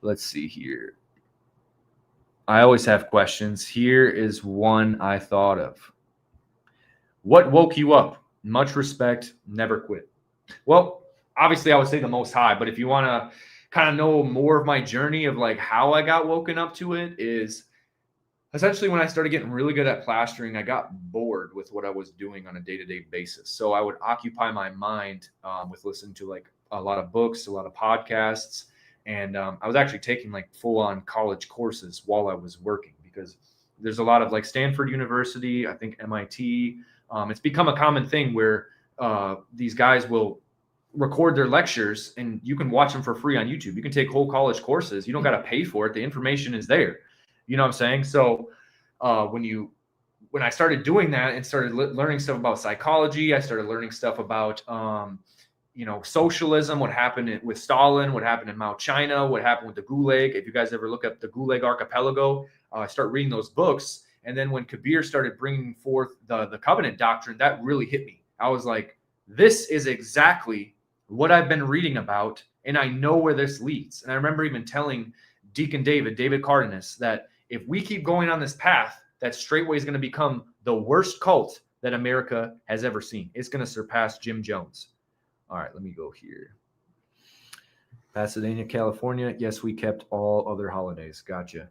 Let's see here. I always have questions. Here is one I thought of. What woke you up? Much respect. Never quit. Well, obviously I would say the Most High, but if you want to kind of know more of my journey of like how I got woken up to it, is essentially when I started getting really good at plastering, I got bored with what I was doing on a day-to-day basis. So I would occupy my mind with listening to like a lot of books, a lot of podcasts. And I was actually taking like full-on college courses while I was working, because there's a lot of like Stanford University, I think MIT. It's become a common thing where these guys will record their lectures and you can watch them for free on YouTube. You can take whole college courses. You don't got to pay for it. The information is there. You know what I'm saying? So when I started doing that and started learning stuff about psychology, I started learning stuff about, socialism, what happened with Stalin, what happened in Mao China, what happened with the Gulag. If you guys ever look up the Gulag Archipelago, start reading those books. And then when Kabeer started bringing forth the covenant doctrine, that really hit me. I was like, this is exactly what I've been reading about, and I know where this leads. And I remember even telling Deacon David Cardenas, that if we keep going on this path, that Straightway is going to become the worst cult that America has ever seen. It's going to surpass Jim Jones. All right, let me go here. Pasadena, California. Yes, we kept all other holidays. Gotcha.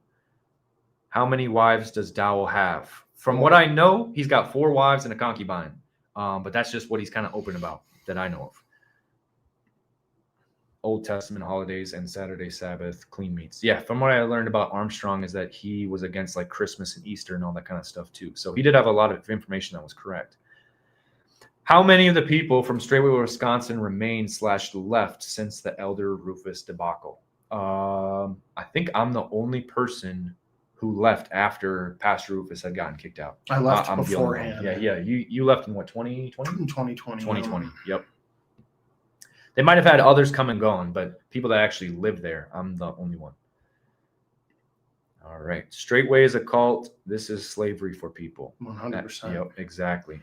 How many wives does Dowell have? From what I know, he's got 4 wives and a concubine. But that's just what he's kind of open about that I know of. Old Testament holidays and Saturday Sabbath, clean meats. Yeah, from what I learned about Armstrong is that he was against like Christmas and Easter and all that kind of stuff too. So he did have a lot of information that was correct. How many of the people from Straightway, Wisconsin remained/left since the Elder Rufus debacle? I think I'm the only person who left after Pastor Rufus had gotten kicked out. I left beforehand. Yeah. You left in what, 2020? 2020. 2020. Yep. They might have had others come and gone, but people that actually live there, I'm the only one. All right. Straightway is a cult. This is slavery for people. 100%. Yep, exactly.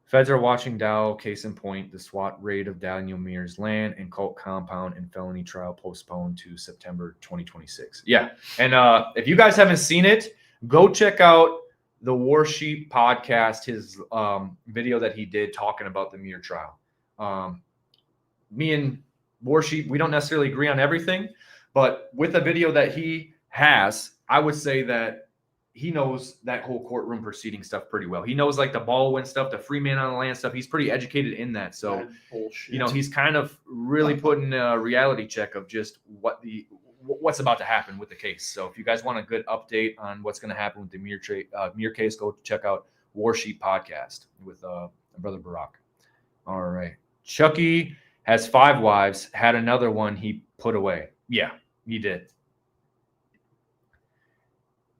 Feds are watching Dowell. Case in point, the SWAT raid of Daniel Mears' land and cult compound and felony trial postponed to September 2026. Yeah. And if you guys haven't seen it, go check out the War Sheep podcast, his video that he did talking about the Mears trial. Me and War Sheep, we don't necessarily agree on everything, but with the video that he has, I would say that he knows that whole courtroom proceeding stuff pretty well. He knows like the Baldwin stuff, the free man on the land stuff. He's pretty educated in that. So, he's kind of really putting a reality check of just what's about to happen with the case. So if you guys want a good update on what's going to happen with the Mears case, go check out War Sheep podcast with Brother Barack. All right. Chucky has 5 wives, had another one he put away. Yeah. He did.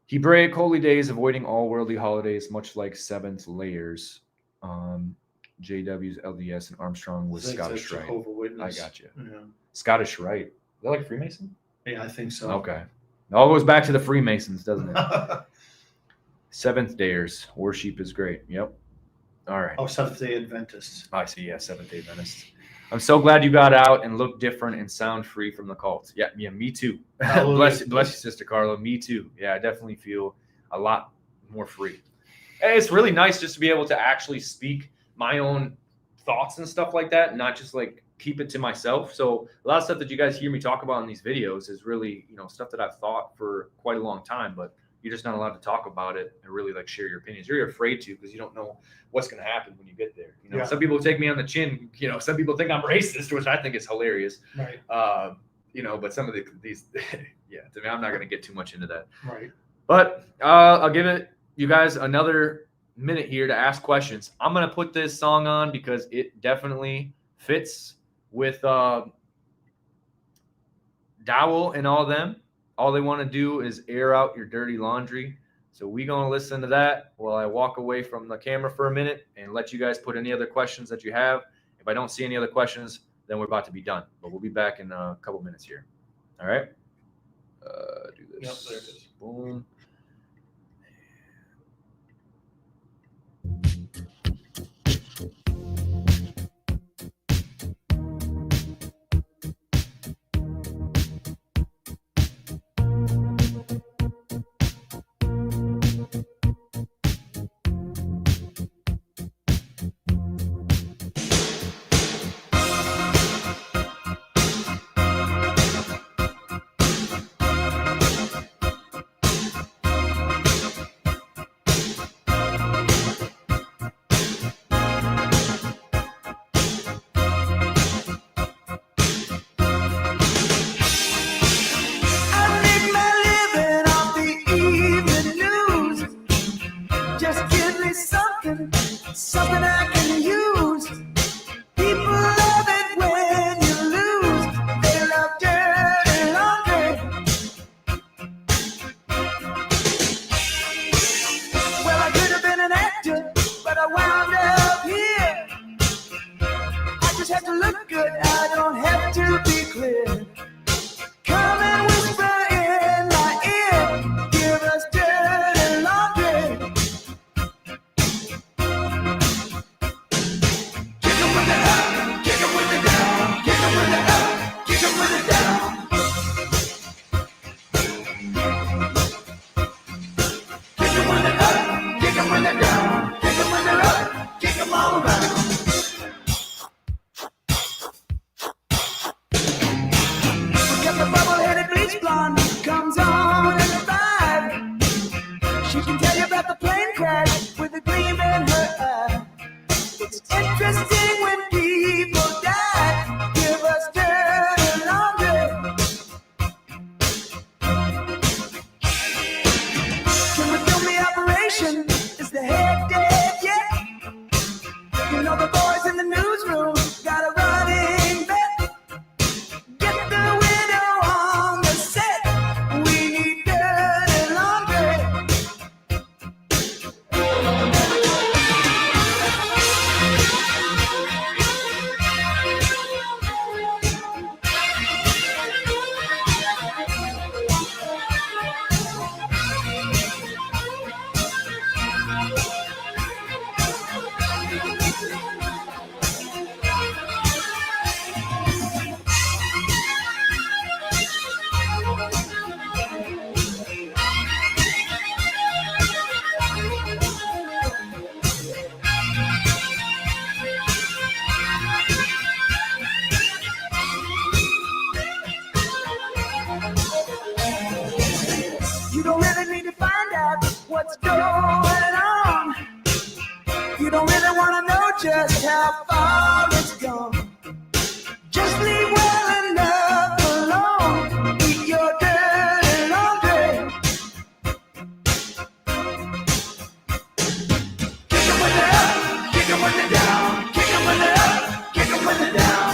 Hebraic holy days, avoiding all worldly holidays, much like seventh layers. JW's LDS and Armstrong was It's like Scottish the Rite. Jehovah Witness. I got you. Yeah. Scottish Rite. Is that like Freemason? Yeah, I think so. Okay. It all goes back to the Freemasons, doesn't it? Seventh Dayers. Worship is great. Yep. All right. Oh, Seventh-day Adventists. I see. Yeah, Seventh-day Adventists. I'm so glad you got out and looked different and sound free from the cult. Yeah, me too. bless you, Sister Carla. Me too. Yeah, I definitely feel a lot more free. And it's really nice just to be able to actually speak my own thoughts and stuff like that, not just like keep it to myself. So a lot of stuff that you guys hear me talk about in these videos is really, stuff that I've thought for quite a long time, but you're just not allowed to talk about it and really like share your opinions. You're afraid to because you don't know what's going to happen when you get there. Yeah. Some people take me on the chin. Some people think I'm racist, which I think is hilarious. Right. But some of these, yeah. To me, I'm not going to get too much into that. Right. But I'll give you guys another minute here to ask questions. I'm going to put this song on because it definitely fits with Dowell and all them. All they want to do is air out your dirty laundry. So we're going to listen to that while I walk away from the camera for a minute and let you guys put any other questions that you have. If I don't see any other questions, then we're about to be done. But we'll be back in a couple minutes here. All right? Do this. Yep, there it is. Boom. Something I can use. People love it when you lose. They love dirty laundry. Well, I could have been an actor, but I wound up here. I just have to look good. I don't have to be clear. Come and whisper in my ear. Give us dirty laundry. Comes on at 5. She can tell you about the plane crash with a gleam in her eye. It's interesting when people die. Give us dirty laundry. Can we film the operation? Is the head dead yet? The boys in the newsroom got a running bet. Get the widow on the set. We need dirty laundry. You don't really need to find out what's going on. You don't really want to know just how far it's gone. Just leave well enough alone. Eat your dirty laundry. Kick 'em when they're up, kick 'em when they're down. Kick 'em when they're up, kick 'em when they're down.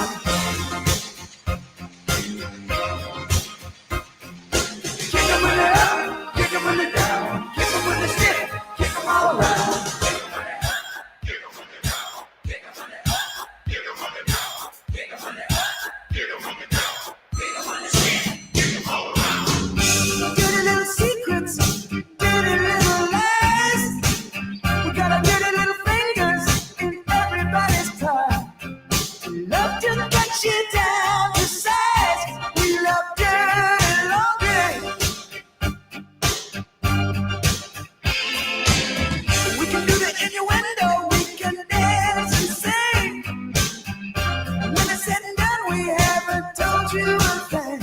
taught you a thing.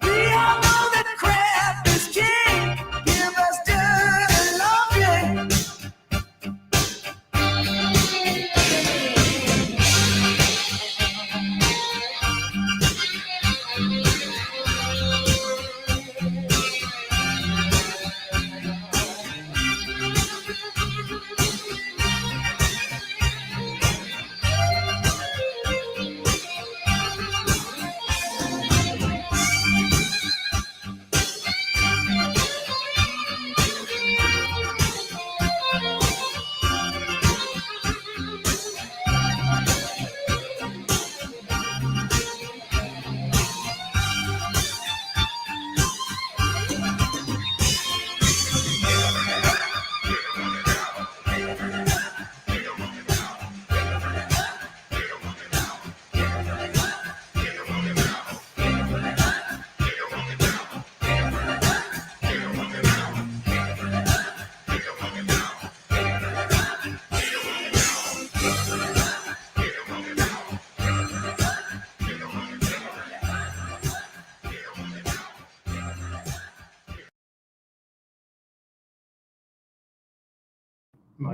We all know that crap is king. Give us dirty laundry.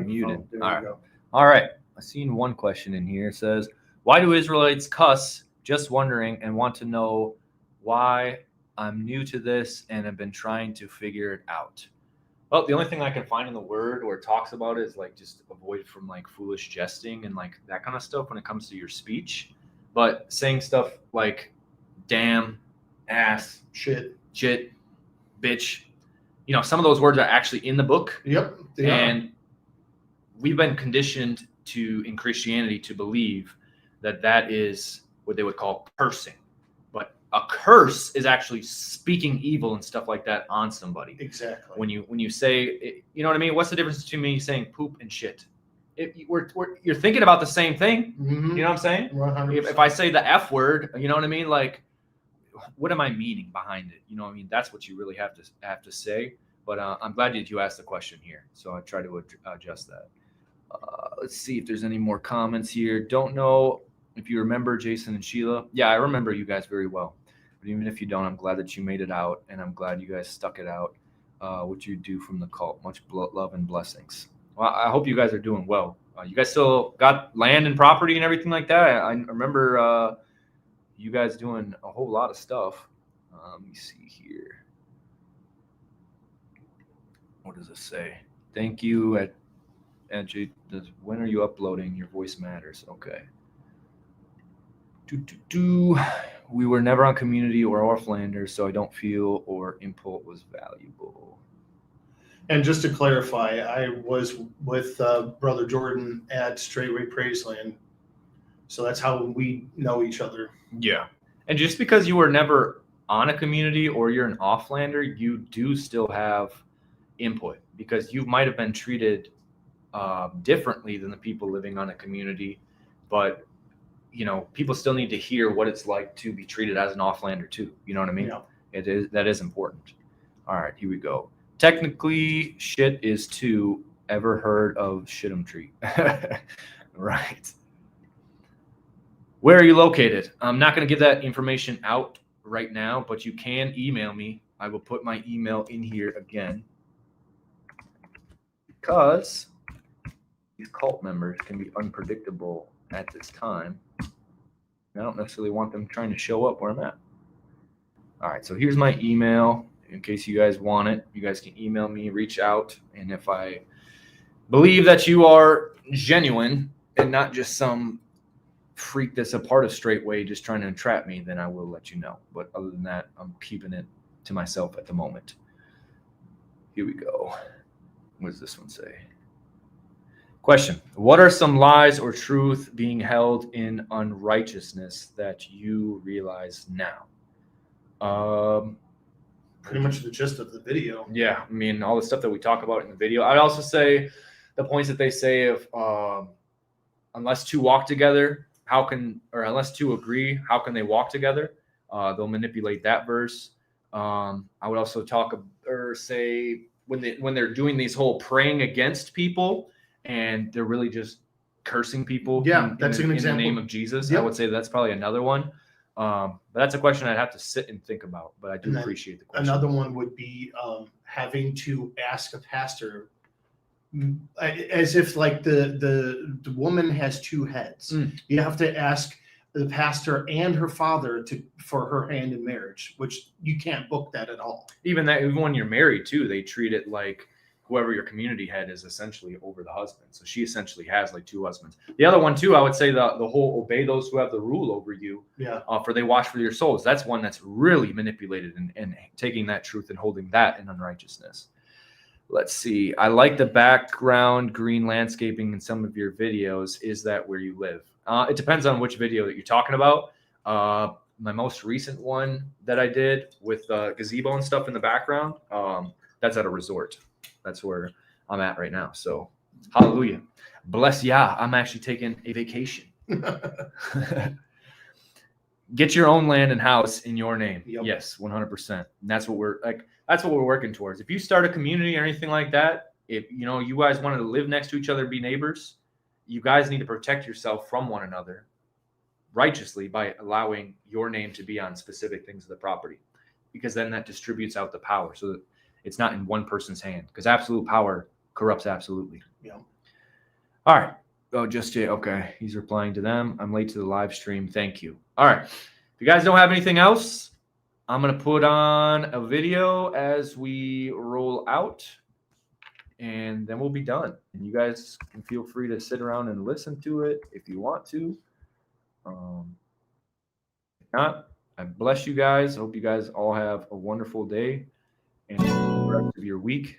Muted. There All you right. go. All right. I seen one question in here. It says, why do Israelites cuss? Just wondering and want to know why. I'm new to this and have been trying to figure it out. Well, the only thing I can find in the word where it talks about it is like just avoid from like foolish jesting and like that kind of stuff when it comes to your speech. But saying stuff like damn, ass, Shit. bitch, you know, some of those words are actually in the book. Yep. They are. And we've been conditioned in Christianity to believe that that is what they would call cursing. But a curse is actually speaking evil and stuff like that on somebody. Exactly. When you say, you know what I mean? What's the difference between me saying poop and shit? You're thinking about the same thing. Mhm. You know what I'm saying? 100%. If I say the F word, you know what I mean? Like, what am I meaning behind it? You know what I mean? That's what you really have to say. But I'm glad that you asked the question here. So I try to adjust that. Let's see if there's any more comments here. Don't know if you remember Jason and Sheila. Yeah, I remember you guys very well. But even if you don't, I'm glad that you made it out, and I'm glad you guys stuck it out. What you do from the cult. Much love and blessings. Well, I hope you guys are doing well. You guys still got land and property and everything like that. I remember you guys doing a whole lot of stuff. Let me see here. What does it say? Thank you Angie, when are you uploading? Your voice matters. Okay. We were never on Community or Orflander, so I don't feel or input was valuable. And just to clarify, I was with Brother Jordan at Straightway Praiseland. So that's how we know each other. Yeah. And just because you were never on a community or you're an Offlander, you do still have input because you might have been treated differently than the people living on a community, but you know, people still need to hear what it's like to be treated as an Offlander too. You know what I mean? Yeah. That is important. All right, here we go. Technically, shit is too. Ever heard of Shit'em Tree? Right. Where are you located? I'm not going to give that information out right now, but you can email me. I will put my email in here again because these cult members can be unpredictable at this time. I don't necessarily want them trying to show up where I'm at. All right, so here's my email. In case you guys want it, you guys can email me, reach out, and if I believe that you are genuine and not just some freak that's a part of Straightway just trying to entrap me, then I will let you know. But other than that, I'm keeping it to myself at the moment. Here we go. What does this one say? Question. What are some lies or truth being held in unrighteousness that you realize now? Pretty much the gist of the video. Yeah, I mean, all the stuff that we talk about in the video. I'd also say the points that they say of unless two walk together, unless two agree, how can they walk together? They'll manipulate that verse. I would also say when they're doing these whole praying against people and they're really just cursing people. Yeah, that's an example. In the name of Jesus. Yep. I would say that's probably another one. But that's a question I'd have to sit and think about. But I do And then appreciate the question. Another one would be having to ask a pastor, as if like the woman has two heads. You have to ask the pastor and her father for her hand in marriage, which you can't book that at all. Even when you're married too, they treat it like whoever your community head is essentially over the husband. So she essentially has like two husbands. The other one too, I would say the whole obey those who have the rule over you. Yeah. For they watch for your souls. That's one that's really manipulated and taking that truth and holding that in unrighteousness. Let's see. I like the background green landscaping in some of your videos. Is that where you live? It depends on which video that you're talking about. My most recent one that I did with gazebo and stuff in the background, that's at a resort. That's where I'm at right now. So, hallelujah. Bless Yah. I'm actually taking a vacation. Get your own land and house in your name. Yep. Yes, 100%. And that's what we're working towards. If you start a community or anything like that, if you guys wanted to live next to each other, be neighbors, you guys need to protect yourself from one another righteously by allowing your name to be on specific things of the property, because then that distributes out the power so that it's not in one person's hand, because absolute power corrupts absolutely. Yeah. All right. Oh, just yet. Okay. He's replying to them. I'm late to the live stream. Thank you. All right. If you guys don't have anything else, I'm going to put on a video as we roll out, and then we'll be done. And you guys can feel free to sit around and listen to it if you want to. If not, I bless you guys. I hope you guys all have a wonderful day and the rest of your week.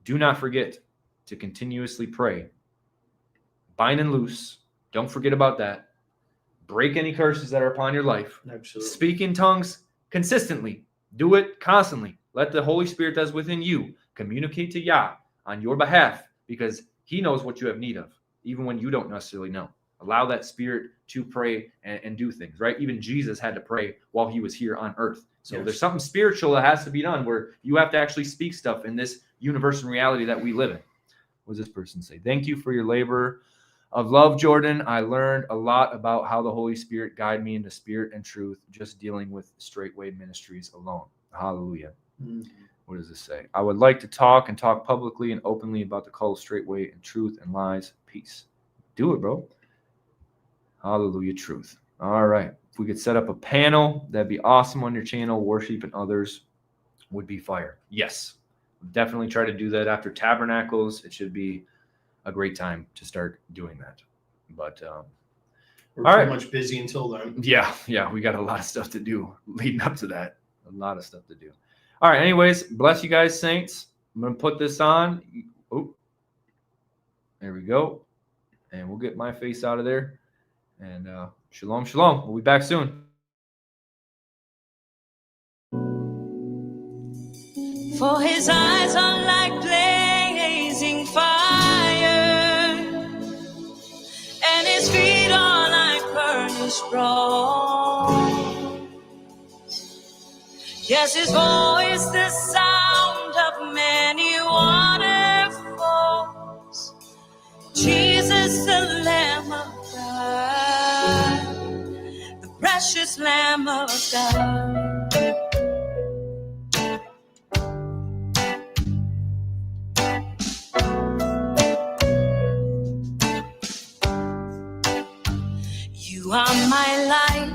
Do not forget to continuously pray. Bind and loose. Don't forget about that. Break any curses that are upon your life. Absolutely. Speak in tongues consistently. Do it constantly. Let the Holy Spirit that's within you communicate to Yah on your behalf, because he knows what you have need of, even when you don't necessarily know. Allow that spirit to pray and do things, right? Even Jesus had to pray while he was here on earth. So Yes. There's something spiritual that has to be done where you have to actually speak stuff in this universe and reality that we live in. What does this person say? Thank you for your labor of love, Jordan. I learned a lot about how the Holy Spirit guide me into spirit and truth, just dealing with Straightway Ministries alone. Hallelujah. Mhm. What does this say? I would like to talk publicly and openly about the cult of Straightway and truth and lies. Peace. Do it, bro. Hallelujah, truth. All right. If we could set up a panel, that'd be awesome on your channel. Worship and others would be fire. Yes. Definitely try to do that after Tabernacles. It should be a great time to start doing that. But We're all pretty right. much busy until then. yeah, we got a lot of stuff to do leading up to that. A lot of stuff to do. All right. Anyways, bless you guys, saints. I'm going to put this on. Oh, there we go. And we'll get my face out of there. And shalom, shalom. We'll be back soon. For his eyes are like blazing fire, and his feet are like burnished bronze. Yes, his voice the sound of many waterfalls. Jesus, the Lamb of God, the precious Lamb of God. You are my light.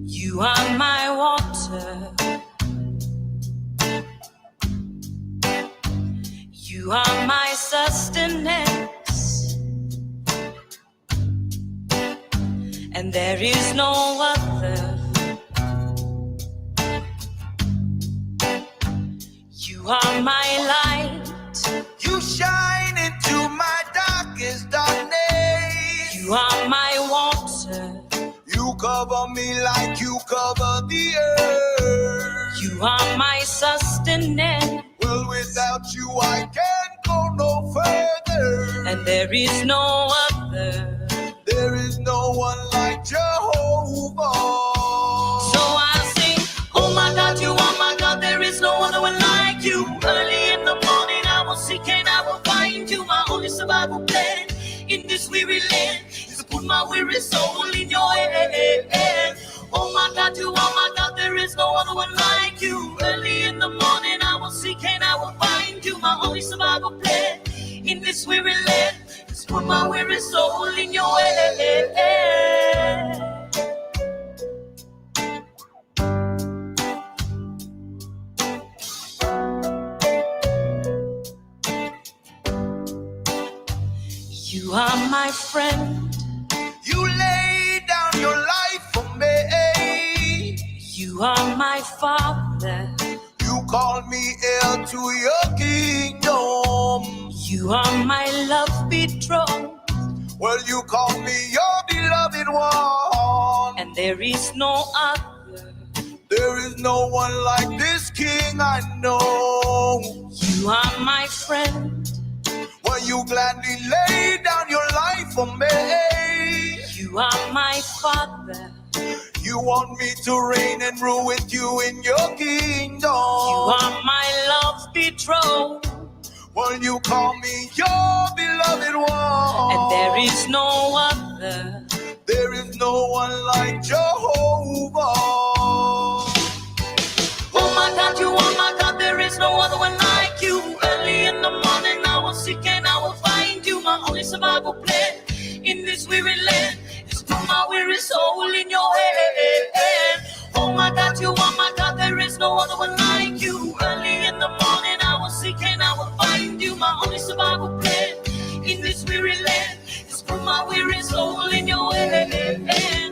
You are my water. You are my sustenance. And there is no other. You are my light. You shine into my darkest darkness. You are my water. You cover me like you cover the earth. You are my sustenance. Well, without you, I can't go no further. And there is no other. There is no one like Jehovah. So I sing, oh my God, you are my God. There is no other one like you. Early in the morning, I will seek and I will find you. My only survival plan in this weary land is put my weary soul in your hand. Oh my God, there is no other one like you. Early in the morning I will seek and I will find you. My only survival plan in this weary land is put my weary soul in your hand. You are my friend. You lay down your life for me. You are my father. You call me heir to your kingdom. You are my love betrothed. Well, you call me your beloved one. And there is no other. There is no one like this king I know. You are my friend. Well, you gladly lay down your life for me. You are my father. You want me to reign and rule with you in your kingdom. You are my love's betrothed. Well, you call me your beloved one. And there is no other. There is no one like Jehovah. Oh my God, you are my God. There is no other one like you. Early in the morning I will seek and I will find you. My only survival plan in this weary land is put my weary soul in your hand. Oh my God, you are my God. There is no other one like you. Early in the morning I will seek and I will find you. My only survival plan in this weary land is put my weary soul in your hand.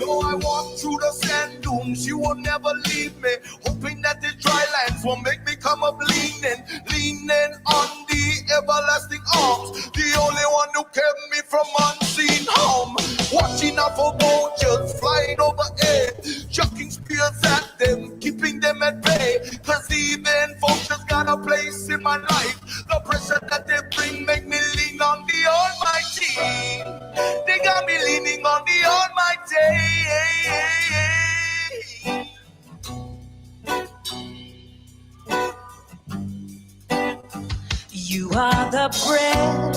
Though I walk through the sand dunes, you will never leave me. Hoping that the dry lands will make me come up leaning on the everlasting arms. The only one who kept me from unseen harm. Watching out for vultures flying overhead, chucking spears at them, keeping them at bay. Cause even vultures got a place in my life. The pressure that they bring make me lean on the Almighty. They got me leaning on the Almighty. You are the bread.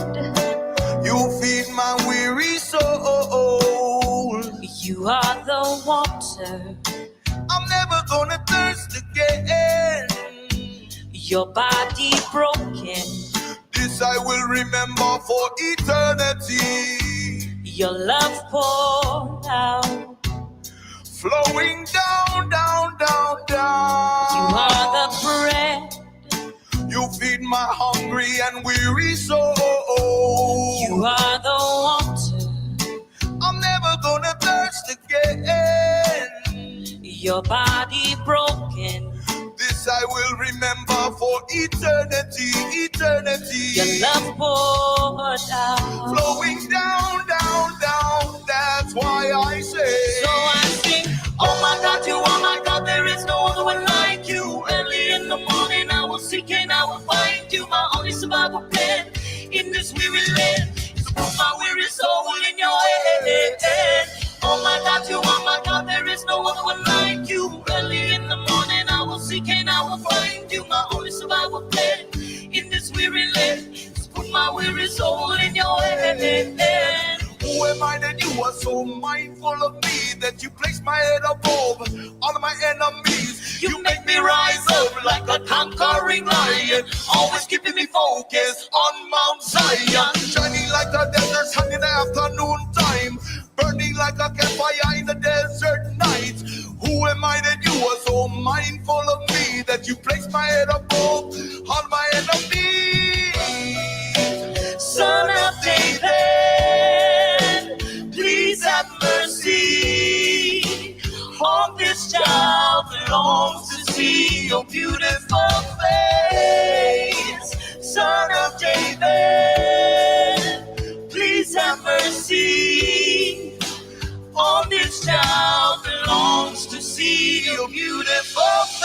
You feed my weary soul. You are the water. I'm never gonna thirst again. Your body broken. This I will remember for eternity. Your love poured out, flowing down, down, down, down. You are the bread. You feed my hungry and weary soul. You are the water. I'm never gonna thirst again. Your body broken. This I will remember for eternity, eternity. Your love poured out, flowing down, down, down. That's why I say. So I sing, oh my God, you are my God. There is no other one like you. Early in the morning I will seek and I will find you. My only survival plan in this weary land is to put my weary soul in your hand. Oh my God, you are my God. There is no other one like you. Early in the morning I will seek and I will find you. My only survival plan in this weary land is to put my weary soul in your hand. Who am I that you are so mindful of me, that you place my head above all of my enemies? You make me rise up like a conquering lion, always keeping me focused on Mount Zion. Shining like the desert sun in the afternoon time, burning like a campfire in the desert night. Who am I that you are so mindful of me, that you place my head above all my enemies? Son of David, please have mercy on this child that longs to see your beautiful face. Son of David, please have mercy on this child that longs to see your beautiful face.